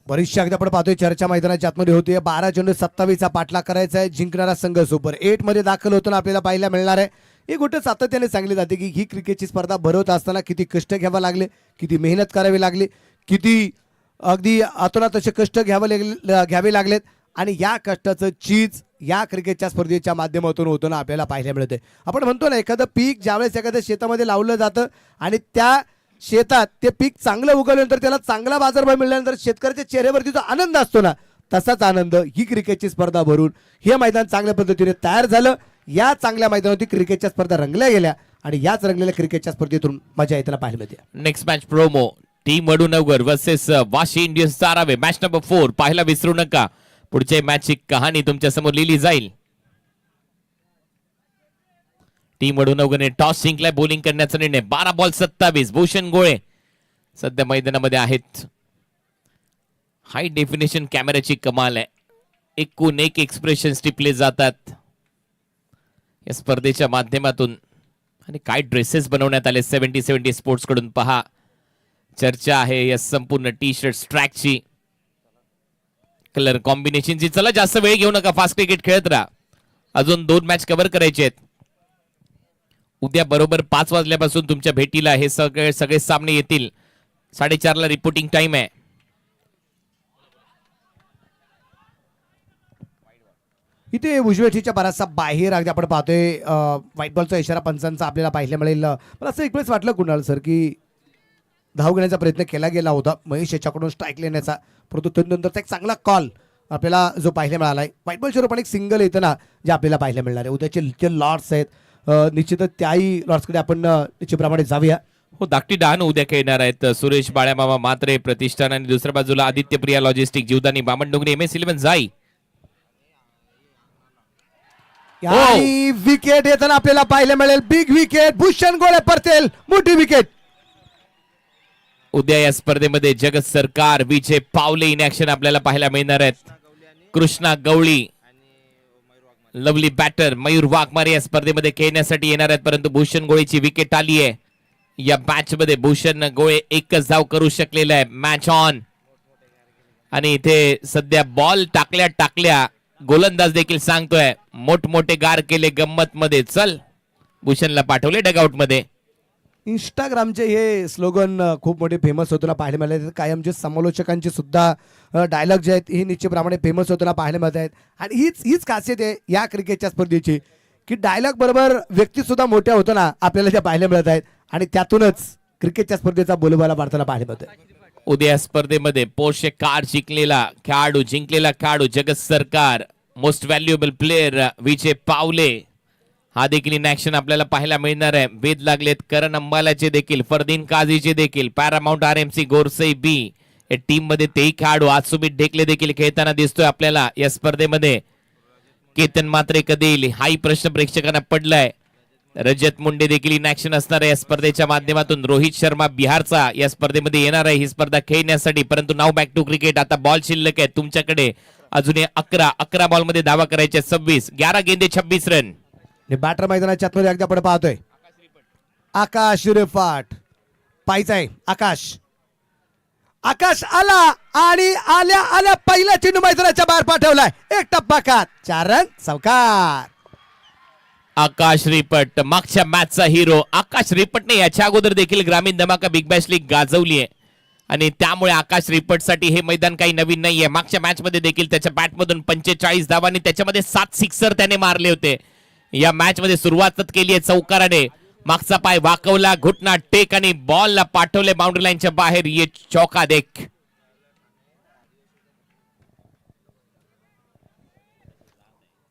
बरीचशी अगदी आपण पाहतोय चर्चा मैदानाच्या आतमध्ये होती. 12 चेंडू 27चा पाठलाग करायचा आहे. जिंकणारा संघ सुपर 8 मध्ये दाखल होताना आपल्याला पाहायला मिळणार आहे. ही गोष्ट सातत्याने सांगली जाते की ही क्रिकेटची स्पर्धा भरवत असताना किती कष्ट घ्यावे लागले, किती मेहनत करावी लागली, किती अगदी आतोनात असे कष्ट घ्यावे लागलेत आणि या कष्टाचं चीज या क्रिकेटच्या स्पर्धेच्या माध्यमातून होताना आपल्याला पाहायला मिळते. आपण म्हणतो ना एखादं पीक ज्यावेळेस एखाद्या शेतामध्ये लावलं जातं आणि त्या शेतात ते पीक चांगलं उगवल्यानंतर त्याला चांगला बाजारभाव मिळाल्यानंतर शेतकऱ्याच्या चेहऱ्यावरती जो आनंद असतो ना, तसाच आनंद ही क्रिकेटची स्पर्धा भरून हे मैदान चांगल्या पद्धतीने तयार झालं. या चांगल्या मैदानावरती क्रिकेटच्या स्पर्धा रंगल्या गेल्या आणि याच रंगलेल्या क्रिकेटच्या स्पर्धेतून मजा येताना पाहायला मिळते. Next match promo team Vadunagar versus Vashi Indians Dharave. Match number 4 पाहायला विसरू नका. पुढच्या मॅचची कहाणी तुमच्या समोर लिहिली जाईल. टीम वडूनगरने टॉस जिंकलाय, बॉलिंग करण्याचा निर्णय. 12 बॉल 27. भूषण गोळे सध्या मैदानामध्ये आहेत. हाय डेफिनेशन कॅमेराची कमाल आहे, एकूण एक एक्सप्रेशन टिपले जातात या स्पर्धेच्या माध्यमातून आणि काय ड्रेसेस बनवण्यात आले 70 स्पोर्ट्स कडून. पहा, चर्चा आहे या संपूर्ण टी शर्ट ट्रॅकची, कलर कॉम्बिनेशनची. चला जास्त वेळ घेऊ नका, फास्ट क्रिकेट खेळत राहा. अजून 2 मॅच कव्हर करायचे आहेत. उद्या बरोबर 5 वाजल्यापासून तुमच्या भेटीला हे सगळे सामने येतील. 4:30 ला रिपोर्टिंग टाइम आहे. इथे उजव्या ठेच्या बराचसा बाहेर अगदी आपण पाहतोय व्हाईट बॉलचा इशारा पंचांचा आपल्याला पाहायला मिळेल. मला असं एक वेळेस वाटलं कुणाल सर की धाव घेण्याचा प्रयत्न केला गेला होता महेश याच्याकडून स्ट्राईक लेण्याचा, परंतु त्यानंतरचा एक चांगला कॉल आपल्याला जो पाहायला मिळाला आहे. व्हाईट बॉलच्या रूपाने एक सिंगल येतं ना जे आपल्याला पाहायला मिळणार आहे. उद्याचे जे लॉर्ड्स आहेत, निश्चितच त्याही लॉर्ड्सकडे आपण निश्चितप्रमाणे जाऊया. हो, धाकटी डहाण उद्या खेळणार आहेत. सुरेश बाळ्यामामा म्हात्रे प्रतिष्ठान आणि दुसऱ्या बाजूला आदित्य प्रिया लॉजिस्टिक, जीवदानी बामणडोंगरी, MS11 जाई. आणि विकेट येताना आपल्याला पाहायला मिळेल. बिग विकेट, भूषण गोळे परतेल, मोठी विकेट. उद्या या स्पर्धेमध्ये जगत सरकार, विजय पावले इन ऍक्शन आपल्याला पाहायला मिळणार आहेत. कृष्णा गवळी, लवली बॅटर मयूर वाघमारे या स्पर्धेमध्ये खेळण्यासाठी येणार आहेत, परंतु भूषण गोळेची विकेट आली आहे. या मॅच मध्ये भूषण गोळे एकच धाव करू शकलेला आहे. मॅच ऑन आणि इथे सध्या बॉल टाकल्या गोलंदाज देखील सांगतोय मोठमोठे गार केले गंमत मध्ये. चल, भूषणला पाठवले डगआउट मध्ये. इंस्टाग्रामचे हे स्लोगन खूप मोठे फेमस होताना पाहायला मिळाले. कायमचे समालोचकांचे सुद्धा डायलॉग जे आहेत हे निश्चितप्रमाणे फेमस होताना पाहायला मिळत आहेत. आणि हीच खासियत आहे या क्रिकेटच्या स्पर्धेची की डायलॉग बरोबर व्यक्ती सुद्धा मोठ्या होताना आपल्याला त्या पाहायला मिळत आहेत आणि त्यातूनच क्रिकेटच्या स्पर्धेचा बोलबाला वाढताना पाहायला मिळत आहे. उद्या स्पर्धेमध्ये पोर्शे कार जिंकलेला खेळाडू जगत सरकार, मोस्ट व्हॅल्युएबल प्लेअर विजय पावले हा देखील इन ऍक्शन आपल्याला पाहायला मिळणार आहे. वेध लागलेत करण अंबालाचे देखील, फरदीन काझीचे देखील, पॅरामाउंट RMC गोरसई बी या टीम मध्ये तेही खेळाडू. आज सुमित ढेकले देखील खेळताना दिसतोय आपल्याला या स्पर्धेमध्ये. केतन मात्रे कधी येईल हाही प्रश्न प्रेक्षकांना पडलाय. रजत मुंडे देखील इन ऍक्शन असणार आहे या स्पर्धेच्या माध्यमातून. रोहित शर्मा बिहारचा या स्पर्धेमध्ये येणार आहे ही स्पर्धा खेळण्यासाठी. परंतु नाव बॅक टू क्रिकेट. आता बॉल शिल्लक आहे तुमच्याकडे अजून 11 बॉल मध्ये धावा करायचे 26. 11 गेंदे 26 रन. बॅटर मैदानाच्या आतमध्ये अगदी आपण पाहतोय आकाश रिफाट पाहिजे आहे. आकाश आला आणि आल्या आल्या पहिला चेंडू मैदानाच्या बाहेर पाठवलाय. एक टप्पा खात 4 रन चौकार. आकाश रिपट मागच्या मॅचचा हिरो. आकाश रिपटने याच्या अगोदर देखील ग्रामीण धमाका बिग बॅश लीग गाजवली आहे आणि त्यामुळे आकाश रिपटसाठी हे मैदान काही नवीन नाहीये. मागच्या मॅच मध्ये देखील त्याच्या बॅटमधून 45 धावा आणि त्याच्यामध्ये 7 सिक्सर त्याने मारले होते. या मॅच मध्ये सुरुवातच केली आहे चौकाराने. मागचा पाय वाकवला, घुटना टेक आणि बॉलला पाठवले बाउंड्री लाईनच्या बाहेर. ये चौका देख.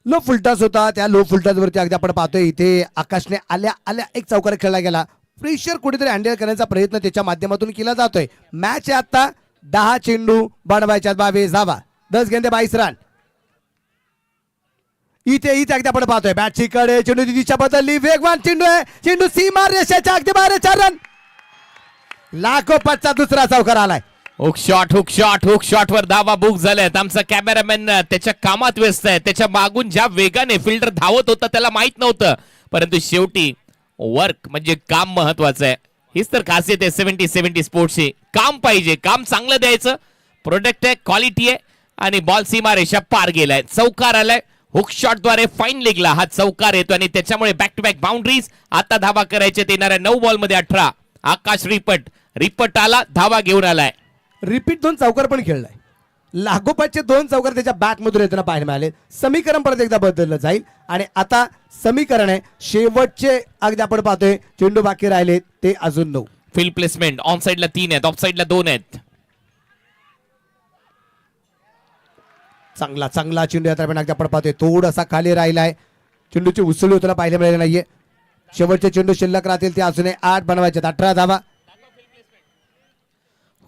लो फुलटॉस होता. त्या लो फुलटॉस वरती अगदी आपण पाहतोय इथे आकाशने आल्या आल्या एक चौकार खेळला गेला. प्रेशर कुठेतरी हँडल करण्याचा प्रयत्न त्याच्या माध्यमातून केला जातोय. मॅच आहे आता 10 चेंडू बनवायच्या 22 धावा 10 गेंदे 22 रन. इथे अगदी आपण पाहतोय बॅटची कडे चेंडूची दिशा बदलली. वेगवान चेंडू आहे. चेंडू सीमा रेषेच्या अगदी बाहेर 4 रन. लागोपाठचा दुसरा चौकार आलाय. हुक शॉट वर धावा बुक झाल्यात. आमचा कॅमेरामॅन त्याच्या कामात व्यस्त आहे. त्याच्या मागून ज्या वेगाने फिल्डर धावत होता त्याला माहित नव्हतं. परंतु शेवटी वर्क म्हणजे काम महत्वाचं आहे. हीच तर खासियत आहे 70-70 स्पोर्ट्सची. काम पाहिजे, काम चांगलं द्यायचं. प्रोडक्ट आहे, क्वालिटी आहे आणि बॉल सीमा रेषा पार गेलाय. चौकार आलाय. हुक शॉट द्वारे फाईन लेगला हा चौकार येतो आणि त्याच्यामुळे बॅक टू बॅक बाउंड्रीज. आता धावा करायचे येणाऱ्या 9 बॉल मध्ये 18. आकाश रिपट आला, धावा घेऊन आलाय. रिपीट 2 चौकार पण खेळलाय. लागोपाठचे 2 चौकार त्याच्या बॅट मधून येताना पाहायला मिळाले. समीकरण परत एकदा बदललं जाईल आणि आता समीकरण आहे शेवटचे अगदी आपण पाहतोय चेंडू बाकी राहिले ते अजून 9. फील्ड प्लेसमेंट ऑन साइडला 3 आहेत, ऑफ साइडला 2 आहेत. चांगला चेंडू आता पण अगदी आपण पाहतोय थोडासा खाली राहिलाय. चेंडूची उसळी होताना पाहायला मिळाले नाहीये. शेवटचे चेंडू शिल्लक राहतील ते अजून 8 बनवायचे 18 धावा.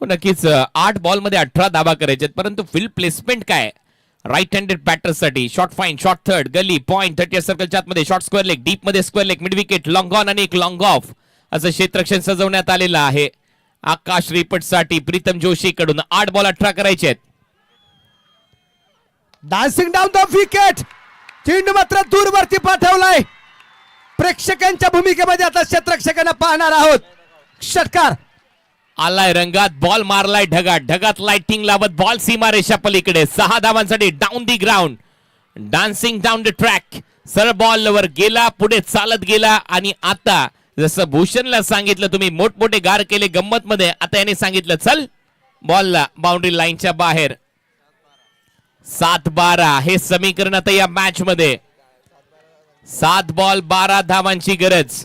हो नक्कीच 8 बॉल मध्ये 18 धावा करायचे. परंतु फील्ड प्लेसमेंट काय राईट हँडेड बॅटरसाठी. Short fine, short third, gully, point, 30 सर्कलच्या आतमध्ये शॉर्ट स्क्वेअर लेग, डीप मध्ये square leg, mid wicket, long on आणि एक लॉंग ऑफ असं क्षेत्ररक्षण सजवण्यात आलेलं आहे. आकाश रिपटसाठी प्रीतम जोशी कडून 8 बॉल 18 करायचे आहेत. Dancing down the wicket. चेंडू मात्र दूरवरती पाठवलाय. प्रेक्षकांच्या भूमिकेमध्ये आता क्षेत्ररक्षकांना पाहणार आहोत. षटकार आलाय रंगात. बॉल मारलाय ढगात लाइटिंग लावत बॉल सीमा रेषा पलीकडे. 6 धावांसाठी down the ground. Dancing down the track. सरळ बॉल वर गेला, पुढे चालत गेला आणि आता जसं भूषणला सांगितलं तुम्ही मोठमोठे गार केले गंमत मध्ये, आता याने सांगितलं चल बॉलला बाउंड्री लाईनच्या बाहेर. 7-12 हे समीकरण आता या मॅच मध्ये. 7 बॉल 12 धावांची गरज.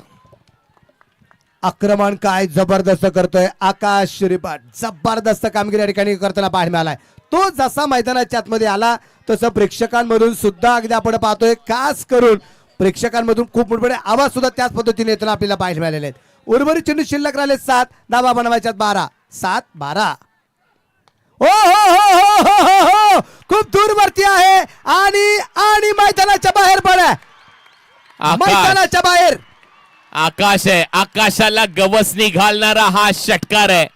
आक्रमण काय जबरदस्त करतोय आकाश रिपट. जबरदस्त कामगिरी या ठिकाणी करताना पाहायला मिळालाय. तो जसा मैदानाच्या आतमध्ये आला तसं प्रेक्षकांमधून सुद्धा अगदी आपण पाहतोय खास करून प्रेक्षकांमधून खूप मोठमोठे आवाज सुद्धा त्याच पद्धतीने येताना आपल्याला पाहायला मिळालेले आहेत. उर्वरित चेंडू शिल्लक राहिले 7 धावा बनवायच्यात 12. 7-12. हो हो हो हो हो हो हो खूप दूरवरती आहे आणि मैदानाच्या बाहेर पडा. मैदानाच्या बाहेर आकाश आहे. आकाशाला गवसणी घालणारा हा षटकार आहे.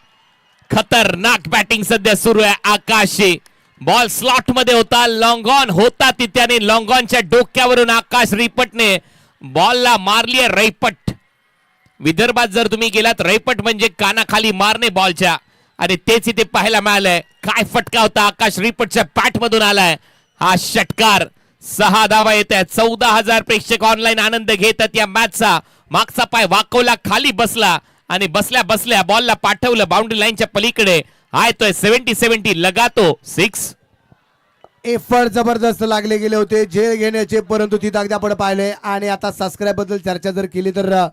खतरनाक बॅटिंग सध्या सुरू आहे आकाशची. बॉल स्लॉट मध्ये होता, लॉंग ऑन होता तिथे आणि लॉंग ऑनच्या डोक्यावरून आकाश रिपटने बॉलला मारली आहे रैपट. विदर्भात जर तुम्ही गेलात रैपट म्हणजे कानाखाली मारणे बॉलच्या आणि तेच इथे पाहायला मिळालंय. काय फटका होता आकाश रिपटच्या बॅट मधून आलाय हा षटकार. 6 धावा येत आहेत. 14,000 प्रेक्षक ऑनलाईन आनंद घेतात या मॅचचा. मागचा पाय वाकवला, खाली बसला आणि बसल्या बसल्या बॉलला पाठवलं बाउंड्री लाईनच्या पलीकडे. हा येतोय 70-70 लगातो 6. एफर्ट जबरदस्त लागले गेले होते झेल घेण्याचे, परंतु तिथे अगदी आपण पाहिले. आणि आता सबस्क्राईब बद्दल चर्चा जर केली तर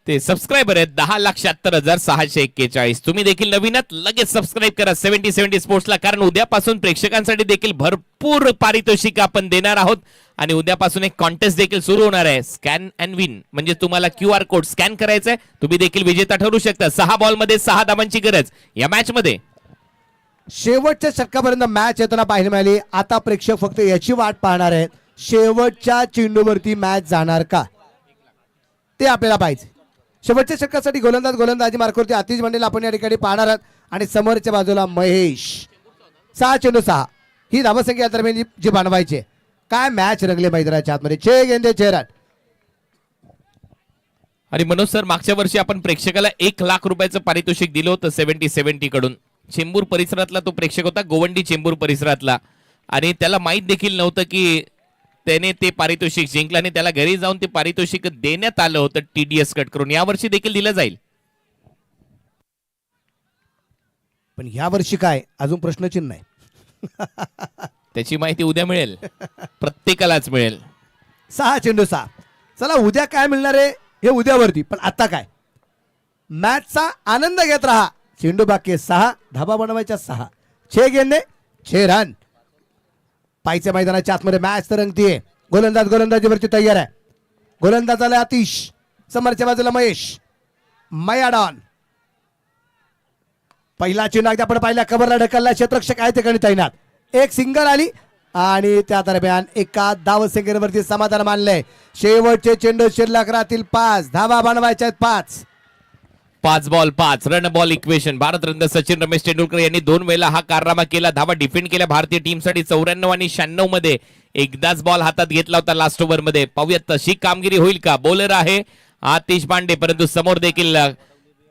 ते सबस्क्रायबर आहेत 10,76,641. तुम्ही देखील नवीनच लगेच सबस्क्राईब करा 70-70 स्पोर्ट्सला, कारण उद्यापासून प्रेक्षकांसाठी देखील भरपूर पारितोषिक आपण देणार आहोत आणि उद्यापासून एक कॉन्टेस्ट देखील सुरू होणार आहे. स्कॅन अँड विन म्हणजे तुम्हाला QR कोड स्कॅन करायचा आहे, तुम्ही देखील विजेता ठरू शकता. 6 बॉल मध्ये 6 धावांची गरज या मॅच मध्ये. शेवटच्या षटकापर्यंत मॅच येताना पाहायला मिळाली. आता प्रेक्षक फक्त याची वाट पाहणार आहेत, शेवटच्या चेंडूवरती मॅच जाणार का ते आपल्याला पाहिजे. शेवटच्या षटकासाठी गोलंदाजी मार्कवरती आतिश मंडेला आपण या ठिकाणी पाहणार आहात आणि समोरच्या बाजूला महेश. 6 चेंडू 6 ही धावसंख्या या दरम्यान जी बनवायची. काय मॅच रंगले मैदानाच्या आतमध्ये. 6 गेंदे 6 रन. आणि मनोज सर, मागच्या वर्षी आपण प्रेक्षकाला 1 लाख रुपयाचं पारितोषिक दिलं होतं 70-70 कडून. चेंबूर परिसरातला तो प्रेक्षक होता, गोवंडी चेंबूर परिसरातला, आणि त्याला माहीत देखील नव्हतं की त्याने ते पारितोषिक जिंकलं आणि त्याला घरी जाऊन ते पारितोषिक देण्यात आलं होतं TDS कट करून. यावर्षी देखील दिलं जाईल. पण या वर्षी काय अजून प्रश्नचिन्ह आहे. त्याची माहिती उद्या मिळेल, प्रत्येकालाच मिळेल. 6 चेंडू 6. चला उद्या काय मिळणार आहे हे उद्यावरती, पण आता काय मॅचचा आनंद घेत राहा. चेंडू बाकी 6, धाबा बनवायच्या 6. 6 गेंदे 6 रन. पायच्या मैदानाच्या आतमध्ये मॅच तरंगतीये. गोलंदाजीवरती तयार आहे. गोलंदाजाला आतिश, समोरच्या बाजूला महेश, मयाडॉन. पहिला चेंडू अगदी आपण पाहिला, कव्हरला ढकलला, क्षेत्ररक्षक आहे ठिकाणी तैनात. एक सिंगल आली आणि त्या दरम्यान एका धावसंख्येवरती समाधान मानलंय. शेवटचे चेंडू शिल्लक राहतील 5, धावा बनवायच्या 5. 5 ball 5 run ball equation. Bharat Ratna Sachin Ramesh Tendulkar यांनी 2 वेळेला हा कारनामा केला. धावा डिफेंड केल्या भारतीय टीमसाठी 94 आणि 96 मध्ये. एकदाच बॉल हातात घेतला होता लास्ट ओव्हर मध्ये. पाहूयात तशी कामगिरी होईल का. बॉलर आहे आतिश पांडे, परंतु समोर देखील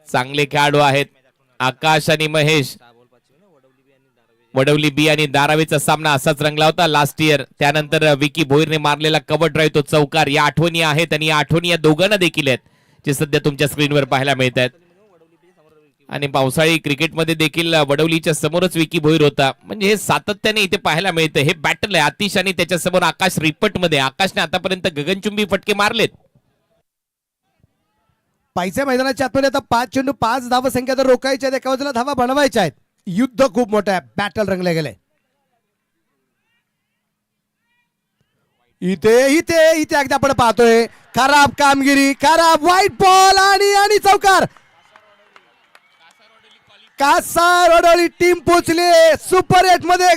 चांगले खेळाडू आहेत आकाश आणि महेश. वडवली बी आणि धारावीचा सामना असाच रंगला होता लास्ट इयर. त्यानंतर विकी भोईरने मारलेला कव्हर ड्राईव्ह, तो चौकार, या आठवणी आहेत आणि या आठवणी या दोघांना देखील आहेत जे सध्या तुमच्या स्क्रीनवर पाहायला मिळत आहेत. आणि पावसाळी क्रिकेटमध्ये देखील वडवलीच्या समोरच विकी भोईर होता. म्हणजे हे सातत्याने इथे पाहायला मिळतं. हे बॅटल आहे आतिश आणि त्याच्यासमोर आकाश रिपट मध्ये. आकाशने आतापर्यंत गगनचुंबी फटके मारलेत. पायच्या मैदानाच्या आतमध्ये आता 5 चेंडू 5 धावसंख्या तर रोखायच्या आहेत, एका बाजूला धावा बनवायच्या आहेत. युद्ध खूप मोठं आहे, बॅटल रंगले गेले. इथे इथे इथे अगदी आपण पाहतोय खराब कामगिरी, खराब व्हाईट बॉल आणि चौकार. कासार वडोली टीम पोहोचली सुपर 8 मध्ये.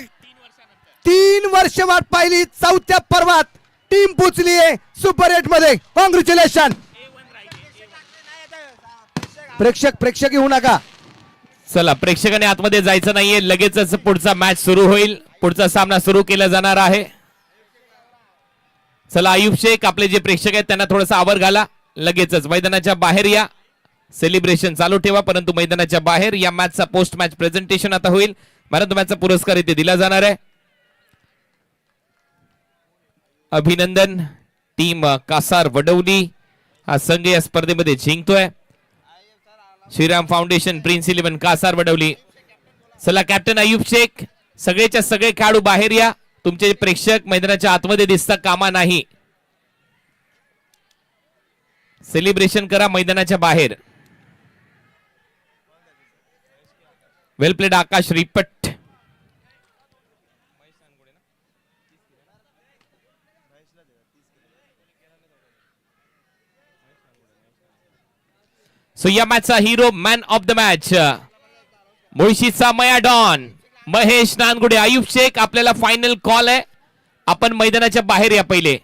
3 वर्ष वाट पाहिली, 4थ्या पर्वात टीम पोहोचली सुपर 8 मध्ये. कॉंग्रॅच्युलेशन. प्रेक्षक येऊ नका. चला, प्रेक्षकाने आतमध्ये जायचं नाहीये, लगेचच पुढचा मॅच सुरू होईल. पुढचा सामना सुरू केला जाणार आहे. चला आयुब शेख, आपले जे प्रेक्षक आहेत त्यांना थोडासा आवर घाला. लगेचच मैदानाच्या बाहेर या. सेलिब्रेशन चालू ठेवा, परंतु मैदानाच्या बाहेर या. मॅचचा पोस्ट मॅच प्रेझेंटेशन आता होईल. मॅन ऑफ द मॅचचा पुरस्कार इथे दिला जाणार आहे. अभिनंदन. टीम कासार वडवली हा संघ या स्पर्धेमध्ये जिंकतोय. Shriram foundation, prince 11 Kasar Vadavali. चला कॅप्टन अयुब शेख, सगळेच्या सगळे खेळाडू बाहेर या. तुमचे प्रेक्षक मैदानाच्या आतमध्ये दिसता कामा नाही. सेलिब्रेशन करा मैदानाच्या बाहेर. Well played Akash Ripat. So या मॅचचा hero, man of the match, मुळशीचा मयाडॉन महेश नानगुडे. आयुब शेख, आपल्याला फायनल कॉल आहे. आपण मैदानाच्या बाहेर या पहिले.